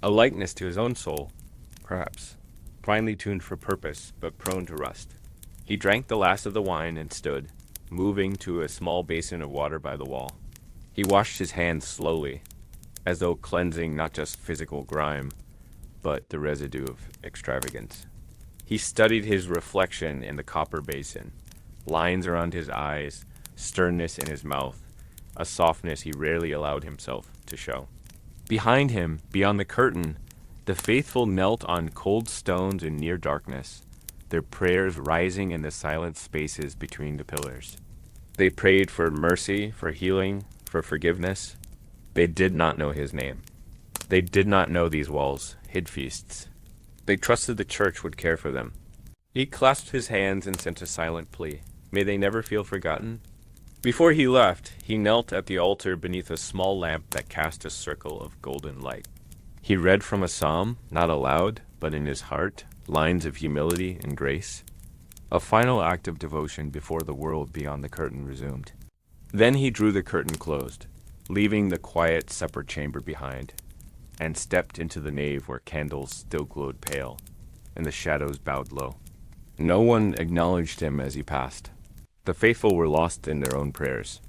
A likeness to his own soul, perhaps, finely tuned for purpose, but prone to rust. He drank the last of the wine and stood, moving to a small basin of water by the wall. He washed his hands slowly, as though cleansing not just physical grime, but the residue of extravagance. He studied his reflection in the copper basin, lines around his eyes, sternness in his mouth, a softness he rarely allowed himself to show. Behind him, beyond the curtain, the faithful knelt on cold stones in near darkness, their prayers rising in the silent spaces between the pillars. They prayed for mercy, for healing, for forgiveness. They did not know his name. They did not know these walls hid feasts. They trusted the church would care for them. He clasped his hands and sent a silent plea. May they never feel forgotten? Before he left, he knelt at the altar beneath a small lamp that cast a circle of golden light. He read from a psalm, not aloud, but in his heart, lines of humility and grace. A final act of devotion before the world beyond the curtain resumed. Then he drew the curtain closed, leaving the quiet separate chamber behind, and stepped into the nave where candles still glowed pale, and the shadows bowed low. No one acknowledged him as he passed. The faithful were lost in their own prayers.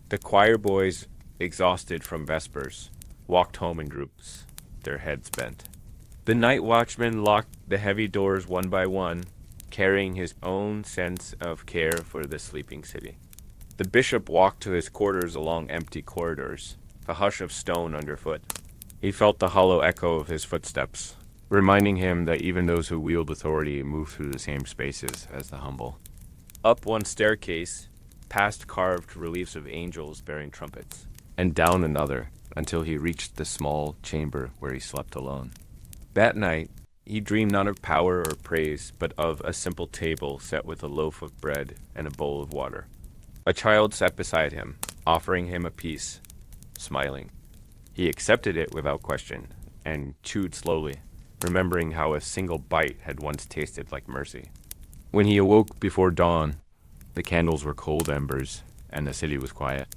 The choir boys, exhausted from vespers, walked home in groups, their heads bent. The night watchman locked the heavy doors one by one, carrying his own sense of care for the sleeping city. The bishop walked to his quarters along empty corridors, the hush of stone underfoot. He felt the hollow echo of his footsteps, reminding him that even those who wield authority move through the same spaces as the humble. Up one staircase, past carved reliefs of angels bearing trumpets, and down another until he reached the small chamber where he slept alone. That night, he dreamed not of power or praise, but of a simple table set with a loaf of bread and a bowl of water. A child sat beside him, offering him a piece, smiling. He accepted it without question, and chewed slowly, remembering how a single bite had once tasted like mercy. When he awoke before dawn, the candles were cold embers, and the city was quiet.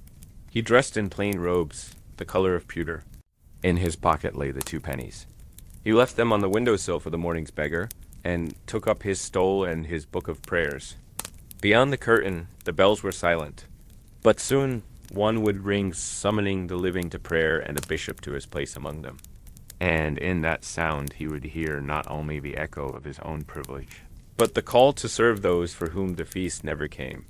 He dressed in plain robes, the color of pewter. In his pocket lay the 2 pennies. He left them on the windowsill for the morning's beggar, and took up his stole and his book of prayers. Beyond the curtain, the bells were silent, but soon one would ring summoning the living to prayer and a bishop to his place among them. And in that sound he would hear not only the echo of his own privilege, but the call to serve those for whom the feast never came.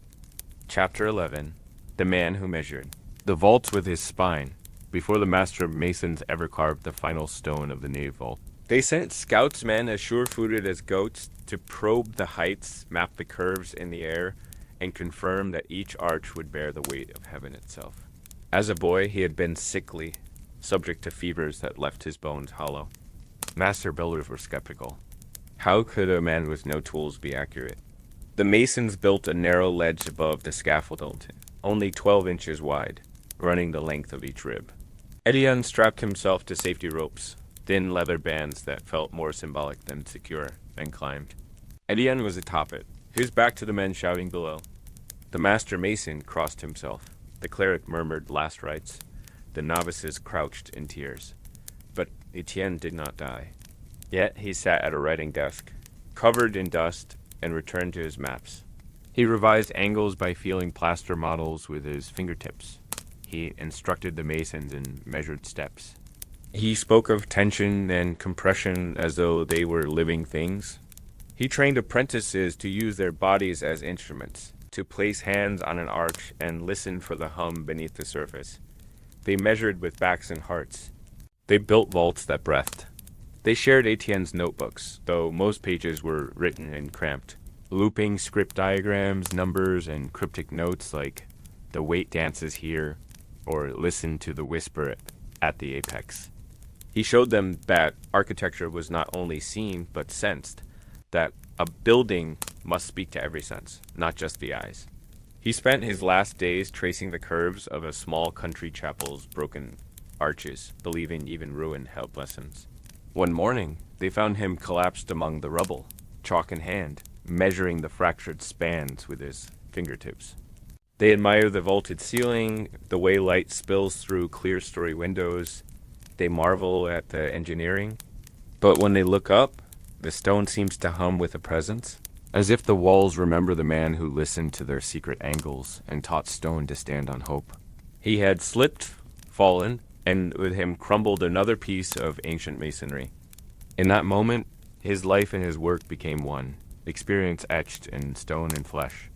Chapter 11. The Man Who Measured. The vaults with his spine, before the master masons ever carved the final stone of the nave vault. They sent scoutsmen as sure-footed as goats to probe the heights, map the curves in the air, and confirm that each arch would bear the weight of heaven itself. As a boy, he had been sickly, subject to fevers that left his bones hollow. Master builders were skeptical. How could a man with no tools be accurate? The masons built a narrow ledge above the scaffold, only 12 inches wide, running the length of each rib. Etienne strapped himself to safety ropes, thin leather bands that felt more symbolic than secure, and climbed. Etienne was atop it, his back to the men shouting below. The master mason crossed himself. The cleric murmured last rites. The novices crouched in tears. But Etienne did not die. Yet he sat at a writing desk, covered in dust, and returned to his maps. He revised angles by feeling plaster models with his fingertips. He instructed the masons in measured steps. He spoke of tension and compression as though they were living things. He trained apprentices to use their bodies as instruments, to place hands on an arch and listen for the hum beneath the surface. They measured with backs and hearts. They built vaults that breathed. They shared Etienne's notebooks, though most pages were written and cramped, looping script diagrams, numbers, and cryptic notes like, "The weight dances here," or "Listen to the whisper at the apex." He showed them that architecture was not only seen, but sensed, that a building must speak to every sense, not just the eyes. He spent his last days tracing the curves of a small country chapel's broken arches, believing even ruin held lessons. One morning, they found him collapsed among the rubble, chalk in hand, measuring the fractured spans with his fingertips. They admire the vaulted ceiling, the way light spills through clear-story windows. They marvel at the engineering. But when they look up, the stone seems to hum with a presence, as if the walls remember the man who listened to their secret angles and taught stone to stand on hope. He had slipped, fallen, and with him crumbled another piece of ancient masonry. In that moment, his life and his work became one, experience etched in stone and flesh.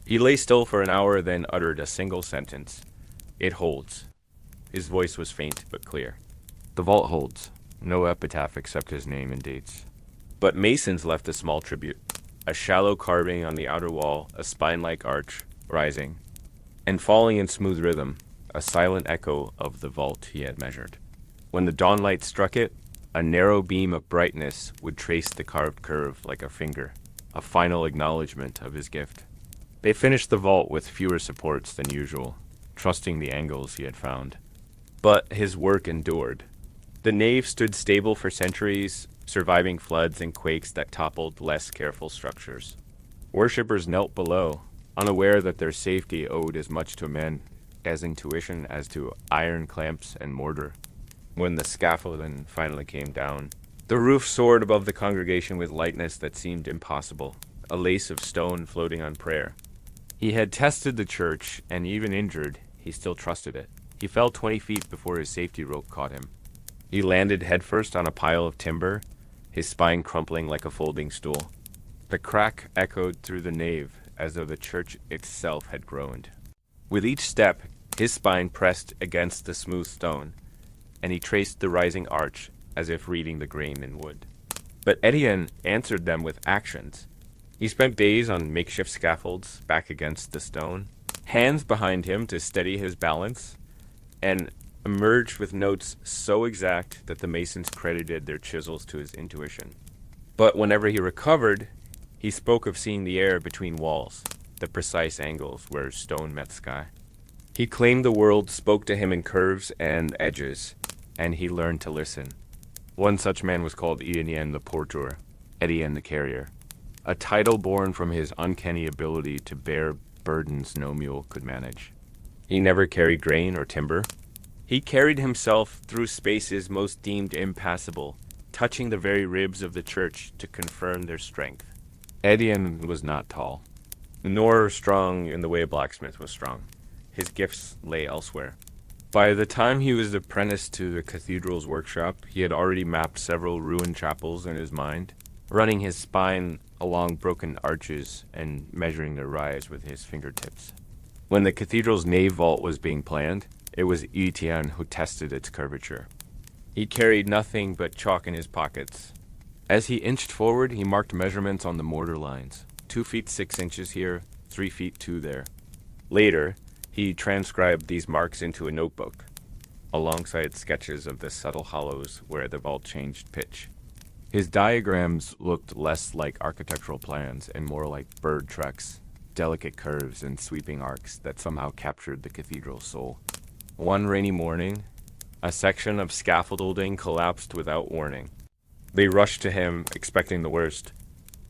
He lay still for an hour, then uttered a single sentence. "It holds." His voice was faint but clear. The vault holds. No epitaph except his name and dates. But masons left a small tribute. A shallow carving on the outer wall, a spine-like arch, rising. And falling in smooth rhythm, a silent echo of the vault he had measured. When the dawnlight struck it, a narrow beam of brightness would trace the carved curve like a finger, a final acknowledgement of his gift. They finished the vault with fewer supports than usual, trusting the angles he had found. But his work endured. The nave stood stable for centuries, surviving floods and quakes that toppled less careful structures. Worshippers knelt below, unaware that their safety owed as much to men as intuition as to iron clamps and mortar. When the scaffolding finally came down, the roof soared above the congregation with lightness that seemed impossible, a lace of stone floating on prayer. He had tested the church, and even injured, he still trusted it. He fell 20 feet before his safety rope caught him. He landed headfirst on a pile of timber, his spine crumpling like a folding stool. The crack echoed through the nave as though the church itself had groaned. With each step, his spine pressed against the smooth stone, and he traced the rising arch as if reading the grain in wood. But Etienne answered them with actions. He spent days on makeshift scaffolds back against the stone, hands behind him to steady his balance, and emerged with notes so exact that the masons credited their chisels to his intuition. But whenever he recovered, he spoke of seeing the air between walls, the precise angles where stone met sky. He claimed the world spoke to him in curves and edges, and he learned to listen. One such man was called Etienne the Porteur, Etienne the Carrier, a title born from his uncanny ability to bear burdens no mule could manage. He never carried grain or timber. He carried himself through spaces most deemed impassable, touching the very ribs of the church to confirm their strength. Etienne was not tall, nor strong in the way a blacksmith was strong. His gifts lay elsewhere. By the time he was apprenticed to the cathedral's workshop, he had already mapped several ruined chapels in his mind, running his spine along broken arches and measuring their rise with his fingertips. When the cathedral's nave vault was being planned, it was Etienne who tested its curvature. He carried nothing but chalk in his pockets. As he inched forward, he marked measurements on the mortar lines. 2 feet 6 inches here, 3 feet 2 there. Later, he transcribed these marks into a notebook, alongside sketches of the subtle hollows where the vault changed pitch. His diagrams looked less like architectural plans and more like bird tracks, delicate curves and sweeping arcs that somehow captured the cathedral's soul. One rainy morning, a section of scaffolding collapsed without warning. They rushed to him, expecting the worst.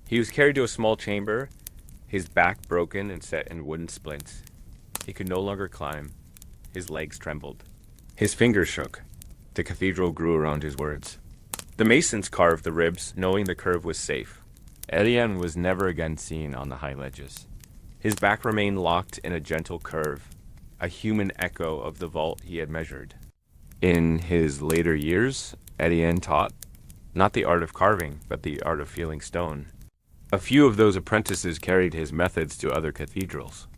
He was carried to a small chamber, his back broken and set in wooden splints. He could no longer climb. His legs trembled. His fingers shook. The cathedral grew around his words. The masons carved the ribs, knowing the curve was safe. Etienne was never again seen on the high ledges. His back remained locked in a gentle curve, a human echo of the vault he had measured. In his later years, Etienne taught not the art of carving, but the art of feeling stone. A few of those apprentices carried his methods to other cathedrals.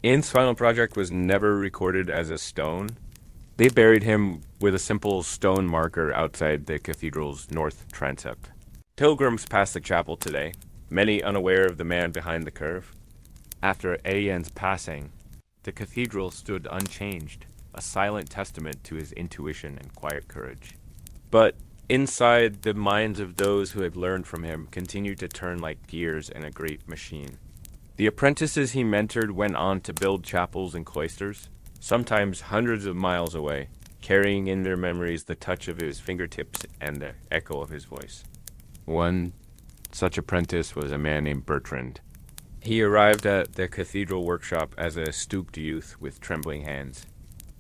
Ian's final project was never recorded as a stone. They buried him with a simple stone marker outside the cathedral's north transept. Pilgrims pass the chapel today, many unaware of the man behind the curve. After Etienne's passing, the cathedral stood unchanged, a silent testament to his intuition and quiet courage. But inside, the minds of those who had learned from him continued to turn like gears in a great machine. The apprentices he mentored went on to build chapels and cloisters, sometimes hundreds of miles away, carrying in their memories the touch of his fingertips and the echo of his voice. One such apprentice was a man named Bertrand. He arrived at the cathedral workshop as a stooped youth with trembling hands.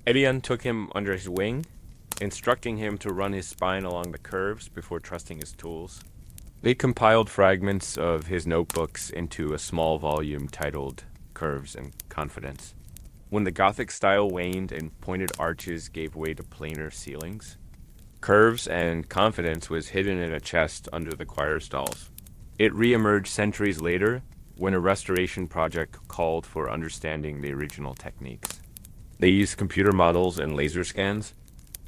Etienne took him under his wing, instructing him to run his spine along the curves before trusting his tools. They compiled fragments of his notebooks into a small volume titled Curves and Confidence. When the Gothic style waned and pointed arches gave way to plainer ceilings, Curves and Confidence was hidden in a chest under the choir stalls. It re-emerged centuries later when a restoration project called for understanding the original techniques. They used computer models and laser scans.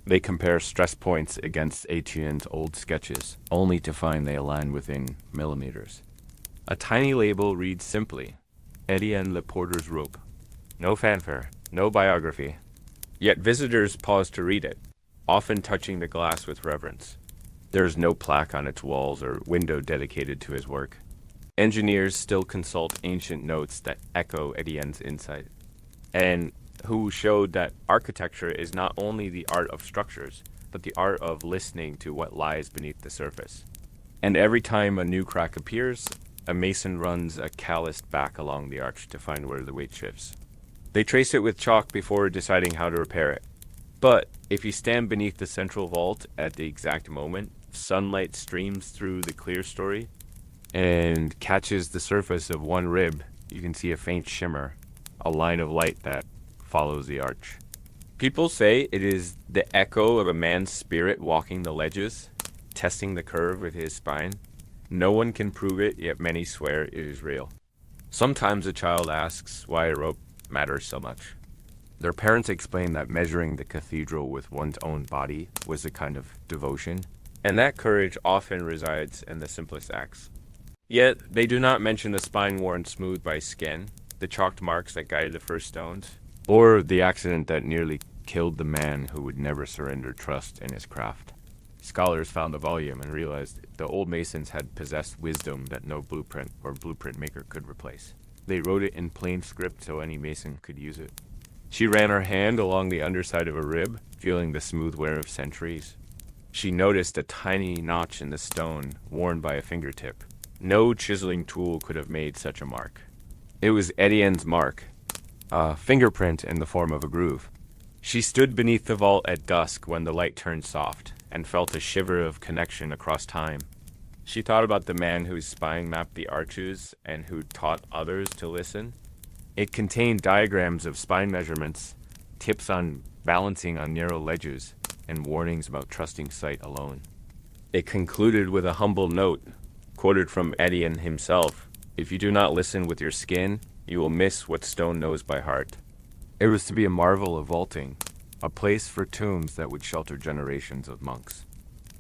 They compare stress points against Etienne's old sketches, only to find they align within millimeters. A tiny label reads simply, Etienne le Porteur's rope. No fanfare, no biography. Yet visitors pause to read it, often touching the glass with reverence. There is no plaque on its walls or window dedicated to his work. Engineers still consult ancient notes that echo Etienne's insight, and who showed that architecture is not only the art of structures, but the art of listening to what lies beneath the surface. And every time a new crack appears, a mason runs a calloused back along the arch to find where the weight shifts. They trace it with chalk before deciding how to repair it. But if you stand beneath the central vault at the exact moment, sunlight streams through the clerestory and catches the surface of one rib. You can see a faint shimmer, a line of light that follows the arch. People say it is the echo of a man's spirit walking the ledges, testing the curve with his spine. No one can prove it, yet many swear it is real. Sometimes a child asks why a rope matters so much. Their parents explain that measuring the cathedral with one's own body was a kind of devotion, and that courage often resides in the simplest acts. Yet, they do not mention the spine worn smooth by skin, the chalked marks that guided the first stones, or the accident that nearly killed the man who would never surrender trust in his craft. Scholars found the volume and realized the old masons had possessed wisdom that no blueprint or blueprint maker could replace. They wrote it in plain script so any mason could use it. She ran her hand along the underside of a rib, feeling the smooth wear of centuries. She noticed a tiny notch in the stone, worn by a fingertip. No chiseling tool could have made such a mark. It was Etienne's mark, a fingerprint in the form of a groove. She stood beneath the vault at dusk when the light turned soft, and felt a shiver of connection across time. She thought about the man whose spine mapped the arches and who taught others to listen. It contained diagrams of spine measurements, tips on balancing on narrow ledges, and warnings about trusting sight alone. It concluded with a humble note, quoted from Etienne himself: "If you do not listen with your skin, you will miss what stone knows by heart." It was to be a marvel of vaulting, a place for tombs that would shelter generations of monks.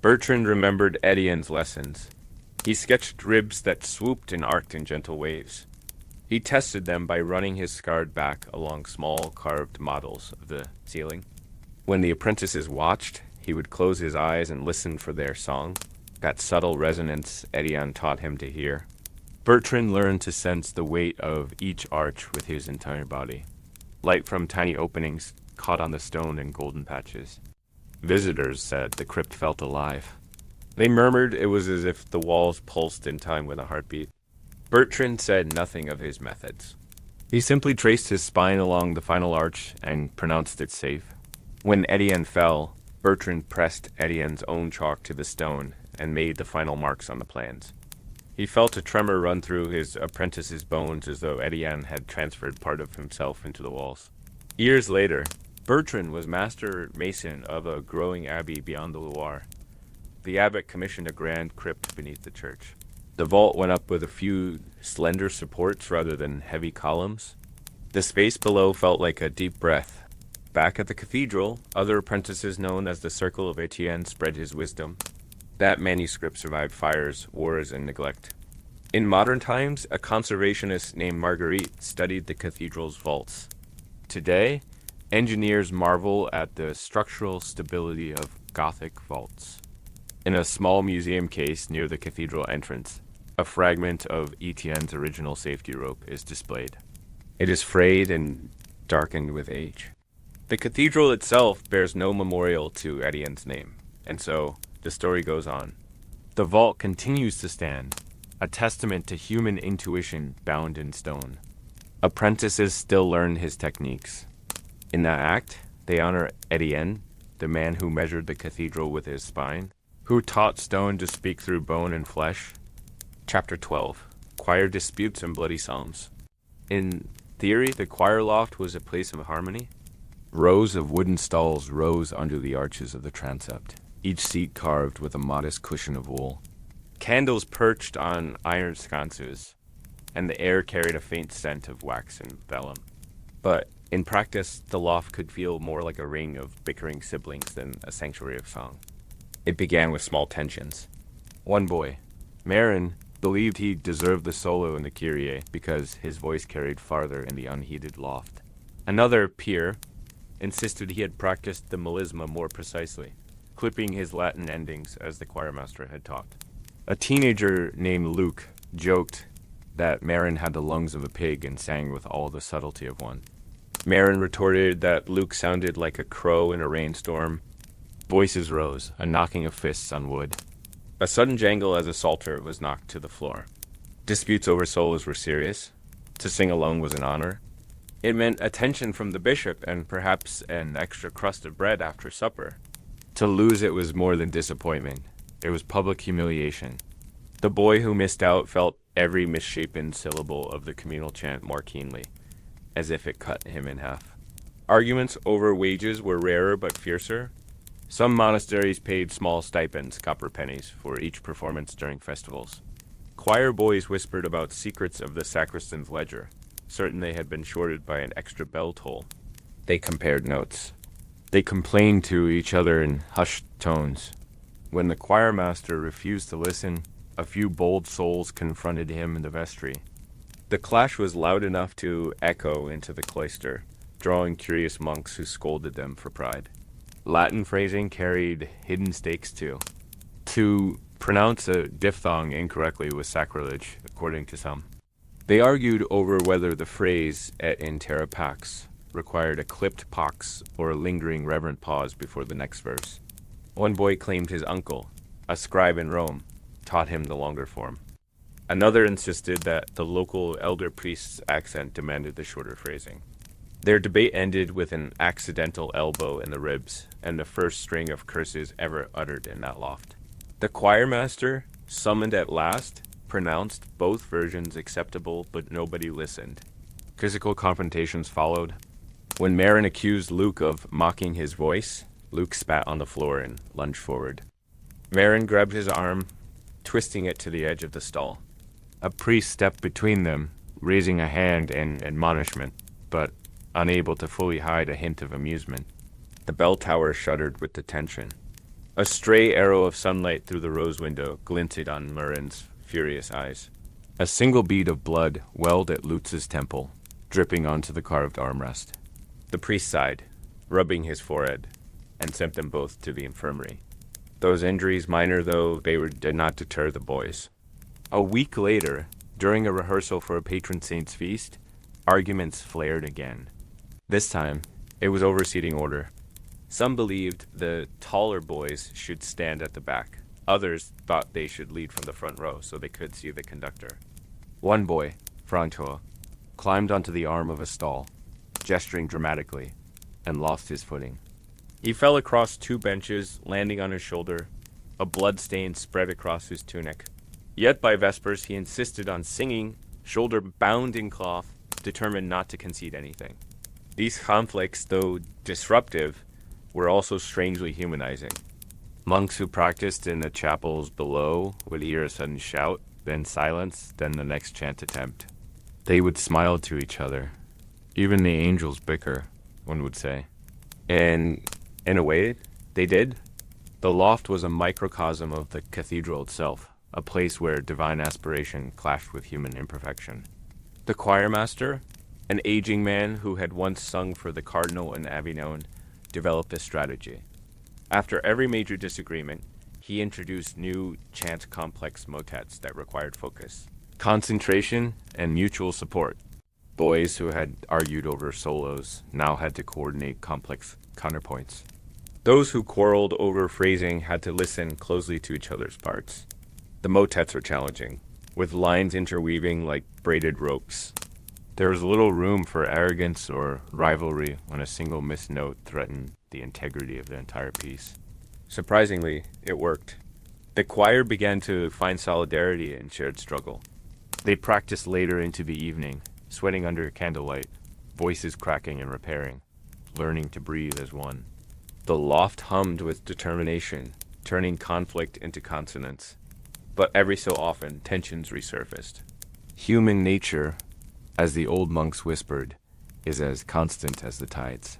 Bertrand remembered Etienne's lessons. He sketched ribs that swooped and arced in gentle waves. He tested them by running his scarred back along small carved models of the ceiling. When the apprentices watched, he would close his eyes and listen for their song, that subtle resonance Etienne taught him to hear. Bertrand learned to sense the weight of each arch with his entire body. Light from tiny openings caught on the stone in golden patches. Visitors said the crypt felt alive. They murmured it was as if the walls pulsed in time with a heartbeat. Bertrand said nothing of his methods. He simply traced his spine along the final arch and pronounced it safe. When Etienne fell, Bertrand pressed Etienne's own chalk to the stone and made the final marks on the plans. He felt a tremor run through his apprentice's bones as though Etienne had transferred part of himself into the walls. Years later, Bertrand was master mason of a growing abbey beyond the Loire. The abbot commissioned a grand crypt beneath the church. The vault went up with a few slender supports rather than heavy columns. The space below felt like a deep breath. Back at the cathedral, other apprentices known as the Circle of Etienne spread his wisdom. That manuscript survived fires, wars, and neglect. In modern times, a conservationist named Marguerite studied the cathedral's vaults. Today, engineers marvel at the structural stability of Gothic vaults. In a small museum case near the cathedral entrance, a fragment of Etienne's original safety rope is displayed. It is frayed and darkened with age. The cathedral itself bears no memorial to Etienne's name, and so the story goes on. The vault continues to stand, a testament to human intuition bound in stone. Apprentices still learn his techniques. In that act, they honor Etienne, the man who measured the cathedral with his spine, who taught stone to speak through bone and flesh. Chapter 12. Choir Disputes and Bloody Psalms. In theory, the choir loft was a place of harmony. Rows of wooden stalls rose under the arches of the transept, each seat carved with a modest cushion of wool. Candles perched on iron sconces, and the air carried a faint scent of wax and vellum. But in practice, the loft could feel more like a ring of bickering siblings than a sanctuary of song. It began with small tensions. One boy, Marin, believed he deserved the solo in the Kyrie because his voice carried farther in the unheated loft. Another, Pierre, insisted he had practiced the melisma more precisely, clipping his Latin endings as the choirmaster had taught. A teenager named Luc joked that Marin had the lungs of a pig and sang with all the subtlety of one. Marin retorted that Luc sounded like a crow in a rainstorm, Voices rose, a knocking of fists on wood. A sudden jangle as a psalter was knocked to the floor. Disputes over solos were serious. To sing alone was an honor. It meant attention from the bishop and perhaps an extra crust of bread after supper. To lose it was more than disappointment. It was public humiliation. The boy who missed out felt every misshapen syllable of the communal chant more keenly, as if it cut him in half. Arguments over wages were rarer but fiercer. Some monasteries paid small stipends, copper pennies, for each performance during festivals. Choir boys whispered about secrets of the sacristan's ledger, certain they had been shorted by an extra bell toll. They compared notes. They complained to each other in hushed tones. When the choir master refused to listen, a few bold souls confronted him in the vestry. The clash was loud enough to echo into the cloister, drawing curious monks who scolded them for pride. Latin phrasing carried hidden stakes too. To pronounce a diphthong incorrectly was sacrilege, according to some. They argued over whether the phrase et in terra pax required a clipped pox or a lingering reverent pause before the next verse. One boy claimed his uncle, a scribe in Rome, taught him the longer form. Another insisted that the local elder priest's accent demanded the shorter phrasing. Their debate ended with an accidental elbow in the ribs and the first string of curses ever uttered in that loft. The choir master, summoned at last, pronounced both versions acceptable, but nobody listened. Physical confrontations followed. When Marin accused Luke of mocking his voice, Luke spat on the floor and lunged forward. Marin grabbed his arm, twisting it to the edge of the stall. A priest stepped between them, raising a hand in admonishment, but unable to fully hide a hint of amusement. The bell tower shuddered with the tension. A stray arrow of sunlight through the rose window glinted on Marin's furious eyes. A single bead of blood welled at Lutz's temple, dripping onto the carved armrest. The priest sighed, rubbing his forehead, and sent them both to the infirmary. Those injuries, minor though they were, did not deter the boys. A week later, during a rehearsal for a patron saint's feast, arguments flared again. This time, it was over seating order. Some believed the taller boys should stand at the back. Others thought they should lead from the front row so they could see the conductor. One boy, Francois, climbed onto the arm of a stall, gesturing dramatically, and lost his footing. He fell across two benches, landing on his shoulder. A blood stain spread across his tunic. Yet by Vespers he insisted on singing, shoulder bound in cloth, determined not to concede anything. These conflicts, though disruptive, were also strangely humanizing. Monks who practiced in the chapels below would hear a sudden shout, then silence, then the next chant attempt. They would smile to each other. Even the angels bicker, one would say. And in a way, they did. The loft was a microcosm of the cathedral itself, a place where divine aspiration clashed with human imperfection. The choir master, an aging man who had once sung for the cardinal in Avignon, developed a strategy. After every major disagreement, he introduced new chant complex motets that required focus, concentration, and mutual support. Boys who had argued over solos now had to coordinate complex counterpoints. Those who quarreled over phrasing had to listen closely to each other's parts. The motets were challenging, with lines interweaving like braided ropes. There was little room for arrogance or rivalry when a single missed note threatened the integrity of the entire piece. Surprisingly, it worked. The choir began to find solidarity in shared struggle. They practiced later into the evening, sweating under candlelight, voices cracking and repairing, learning to breathe as one. The loft hummed with determination, turning conflict into consonance. But every so often, tensions resurfaced. Human nature, as the old monks whispered, is as constant as the tides.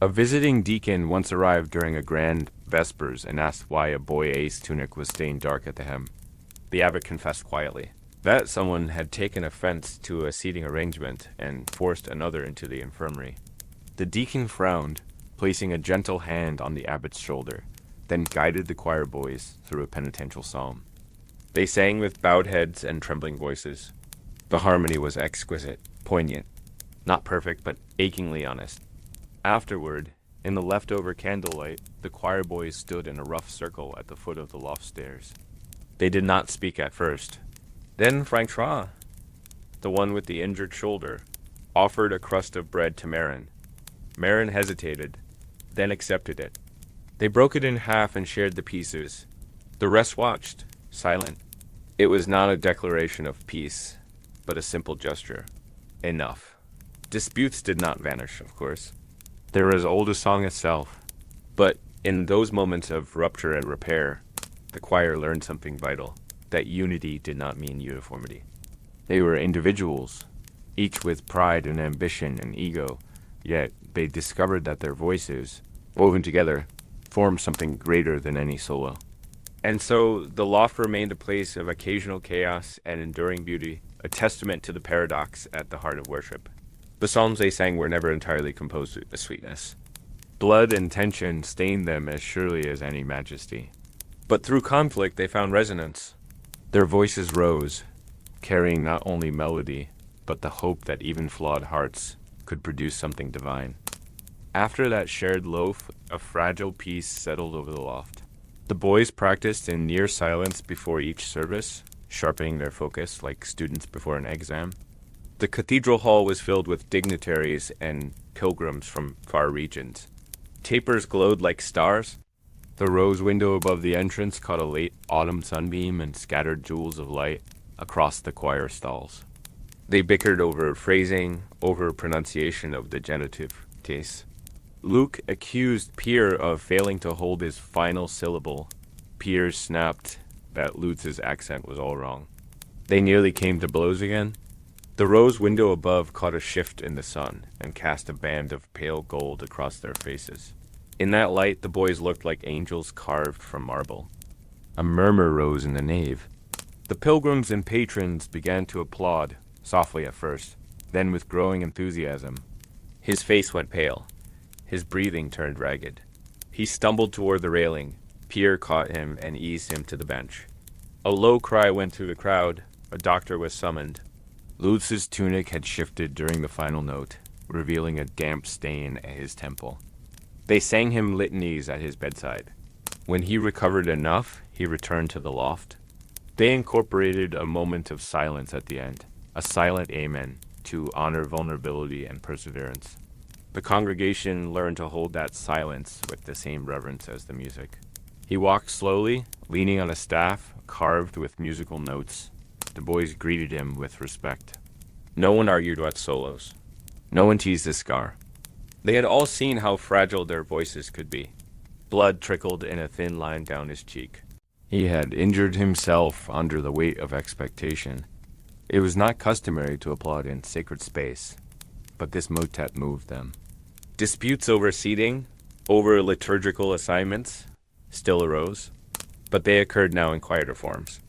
A visiting deacon once arrived during a grand vespers and asked why a boy A's tunic was stained dark at the hem. The abbot confessed quietly that someone had taken offense to a seating arrangement and forced another into the infirmary. The deacon frowned, placing a gentle hand on the abbot's shoulder, then guided the choir boys through a penitential psalm. They sang with bowed heads and trembling voices. The harmony was exquisite, poignant, not perfect, but achingly honest. Afterward, In the leftover candlelight, the choir boys stood in a rough circle at the foot of the loft stairs. They did not speak at first. Then Francois, the one with the injured shoulder, offered a crust of bread to Marin. Marin hesitated, then accepted it. They broke it in half and shared the pieces. The rest watched, silent. It was not a declaration of peace, but a simple gesture. Enough. Disputes did not vanish, of course. They were as old as song itself. But in those moments of rupture and repair, the choir learned something vital, that unity did not mean uniformity. They were individuals, each with pride and ambition and ego, yet they discovered that their voices, woven together, formed something greater than any solo. And so the loft remained a place of occasional chaos and enduring beauty, a testament to the paradox at the heart of worship. The psalms they sang were never entirely composed with sweetness. Blood and tension stained them as surely as any majesty. But through conflict they found resonance. Their voices rose, carrying not only melody, but the hope that even flawed hearts could produce something divine. After that shared loaf, a fragile peace settled over the loft. The boys practiced in near silence before each service, sharpening their focus like students before an exam. The cathedral hall was filled with dignitaries and pilgrims from far regions. Tapers glowed like stars. The rose window above the entrance caught a late autumn sunbeam and scattered jewels of light across the choir stalls. They bickered over phrasing, over pronunciation of the genitive case. Luke accused Pierre of failing to hold his final syllable. Pierre snapped that Lutz's accent was all wrong. They nearly came to blows again. The rose window above caught a shift in the sun and cast a band of pale gold across their faces. In that light, the boys looked like angels carved from marble. A murmur rose in the nave. The pilgrims and patrons began to applaud, softly at first, then with growing enthusiasm. His face went pale. His breathing turned ragged. He stumbled toward the railing. Pierre caught him and eased him to the bench. A low cry went through the crowd. A doctor was summoned. Lutz's tunic had shifted during the final note, revealing a damp stain at his temple. They sang him litanies at his bedside. When he recovered enough, he returned to the loft. They incorporated a moment of silence at the end, a silent amen to honor vulnerability and perseverance. The congregation learned to hold that silence with the same reverence as the music. He walked slowly, leaning on a staff carved with musical notes. The boys greeted him with respect. No one argued about solos. No one teased his scar. They had all seen how fragile their voices could be. Blood trickled in a thin line down his cheek. He had injured himself under the weight of expectation. It was not customary to applaud in sacred space, but this motet moved them. Disputes over seating, over liturgical assignments, still arose, but they occurred now in quieter forms.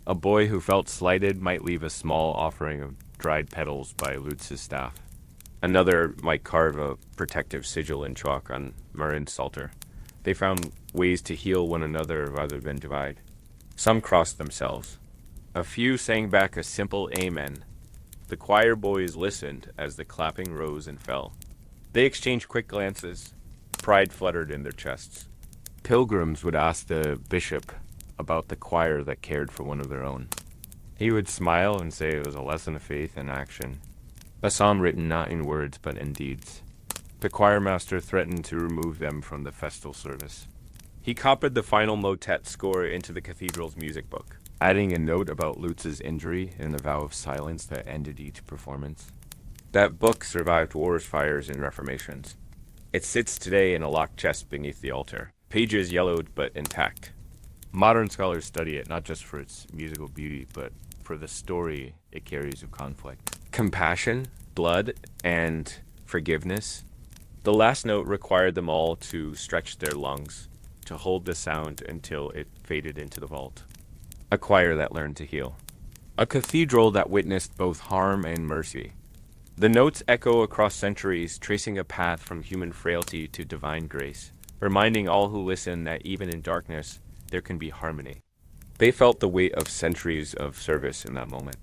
A boy who felt slighted might leave a small offering of dried petals by Lutz's staff. Another might carve a protective sigil in chalk on Marin's psalter. They found ways to heal one another rather than divide. Some crossed themselves. A few sang back a simple amen. The choir boys listened as the clapping rose and fell. They exchanged quick glances. Pride fluttered in their chests. Pilgrims would ask the bishop about the choir that cared for one of their own. He would smile and say it was a lesson of faith and action, a psalm written not in words but in deeds. The choirmaster threatened to remove them from the festal service. He copied the final motet score into the cathedral's music book, adding a note about Lutz's injury and the vow of silence that ended each performance. That book survived wars, fires, and reformations. It sits today in a locked chest beneath the altar, pages yellowed but intact. Modern scholars study it not just for its musical beauty, but for the story it carries of conflict. Compassion, blood, and forgiveness. The last note required them all to stretch their lungs, to hold the sound until it faded into the vault. A choir that learned to heal. A cathedral that witnessed both harm and mercy. The notes echo across centuries, tracing a path from human frailty to divine grace, reminding all who listen that even in darkness, there can be harmony. They felt the weight of centuries of service in that moment.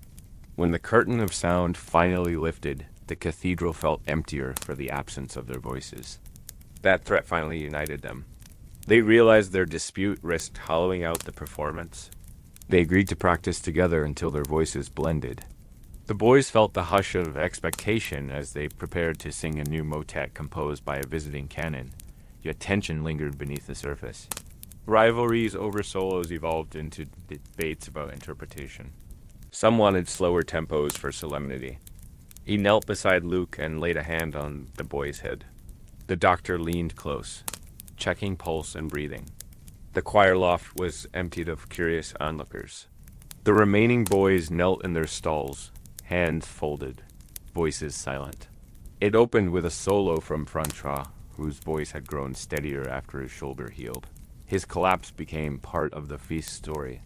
When the curtain of sound finally lifted, the cathedral felt emptier for the absence of their voices. That threat finally united them. They realized their dispute risked hollowing out the performance. They agreed to practice together until their voices blended. The boys felt the hush of expectation as they prepared to sing a new motet composed by a visiting canon, yet tension lingered beneath the surface. Rivalries over solos evolved into debates about interpretation. Some wanted slower tempos for solemnity. He knelt beside Luke and laid a hand on the boy's head. The doctor leaned close, checking pulse and breathing. The choir loft was emptied of curious onlookers. The remaining boys knelt in their stalls, hands folded, voices silent. It opened with a solo from Francois, whose voice had grown steadier after his shoulder healed. His collapse became part of the feast story.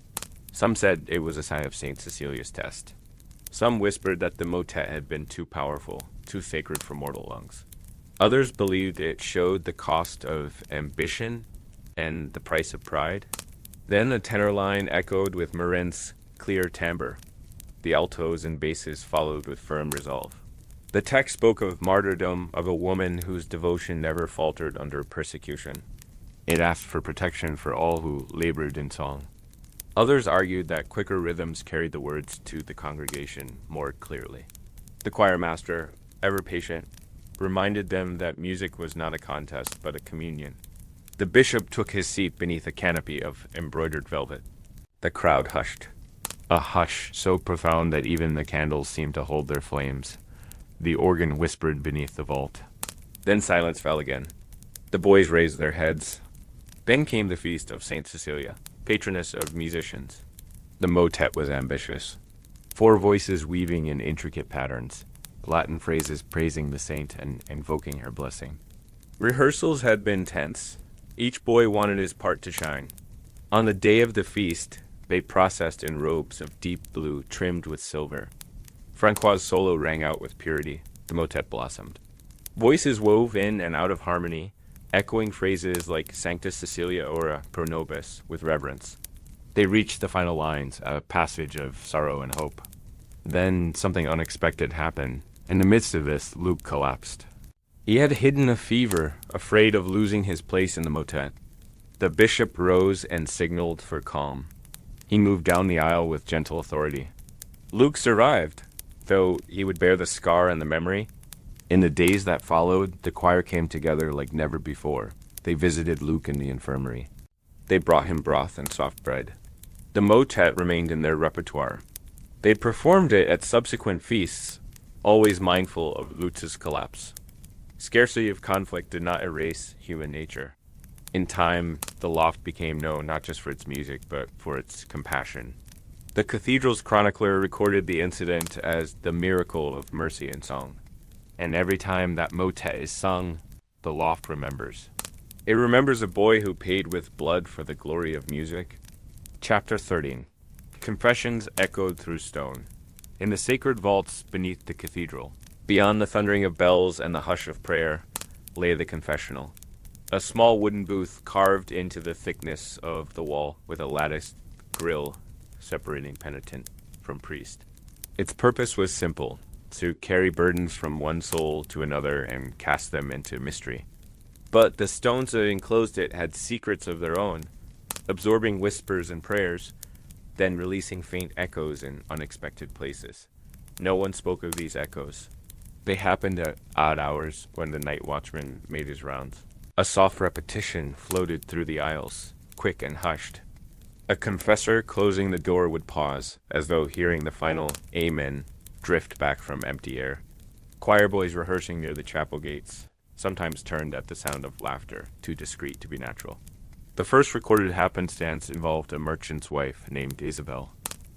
Some said it was a sign of St. Cecilia's test. Some whispered that the motet had been too powerful, too sacred for mortal lungs. Others believed it showed the cost of ambition and the price of pride. Then a tenor line echoed with Marin's clear timbre. The altos and basses followed with firm resolve. The text spoke of martyrdom, of a woman whose devotion never faltered under persecution. It asked for protection for all who labored in song. Others argued that quicker rhythms carried the words to the congregation more clearly. The choir master, ever patient, reminded them that music was not a contest but a communion. The bishop took his seat beneath a canopy of embroidered velvet. The crowd hushed. A hush so profound that even the candles seemed to hold their flames. The organ whispered beneath the vault. Then silence fell again. The boys raised their heads. Then came the feast of St. Cecilia, patroness of musicians. The motet was ambitious. 4 voices weaving in intricate patterns, Latin phrases praising the saint and invoking her blessing. Rehearsals had been tense. Each boy wanted his part to shine. On the day of the feast, they processed in robes of deep blue trimmed with silver. Francois' solo rang out with purity. The motet blossomed. Voices wove in and out of harmony, echoing phrases like Sanctus Cecilia Ora Pro Nobis with reverence. They reached the final lines, a passage of sorrow and hope. Then something unexpected happened. In the midst of this, Luke collapsed. He had hidden a fever, afraid of losing his place in the motet. The bishop rose and signaled for calm. He moved down the aisle with gentle authority. Luke survived, though he would bear the scar and the memory. In the days that followed, the choir came together like never before. They visited Luke in the infirmary. They brought him broth and soft bread. The motet remained in their repertoire. They performed it at subsequent feasts, always mindful of Lutz's collapse. Scarcity of conflict did not erase human nature. In time, the loft became known not just for its music, but for its compassion. The cathedral's chronicler recorded the incident as the miracle of mercy in song. And every time that motet is sung, the loft remembers. It remembers a boy who paid with blood for the glory of music. Chapter 13. Confessions echoed through stone. In the sacred vaults beneath the cathedral, beyond the thundering of bells and the hush of prayer, lay the confessional. A small wooden booth carved into the thickness of the wall with a latticed grill separating penitent from priest. Its purpose was simple, to carry burdens from one soul to another and cast them into mystery. But the stones that enclosed it had secrets of their own, absorbing whispers and prayers, then releasing faint echoes in unexpected places. No one spoke of these echoes. They happened at odd hours when the night watchman made his rounds. A soft repetition floated through the aisles, quick and hushed. A confessor closing the door would pause, as though hearing the final amen drift back from empty air. Choir boys rehearsing near the chapel gates sometimes turned at the sound of laughter, too discreet to be natural. The first recorded happenstance involved a merchant's wife named Isabel.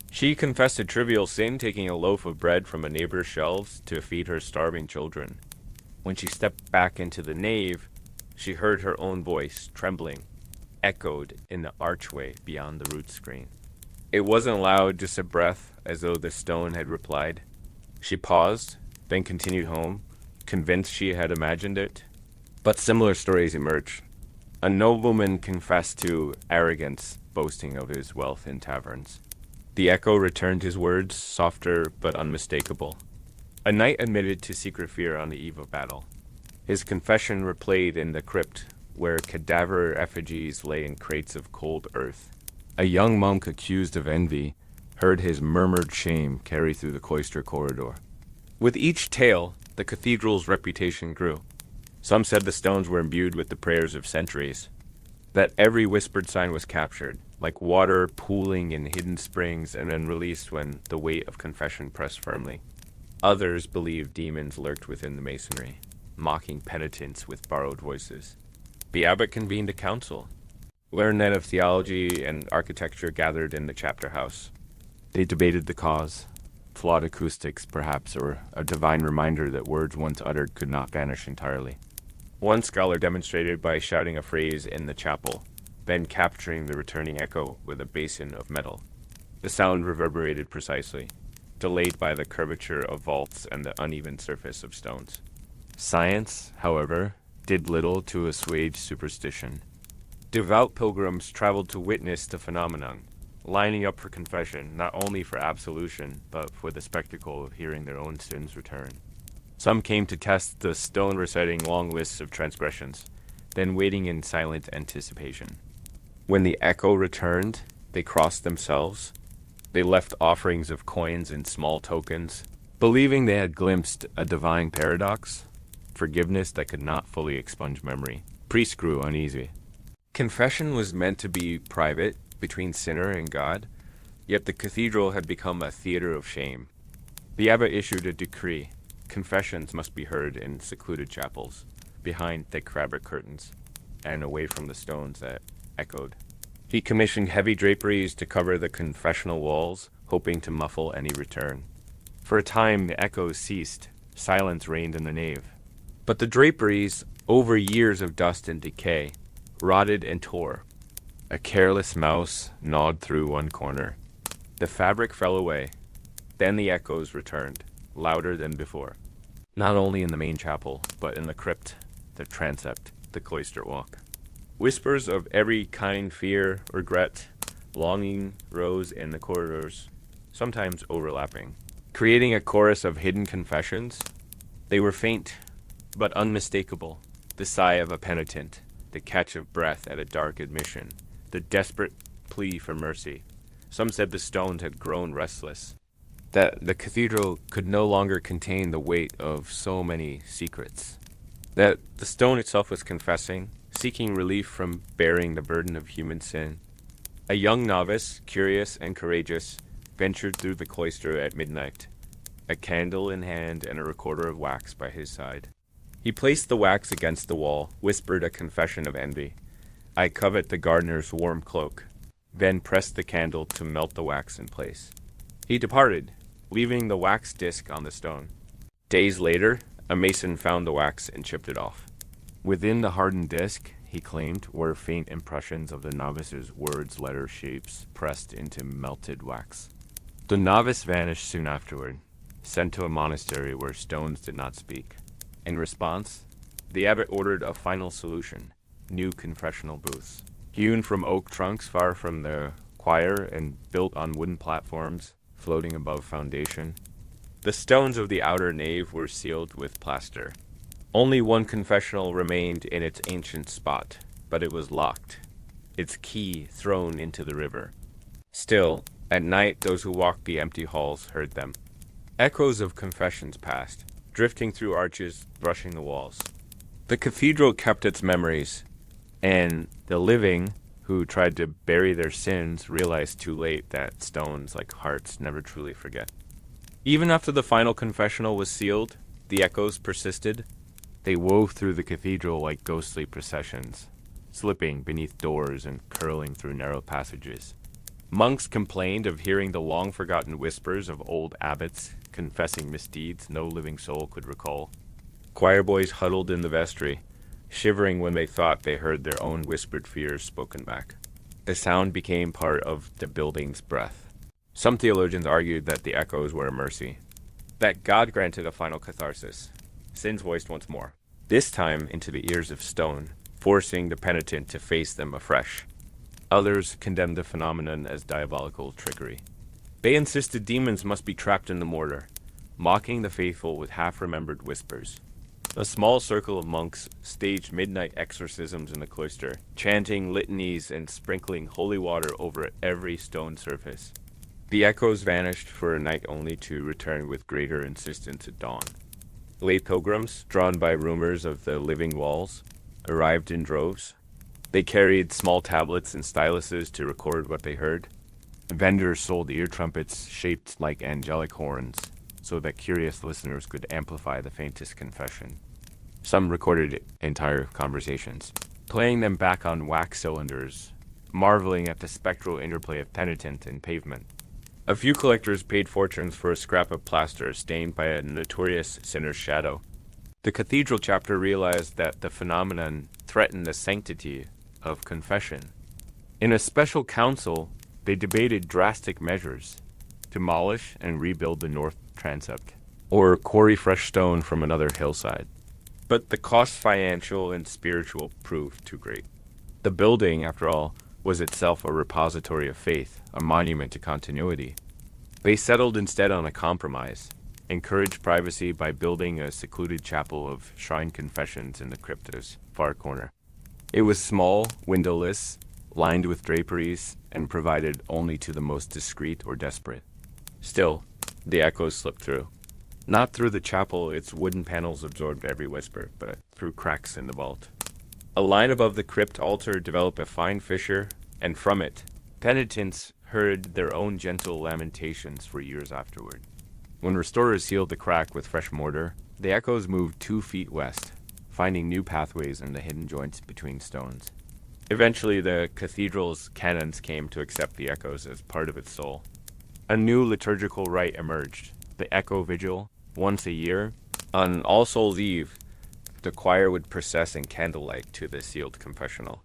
She confessed a trivial sin, taking a loaf of bread from a neighbor's shelves to feed her starving children. When she stepped back into the nave, she heard her own voice, trembling, echoed in the archway beyond the root screen. It wasn't loud, just a breath, as though the stone had replied. She paused, then continued home, convinced she had imagined it. But similar stories emerged. A nobleman confessed to arrogance, boasting of his wealth in taverns. The echo returned his words, softer but unmistakable. A knight admitted to secret fear on the eve of battle. His confession replayed in the crypt, where cadaver effigies lay in crates of cold earth. A young monk accused of envy heard his murmured shame carry through the cloister corridor. With each tale, the cathedral's reputation grew. Some said the stones were imbued with the prayers of centuries, that every whispered sign was captured, like water pooling in hidden springs and then released when the weight of confession pressed firmly. Others believed demons lurked within the masonry, mocking penitents with borrowed voices. The abbot convened a council. Learned men of theology and architecture gathered in the chapter house. They debated the cause, flawed acoustics perhaps, or a divine reminder that words once uttered could not vanish entirely. One scholar demonstrated by shouting a phrase in the chapel, then capturing the returning echo with a basin of metal. The sound reverberated precisely, delayed by the curvature of vaults and the uneven surface of stones. Science, however, did little to assuage superstition. Devout pilgrims traveled to witness the phenomenon, lining up for confession not only for absolution, but for the spectacle of hearing their own sins return. Some came to test the stone reciting long lists of transgressions, then waiting in silent anticipation. When the echo returned, they crossed themselves. They left offerings of coins and small tokens, believing they had glimpsed a divine paradox, forgiveness that could not fully expunge memory. Priests grew uneasy. Confession was meant to be private, between sinner and God, yet the cathedral had become a theater of shame. The abbot issued a decree. Confessions must be heard in secluded chapels, behind thick fabric curtains, and away from the stones that echoed. He commissioned heavy draperies to cover the confessional walls, hoping to muffle any return. For a time, the echoes ceased. Silence reigned in the nave. But the draperies, over years of dust and decay, rotted and tore. A careless mouse gnawed through one corner. The fabric fell away. Then the echoes returned, louder than before. Not only in the main chapel, but in the crypt, the transept, the cloister walk. Whispers of every kind fear, regret, longing rose in the corridors, sometimes overlapping, creating a chorus of hidden confessions. They were faint, but unmistakable. The sigh of a penitent, the catch of breath at a dark admission, the desperate plea for mercy. Some said the stones had grown restless, that the cathedral could no longer contain the weight of so many secrets, that the stone itself was confessing, seeking relief from bearing the burden of human sin. A young novice, curious and courageous, ventured through the cloister at midnight, a candle in hand and a recorder of wax by his side. He placed the wax against the wall, whispered a confession of envy. I covet the gardener's warm cloak, then pressed the candle to melt the wax in place. He departed, leaving the wax disc on the stone. Days later, a mason found the wax and chipped it off. Within the hardened disc, he claimed, were faint impressions of the novice's words, letter shapes pressed into melted wax. The novice vanished soon afterward, sent to a monastery where stones did not speak. In response, the abbot ordered a final solution, new confessional booths, hewn from oak trunks far from the choir and built on wooden platforms floating above foundation. The stones of the outer nave were sealed with plaster. Only one confessional remained in its ancient spot, but it was locked, its key thrown into the river. Still, at night those who walked the empty halls heard them. Echoes of confessions passed, drifting through arches, brushing the walls. The cathedral kept its memories, and the living, who tried to bury their sins, realized too late that stones, like hearts, never truly forget. Even after the final confessional was sealed, the echoes persisted. They wove through the cathedral like ghostly processions, slipping beneath doors and curling through narrow passages. Monks complained of hearing the long-forgotten whispers of old abbots confessing misdeeds no living soul could recall. Choir boys huddled in the vestry, shivering when they thought they heard their own whispered fears spoken back. The sound became part of the building's breath. Some theologians argued that the echoes were a mercy, that God granted a final catharsis, sins voiced once more, this time into the ears of stone, forcing the penitent to face them afresh. Others condemned the phenomenon as diabolical trickery. They insisted demons must be trapped in the mortar, mocking the faithful with half-remembered whispers. A small circle of monks staged midnight exorcisms in the cloister, chanting litanies and sprinkling holy water over every stone surface. The echoes vanished for a night only to return with greater insistence at dawn. Lay pilgrims, drawn by rumors of the living walls, arrived in droves. They carried small tablets and styluses to record what they heard. Vendors sold ear trumpets shaped like angelic horns, so that curious listeners could amplify the faintest confession. Some recorded entire conversations, playing them back on wax cylinders, marveling at the spectral interplay of penitent and pavement. A few collectors paid fortunes for a scrap of plaster stained by a notorious sinner's shadow. The cathedral chapter realized that the phenomenon threatened the sanctity of confession. In a special council, they debated drastic measures: demolish and rebuild the north transept, or quarry fresh stone from another hillside. But the cost, financial and spiritual, proved too great. The building, after all, was itself a repository of faith, a monument to continuity. They settled instead on a compromise, encouraged privacy by building a secluded chapel of shrine confessions in the crypto's far corner. It was small, windowless, lined with draperies, and provided only to the most discreet or desperate. Still, the echoes slipped through. Not through the chapel, its wooden panels absorbed every whisper, but through cracks in the vault. A line above the crypt altar developed a fine fissure, and from it, penitents heard their own gentle lamentations for years afterward. When restorers sealed the crack with fresh mortar, the echoes moved 2 feet west, finding new pathways in the hidden joints between stones. Eventually, the cathedral's canons came to accept the echoes as part of its soul. A new liturgical rite emerged, the Echo Vigil. Once a year, on All Souls' Eve, the choir would process in candlelight to the sealed confessional.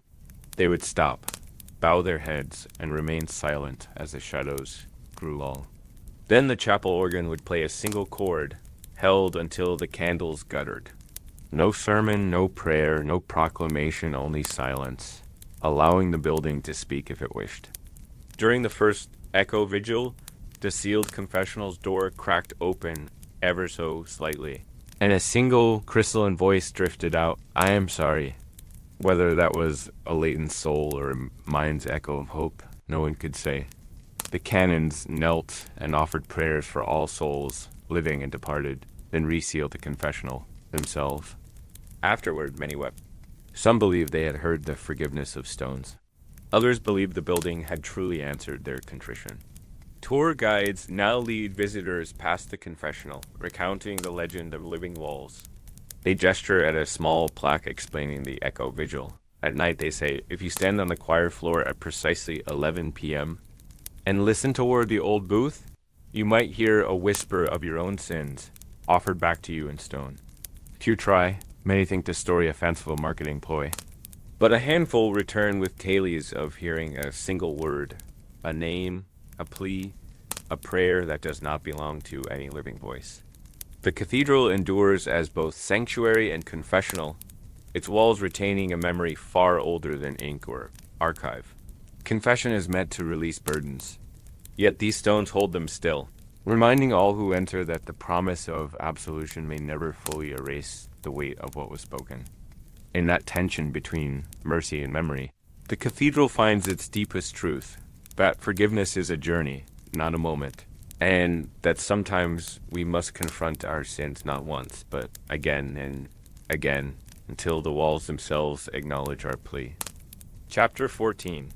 They would stop, bow their heads, and remain silent as the shadows grew long. Then the chapel organ would play a single chord, held until the candles guttered. No sermon, no prayer, no proclamation, only silence, allowing the building to speak if it wished. During the first Echo Vigil, the sealed confessional's door cracked open ever so slightly, and a single crystalline voice drifted out, "I am sorry." Whether that was a latent soul or a mind's echo of hope, no one could say. The canons knelt and offered prayers for all souls, living and departed, then resealed the confessional themselves. Afterward, many wept. Some believed they had heard the forgiveness of stones. Others believed the building had truly answered their contrition. Tour guides now lead visitors past the confessional, recounting the legend of living walls. They gesture at a small plaque explaining the Echo Vigil. At night, they say, if you stand on the choir floor at precisely 11 p.m. and listen toward the old booth, you might hear a whisper of your own sins offered back to you in stone. Few try. Many think the story a fanciful marketing ploy. But a handful return with tales of hearing a single word, a name, a plea, a prayer that does not belong to any living voice. The cathedral endures as both sanctuary and confessional, its walls retaining a memory far older than ink or archive. Confession is meant to release burdens, yet these stones hold them still, reminding all who enter that the promise of absolution may never fully erase the weight of what was spoken. In that tension between mercy and memory, the cathedral finds its deepest truth, that forgiveness is a journey, not a moment, and that sometimes we must confront our sins not once, but again and again, until the walls themselves acknowledge our plea. Chapter 14.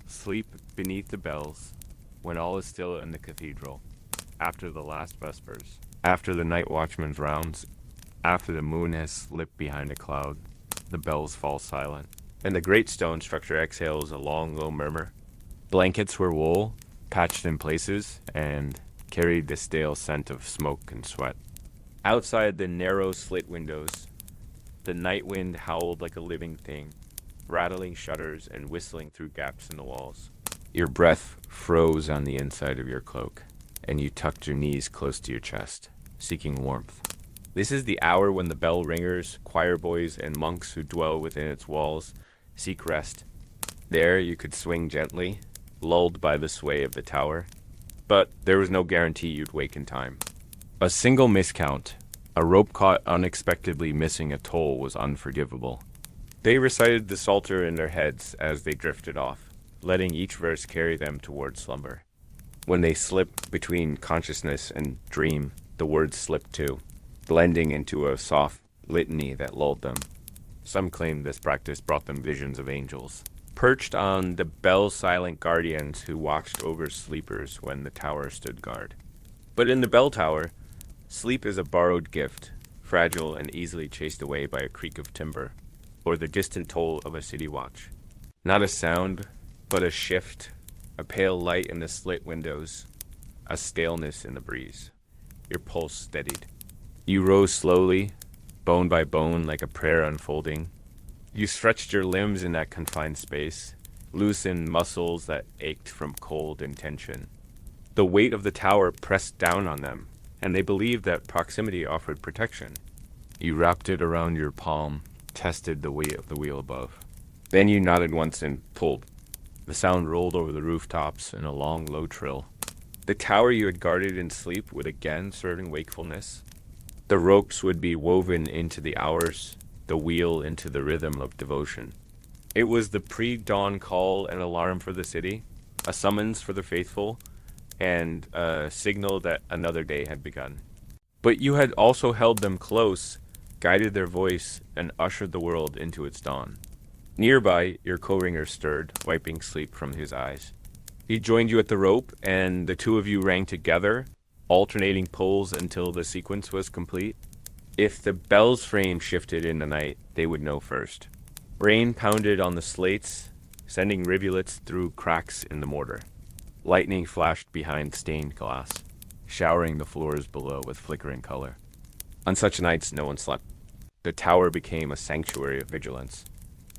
Sleep beneath the bells, when all is still in the cathedral, after the last vespers, after the night watchman's rounds, after the moon has slipped behind a cloud, the bells fall silent, and the great stone structure exhales a long, low murmur. Blankets were wool, patched in places, and carried the stale scent of smoke and sweat. Outside the narrow slit windows, the night wind howled like a living thing, rattling shutters and whistling through gaps in the walls. Your breath froze on the inside of your cloak, and you tucked your knees close to your chest, seeking warmth. This is the hour when the bell ringers, choir boys, and monks who dwell within its walls seek rest. There you could swing gently, lulled by the sway of the tower, but there was no guarantee you'd wake in time. A single miscount, A rope caught unexpectedly missing a toll was unforgivable. They recited the Psalter in their heads as they drifted off, letting each verse carry them toward slumber. When they slipped between consciousness and dream, the words slipped too, blending into a soft litany that lulled them. Some claim this practice brought them visions of angels, perched on the bell-silent guardians who watched over sleepers when the tower stood guard. But in the bell tower, sleep is a borrowed gift, fragile and easily chased away by a creak of timber, or the distant toll of a city watch. Not a sound, but a shift, a pale light in the slit windows, a staleness in the breeze. Your pulse steadied. You rose slowly, bone by bone like a prayer unfolding. You stretched your limbs in that confined space, loosened muscles that ached from cold and tension. The weight of the tower pressed down on them, and they believed that proximity offered protection. You wrapped it around your palm, tested the weight of the wheel above. Then you nodded once and pulled. The sound rolled over the rooftops in a long, low trill. The tower you had guarded in sleep would again serve in wakefulness. The ropes would be woven into the hours, the wheel into the rhythm of devotion. It was the pre-dawn call and alarm for the city, a summons for the faithful, and a signal that another day had begun. But you had also held them close, guided their voice, and ushered the world into its dawn. Nearby, your co-ringer stirred, wiping sleep from his eyes. He joined you at the rope, and the two of you rang together, alternating pulls until the sequence was complete. If the bell's frame shifted in the night, they would know first. Rain pounded on the slates, sending rivulets through cracks in the mortar. Lightning flashed behind stained glass, showering the floors below with flickering color. On such nights, no one slept. The tower became a sanctuary of vigilance.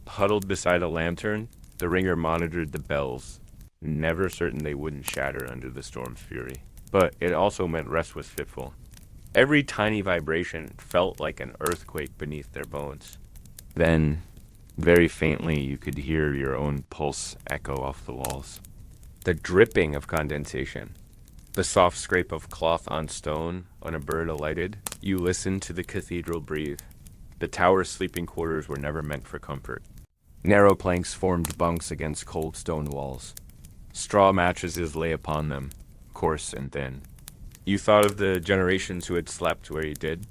Huddled beside a lantern, the ringer monitored the bells, never certain they wouldn't shatter under the storm's fury. But it also meant rest was fitful. Every tiny vibration felt like an earthquake beneath their bones. Then, very faintly, you could hear your own pulse echo off the walls. The dripping of condensation, the soft scrape of cloth on stone when a bird alighted. You listened to the cathedral breathe. The tower's sleeping quarters were never meant for comfort. Narrow planks formed bunks against cold stone walls. Straw mattresses lay upon them, coarse and thin. You thought of the generations who had slept where you did.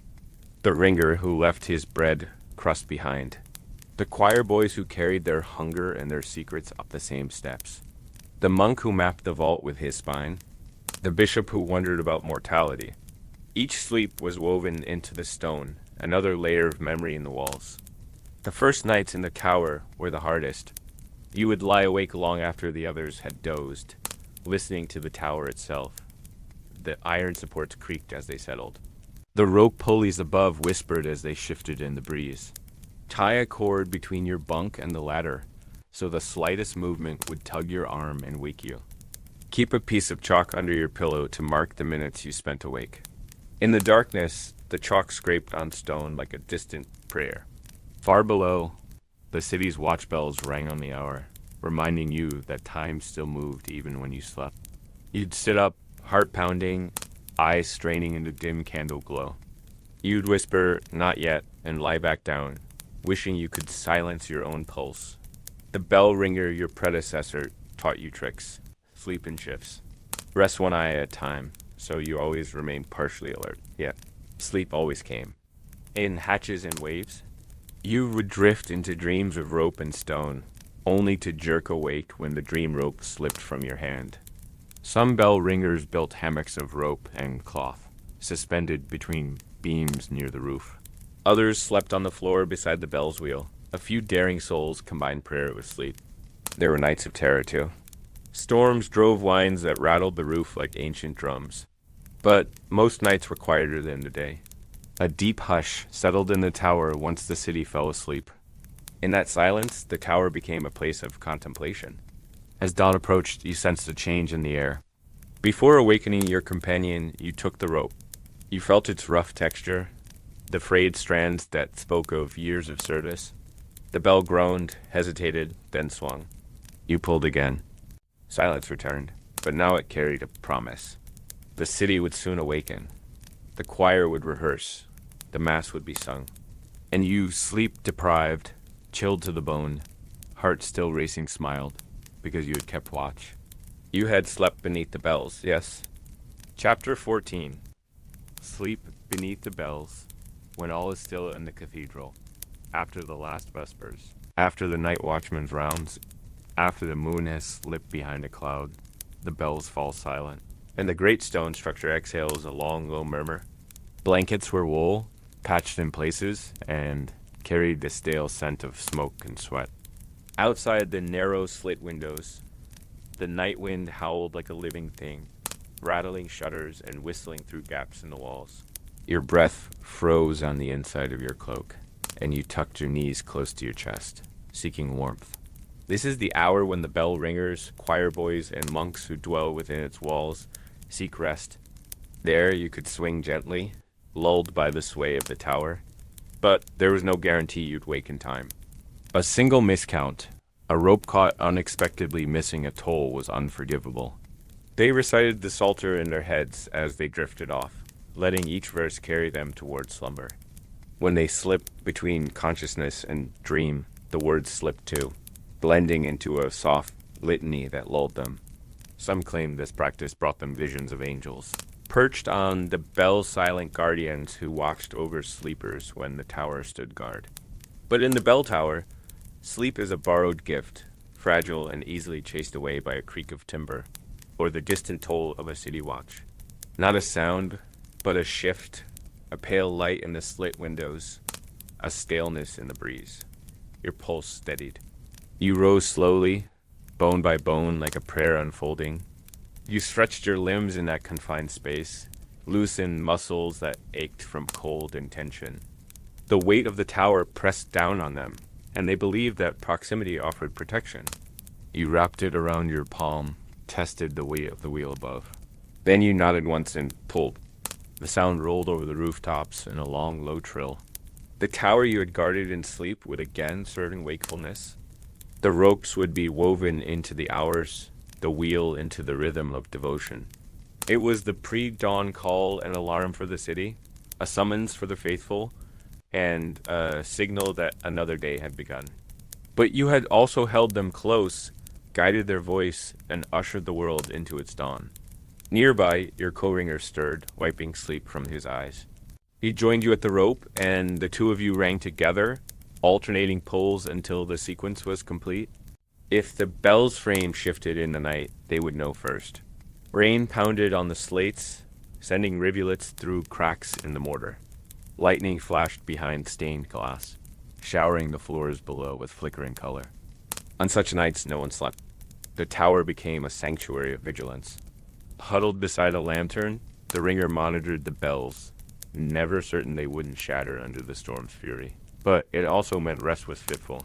The ringer who left his bread crust behind. The choir boys who carried their hunger and their secrets up the same steps. The monk who mapped the vault with his spine. The bishop who wondered about mortality. Each sleep was woven into the stone, another layer of memory in the walls. The first nights in the tower were the hardest. You would lie awake long after the others had dozed, listening to the tower itself. The iron supports creaked as they settled. The rope pulleys above whispered as they shifted in the breeze. Tie a cord between your bunk and the ladder, so the slightest movement would tug your arm and wake you. Keep a piece of chalk under your pillow to mark the minutes you spent awake. In the darkness, the chalk scraped on stone like a distant prayer. Far below, the city's watch bells rang on the hour, reminding you that time still moved even when you slept. You'd sit up, heart pounding, eyes straining in the dim candle glow. You'd whisper, "Not yet," and lie back down, wishing you could silence your own pulse. The bell ringer, your predecessor, taught you tricks. Sleep in shifts. Rest one eye at a time, so you always remained partially alert. Yet, sleep always came. In hatches and waves, you would drift into dreams of rope and stone, only to jerk awake when the dream rope slipped from your hand. Some bell ringers built hammocks of rope and cloth, suspended between beams near the roof. Others slept on the floor beside the bell's wheel. A few daring souls combined prayer with sleep. There were nights of terror, too. Storms drove winds that rattled the roof like ancient drums. But most nights were quieter than the day. A deep hush settled in the tower once the city fell asleep. In that silence, the tower became a place of contemplation. As dawn approached, you sensed a change in the air. Before awakening your companion, you took the rope. You felt its rough texture, the frayed strands that spoke of years of service. The bell groaned, hesitated, then swung. You pulled again. Silence returned, but now it carried a promise. The city would soon awaken. The choir would rehearse. the Mass would be sung. And you, sleep deprived, chilled to the bone, heart still racing, smiled, because you had kept watch. You had slept beneath the bells, yes. Chapter 14. Sleep beneath the bells, when all is still in the cathedral, after the last vespers, after the night watchman's rounds, after the moon has slipped behind a cloud, the bells fall silent, and the great stone structure exhales a long, low murmur. Blankets were wool, patched in places, and carried the stale scent of smoke and sweat. Outside the narrow slit windows, the night wind howled like a living thing, rattling shutters and whistling through gaps in the walls. Your breath froze on the inside of your cloak, and you tucked your knees close to your chest, seeking warmth. This is the hour when the bell ringers, choir boys, and monks who dwell within its walls seek rest. There you could swing gently, lulled by the sway of the tower, but there was no guarantee you'd wake in time. A single miscount, a rope caught unexpectedly missing a toll, was unforgivable. They recited the Psalter in their heads as they drifted off, letting each verse carry them toward slumber. When they slipped between consciousness and dream, the words slipped too, blending into a soft litany that lulled them. Some claim this practice brought them visions of angels, perched on the bell-silent guardians who watched over sleepers when the tower stood guard. But in the bell tower, sleep is a borrowed gift, fragile and easily chased away by a creak of timber, or the distant toll of a city watch. Not a sound, but a shift, a pale light in the slit windows, a staleness in the breeze. Your pulse steadied. You rose slowly, bone by bone, like a prayer unfolding. You stretched your limbs in that confined space, loosened muscles that ached from cold and tension. The weight of the tower pressed down on them, and they believed that proximity offered protection. You wrapped it around your palm, tested the weight of the wheel above. Then you nodded once and pulled. The sound rolled over the rooftops in a long, low trill. The tower you had guarded in sleep would again serve in wakefulness. The ropes would be woven into the hours, the wheel into the rhythm of devotion. It was the pre-dawn call and alarm for the city, a summons for the faithful, and a signal that another day had begun. But you had also held them close, guided their voice, and ushered the world into its dawn. Nearby, your co-ringer stirred, wiping sleep from his eyes. He joined you at the rope, and the two of you rang together, alternating pulls until the sequence was complete. If the bell's frame shifted in the night, they would know first. Rain pounded on the slates, sending rivulets through cracks in the mortar. Lightning flashed behind stained glass, showering the floors below with flickering color. On such nights, no one slept. The tower became a sanctuary of vigilance. Huddled beside a lantern, the ringer monitored the bells, never certain they wouldn't shatter under the storm's fury. But it also meant rest was fitful.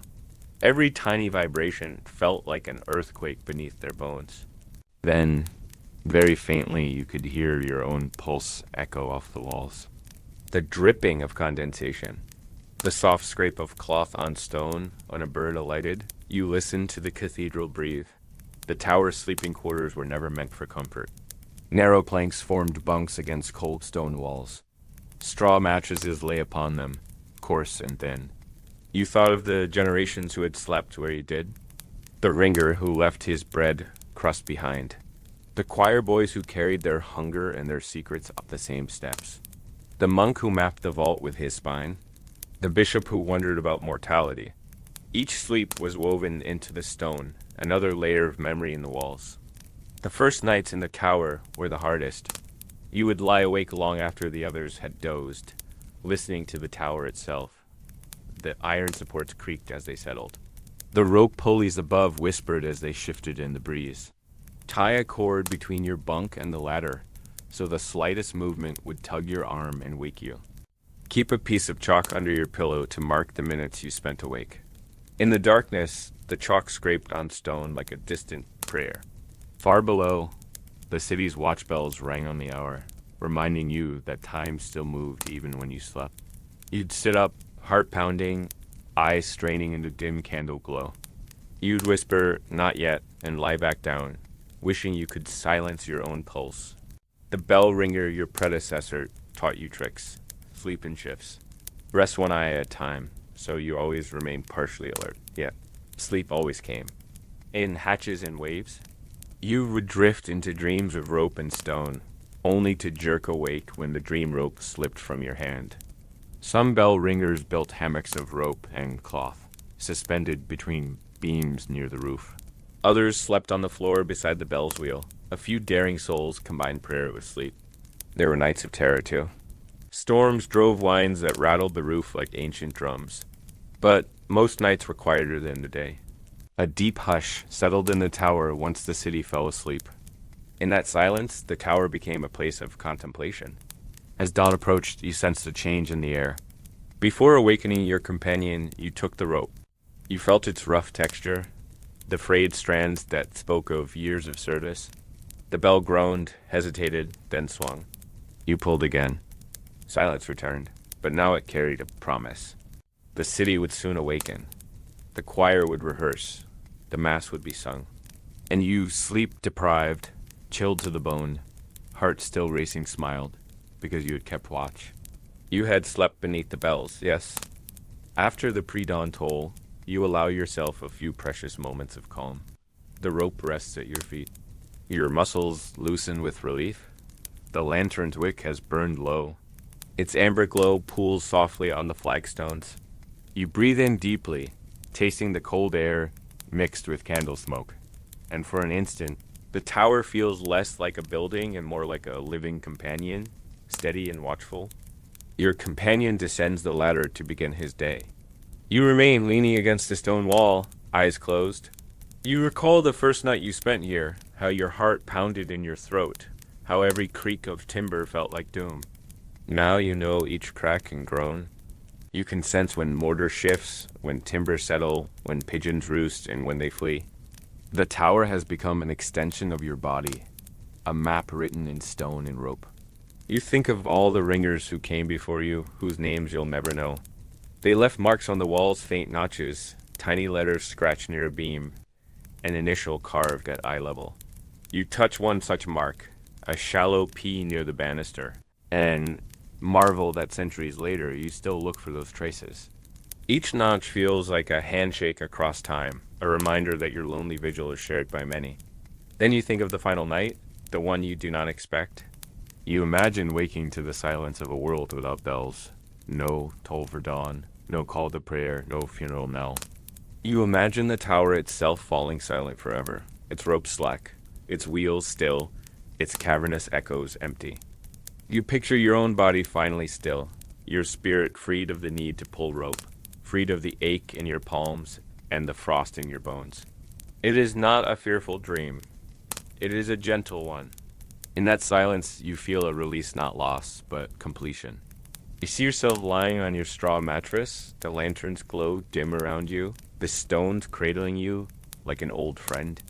Every tiny vibration felt like an earthquake beneath their bones. Then, very faintly, you could hear your own pulse echo off the walls. The dripping of condensation, the soft scrape of cloth on stone when a bird alighted. You listened to the cathedral breathe. The tower's sleeping quarters were never meant for comfort. Narrow planks formed bunks against cold stone walls. Straw mattresses lay upon them, coarse and thin. You thought of the generations who had slept where you did. The ringer who left his bread crust behind. The choir boys who carried their hunger and their secrets up the same steps. The monk who mapped the vault with his spine. The bishop who wondered about mortality. Each sleep was woven into the stone, another layer of memory in the walls. The first nights in the tower were the hardest. You would lie awake long after the others had dozed, listening to the tower itself. The iron supports creaked as they settled. The rope pulleys above whispered as they shifted in the breeze. Tie a cord between your bunk and the ladder, so the slightest movement would tug your arm and wake you. Keep a piece of chalk under your pillow to mark the minutes you spent awake. In the darkness, the chalk scraped on stone like a distant prayer. Far below, the city's watch bells rang on the hour, reminding you that time still moved even when you slept. You'd sit up, heart pounding, eyes straining into dim candle glow. You'd whisper, "Not yet," and lie back down, wishing you could silence your own pulse. The bell ringer, your predecessor, taught you tricks. sleep in shifts. Rest one eye at a time, so you always remain partially alert. Yet, sleep always came. In hatches and waves, you would drift into dreams of rope and stone, only to jerk awake when the dream rope slipped from your hand. Some bell ringers built hammocks of rope and cloth, suspended between beams near the roof. Others slept on the floor beside the bell's wheel. A few daring souls combined prayer with sleep. There were nights of terror, too. Storms drove winds that rattled the roof like ancient drums. But most nights were quieter than the day. A deep hush settled in the tower once the city fell asleep. In that silence, the tower became a place of contemplation. As dawn approached, you sensed a change in the air. Before awakening your companion, you took the rope. You felt its rough texture, the frayed strands that spoke of years of service. The bell groaned, hesitated, then swung. You pulled again. Silence returned, but now it carried a promise. The city would soon awaken. The choir would rehearse. The mass would be sung. And you, sleep-deprived, chilled to the bone, heart still racing, smiled, because you had kept watch. You had slept beneath the bells, yes. After the pre-dawn toll, you allow yourself a few precious moments of calm. The rope rests at your feet. Your muscles loosen with relief. The lantern's wick has burned low. Its amber glow pools softly on the flagstones. You breathe in deeply, tasting the cold air mixed with candle smoke. And for an instant, the tower feels less like a building and more like a living companion, steady and watchful. Your companion descends the ladder to begin his day. You remain leaning against the stone wall, eyes closed. You recall the first night you spent here, how your heart pounded in your throat, how every creak of timber felt like doom. Now you know each crack and groan. You can sense when mortar shifts, when timbers settle, when pigeons roost, and when they flee. The tower has become an extension of your body, a map written in stone and rope. You think of all the ringers who came before you, whose names you'll never know. They left marks on the walls, faint notches, tiny letters scratched near a beam, an initial carved at eye level. You touch one such mark, a shallow P near the banister, and marvel that centuries later you still look for those traces. Each notch feels like a handshake across time, a reminder that your lonely vigil is shared by many. Then you think of the final night, the one you do not expect. You imagine waking to the silence of a world without bells. No toll for dawn, no call to prayer, no funeral knell. You imagine the tower itself falling silent forever, its ropes slack, its wheels still, its cavernous echoes empty. You picture your own body finally still, your spirit freed of the need to pull rope, freed of the ache in your palms and the frost in your bones. It is not a fearful dream. It is a gentle one. In that silence, you feel a release, not loss, but completion. You see yourself lying on your straw mattress, the lanterns glow dim around you, the stones cradling you like an old friend.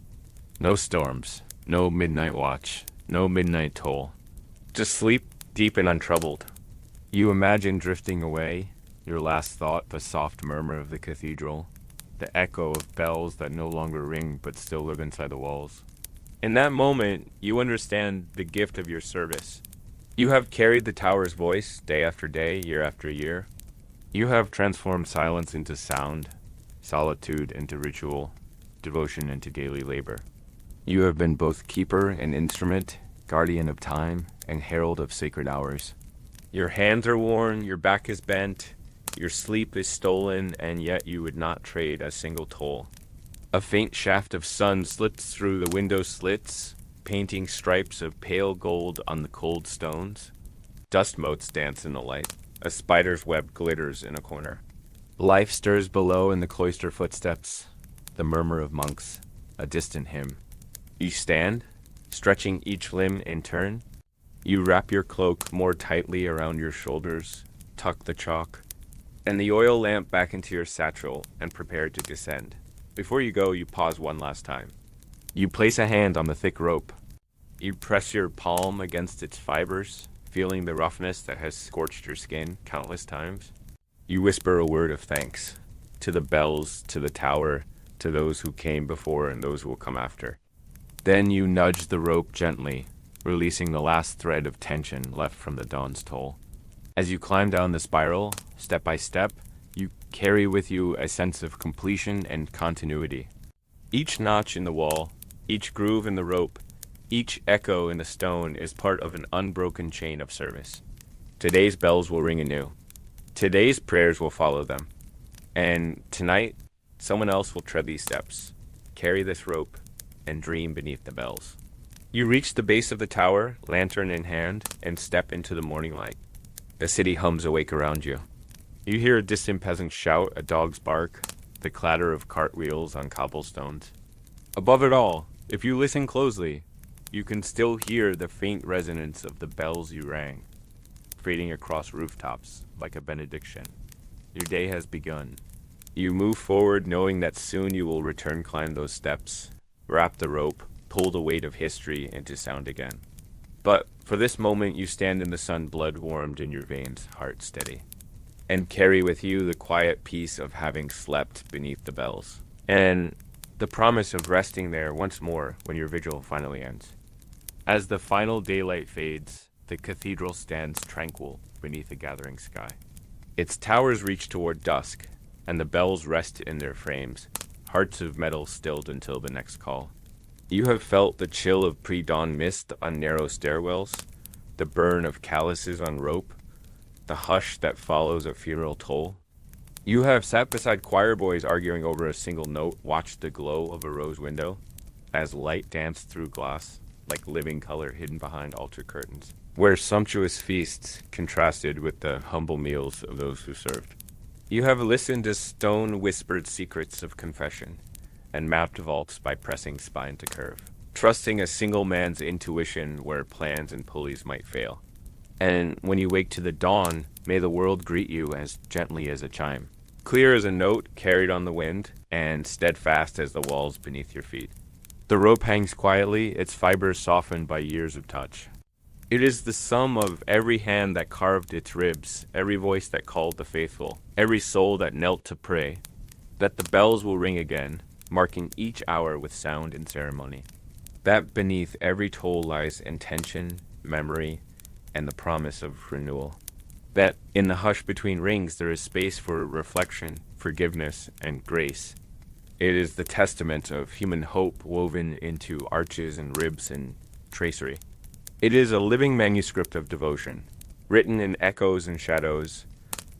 No storms, no midnight watch, no midnight toll. Just sleep deep and untroubled. You imagine drifting away, your last thought the soft murmur of the cathedral, the echo of bells that no longer ring but still live inside the walls. In that moment, you understand the gift of your service. You have carried the tower's voice day after day, year after year. You have transformed silence into sound, solitude into ritual, devotion into daily labor. You have been both keeper and instrument, guardian of time, and herald of sacred hours. Your hands are worn, your back is bent, your sleep is stolen, and yet you would not trade a single toll. A faint shaft of sun slips through the window slits, painting stripes of pale gold on the cold stones. Dust motes dance in the light. A spider's web glitters in a corner. Life stirs below in the cloister footsteps, the murmur of monks, a distant hymn. You stand, stretching each limb in turn. You wrap your cloak more tightly around your shoulders, tuck the chalk, and the oil lamp back into your satchel and prepare to descend. Before you go, you pause one last time. You place a hand on the thick rope. You press your palm against its fibers, feeling the roughness that has scorched your skin countless times. You whisper a word of thanks to the bells, to the tower, to those who came before and those who will come after. Then you nudge the rope gently, releasing the last thread of tension left from the dawn's toll. As you climb down the spiral, step by step, you carry with you a sense of completion and continuity. Each notch in the wall, each groove in the rope, each echo in the stone is part of an unbroken chain of service. Today's bells will ring anew. Today's prayers will follow them. And tonight, someone else will tread these steps, carry this rope, and dream beneath the bells. You reach the base of the tower, lantern in hand, and step into the morning light. The city hums awake around you. You hear a distant peasant shout, a dog's bark, the clatter of cartwheels on cobblestones. Above it all, if you listen closely, you can still hear the faint resonance of the bells you rang, fading across rooftops like a benediction. Your day has begun. You move forward knowing that soon you will return climb those steps, wrap the rope, pull the weight of history into sound again. But for this moment you stand in the sun, blood warmed in your veins, heart steady, and carry with you the quiet peace of having slept beneath the bells, and the promise of resting there once more when your vigil finally ends. As the final daylight fades, the cathedral stands tranquil beneath the gathering sky. Its towers reach toward dusk, and the bells rest in their frames, hearts of metal stilled until the next call. You have felt the chill of pre-dawn mist on narrow stairwells, the burn of calluses on rope, the hush that follows a funeral toll. You have sat beside choir boys arguing over a single note, watched the glow of a rose window as light danced through glass like living color hidden behind altar curtains, where sumptuous feasts contrasted with the humble meals of those who served. You have listened to stone-whispered secrets of confession and mapped vaults by pressing spine to curve, trusting a single man's intuition where plans and pulleys might fail. And when you wake to the dawn, may the world greet you as gently as a chime, clear as a note carried on the wind, and steadfast as the walls beneath your feet. The rope hangs quietly, its fibers softened by years of touch. It is the sum of every hand that carved its ribs, every voice that called the faithful, every soul that knelt to pray, that the bells will ring again, marking each hour with sound and ceremony. That beneath every toll lies intention, memory, and the promise of renewal. That in the hush between rings there is space for reflection, forgiveness, and grace. It is the testament of human hope woven into arches and ribs and tracery. It is a living manuscript of devotion, written in echoes and shadows,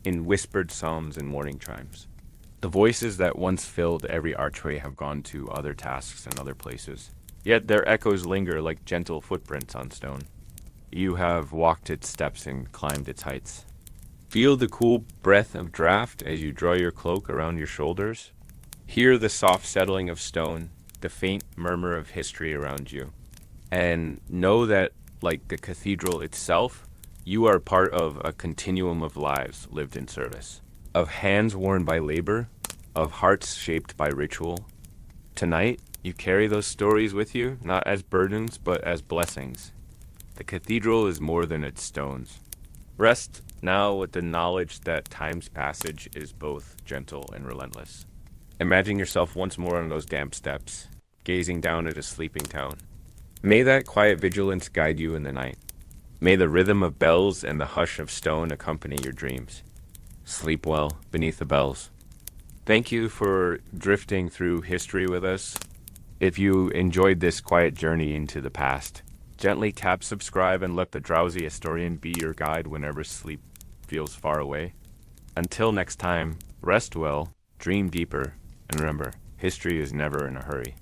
in whispered psalms and morning chimes. The voices that once filled every archway have gone to other tasks and other places, yet their echoes linger like gentle footprints on stone. You have walked its steps and climbed its heights. Feel the cool breath of draft as you draw your cloak around your shoulders. Hear the soft settling of stone, the faint murmur of history around you. And know that, like the cathedral itself, you are part of a continuum of lives lived in service, of hands worn by labor, of hearts shaped by ritual. Tonight, you carry those stories with you, not as burdens, but as blessings. The cathedral is more than its stones. Rest now with the knowledge that time's passage is both gentle and relentless. Imagine yourself once more on those damp steps, gazing down at a sleeping town. May that quiet vigilance guide you in the night. May the rhythm of bells and the hush of stone accompany your dreams. Sleep well beneath the bells. Thank you for drifting through history with us. If you enjoyed this quiet journey into the past, gently tap subscribe and let the drowsy historian be your guide whenever sleep feels far away. Until next time, rest well, dream deeper, and remember, history is never in a hurry.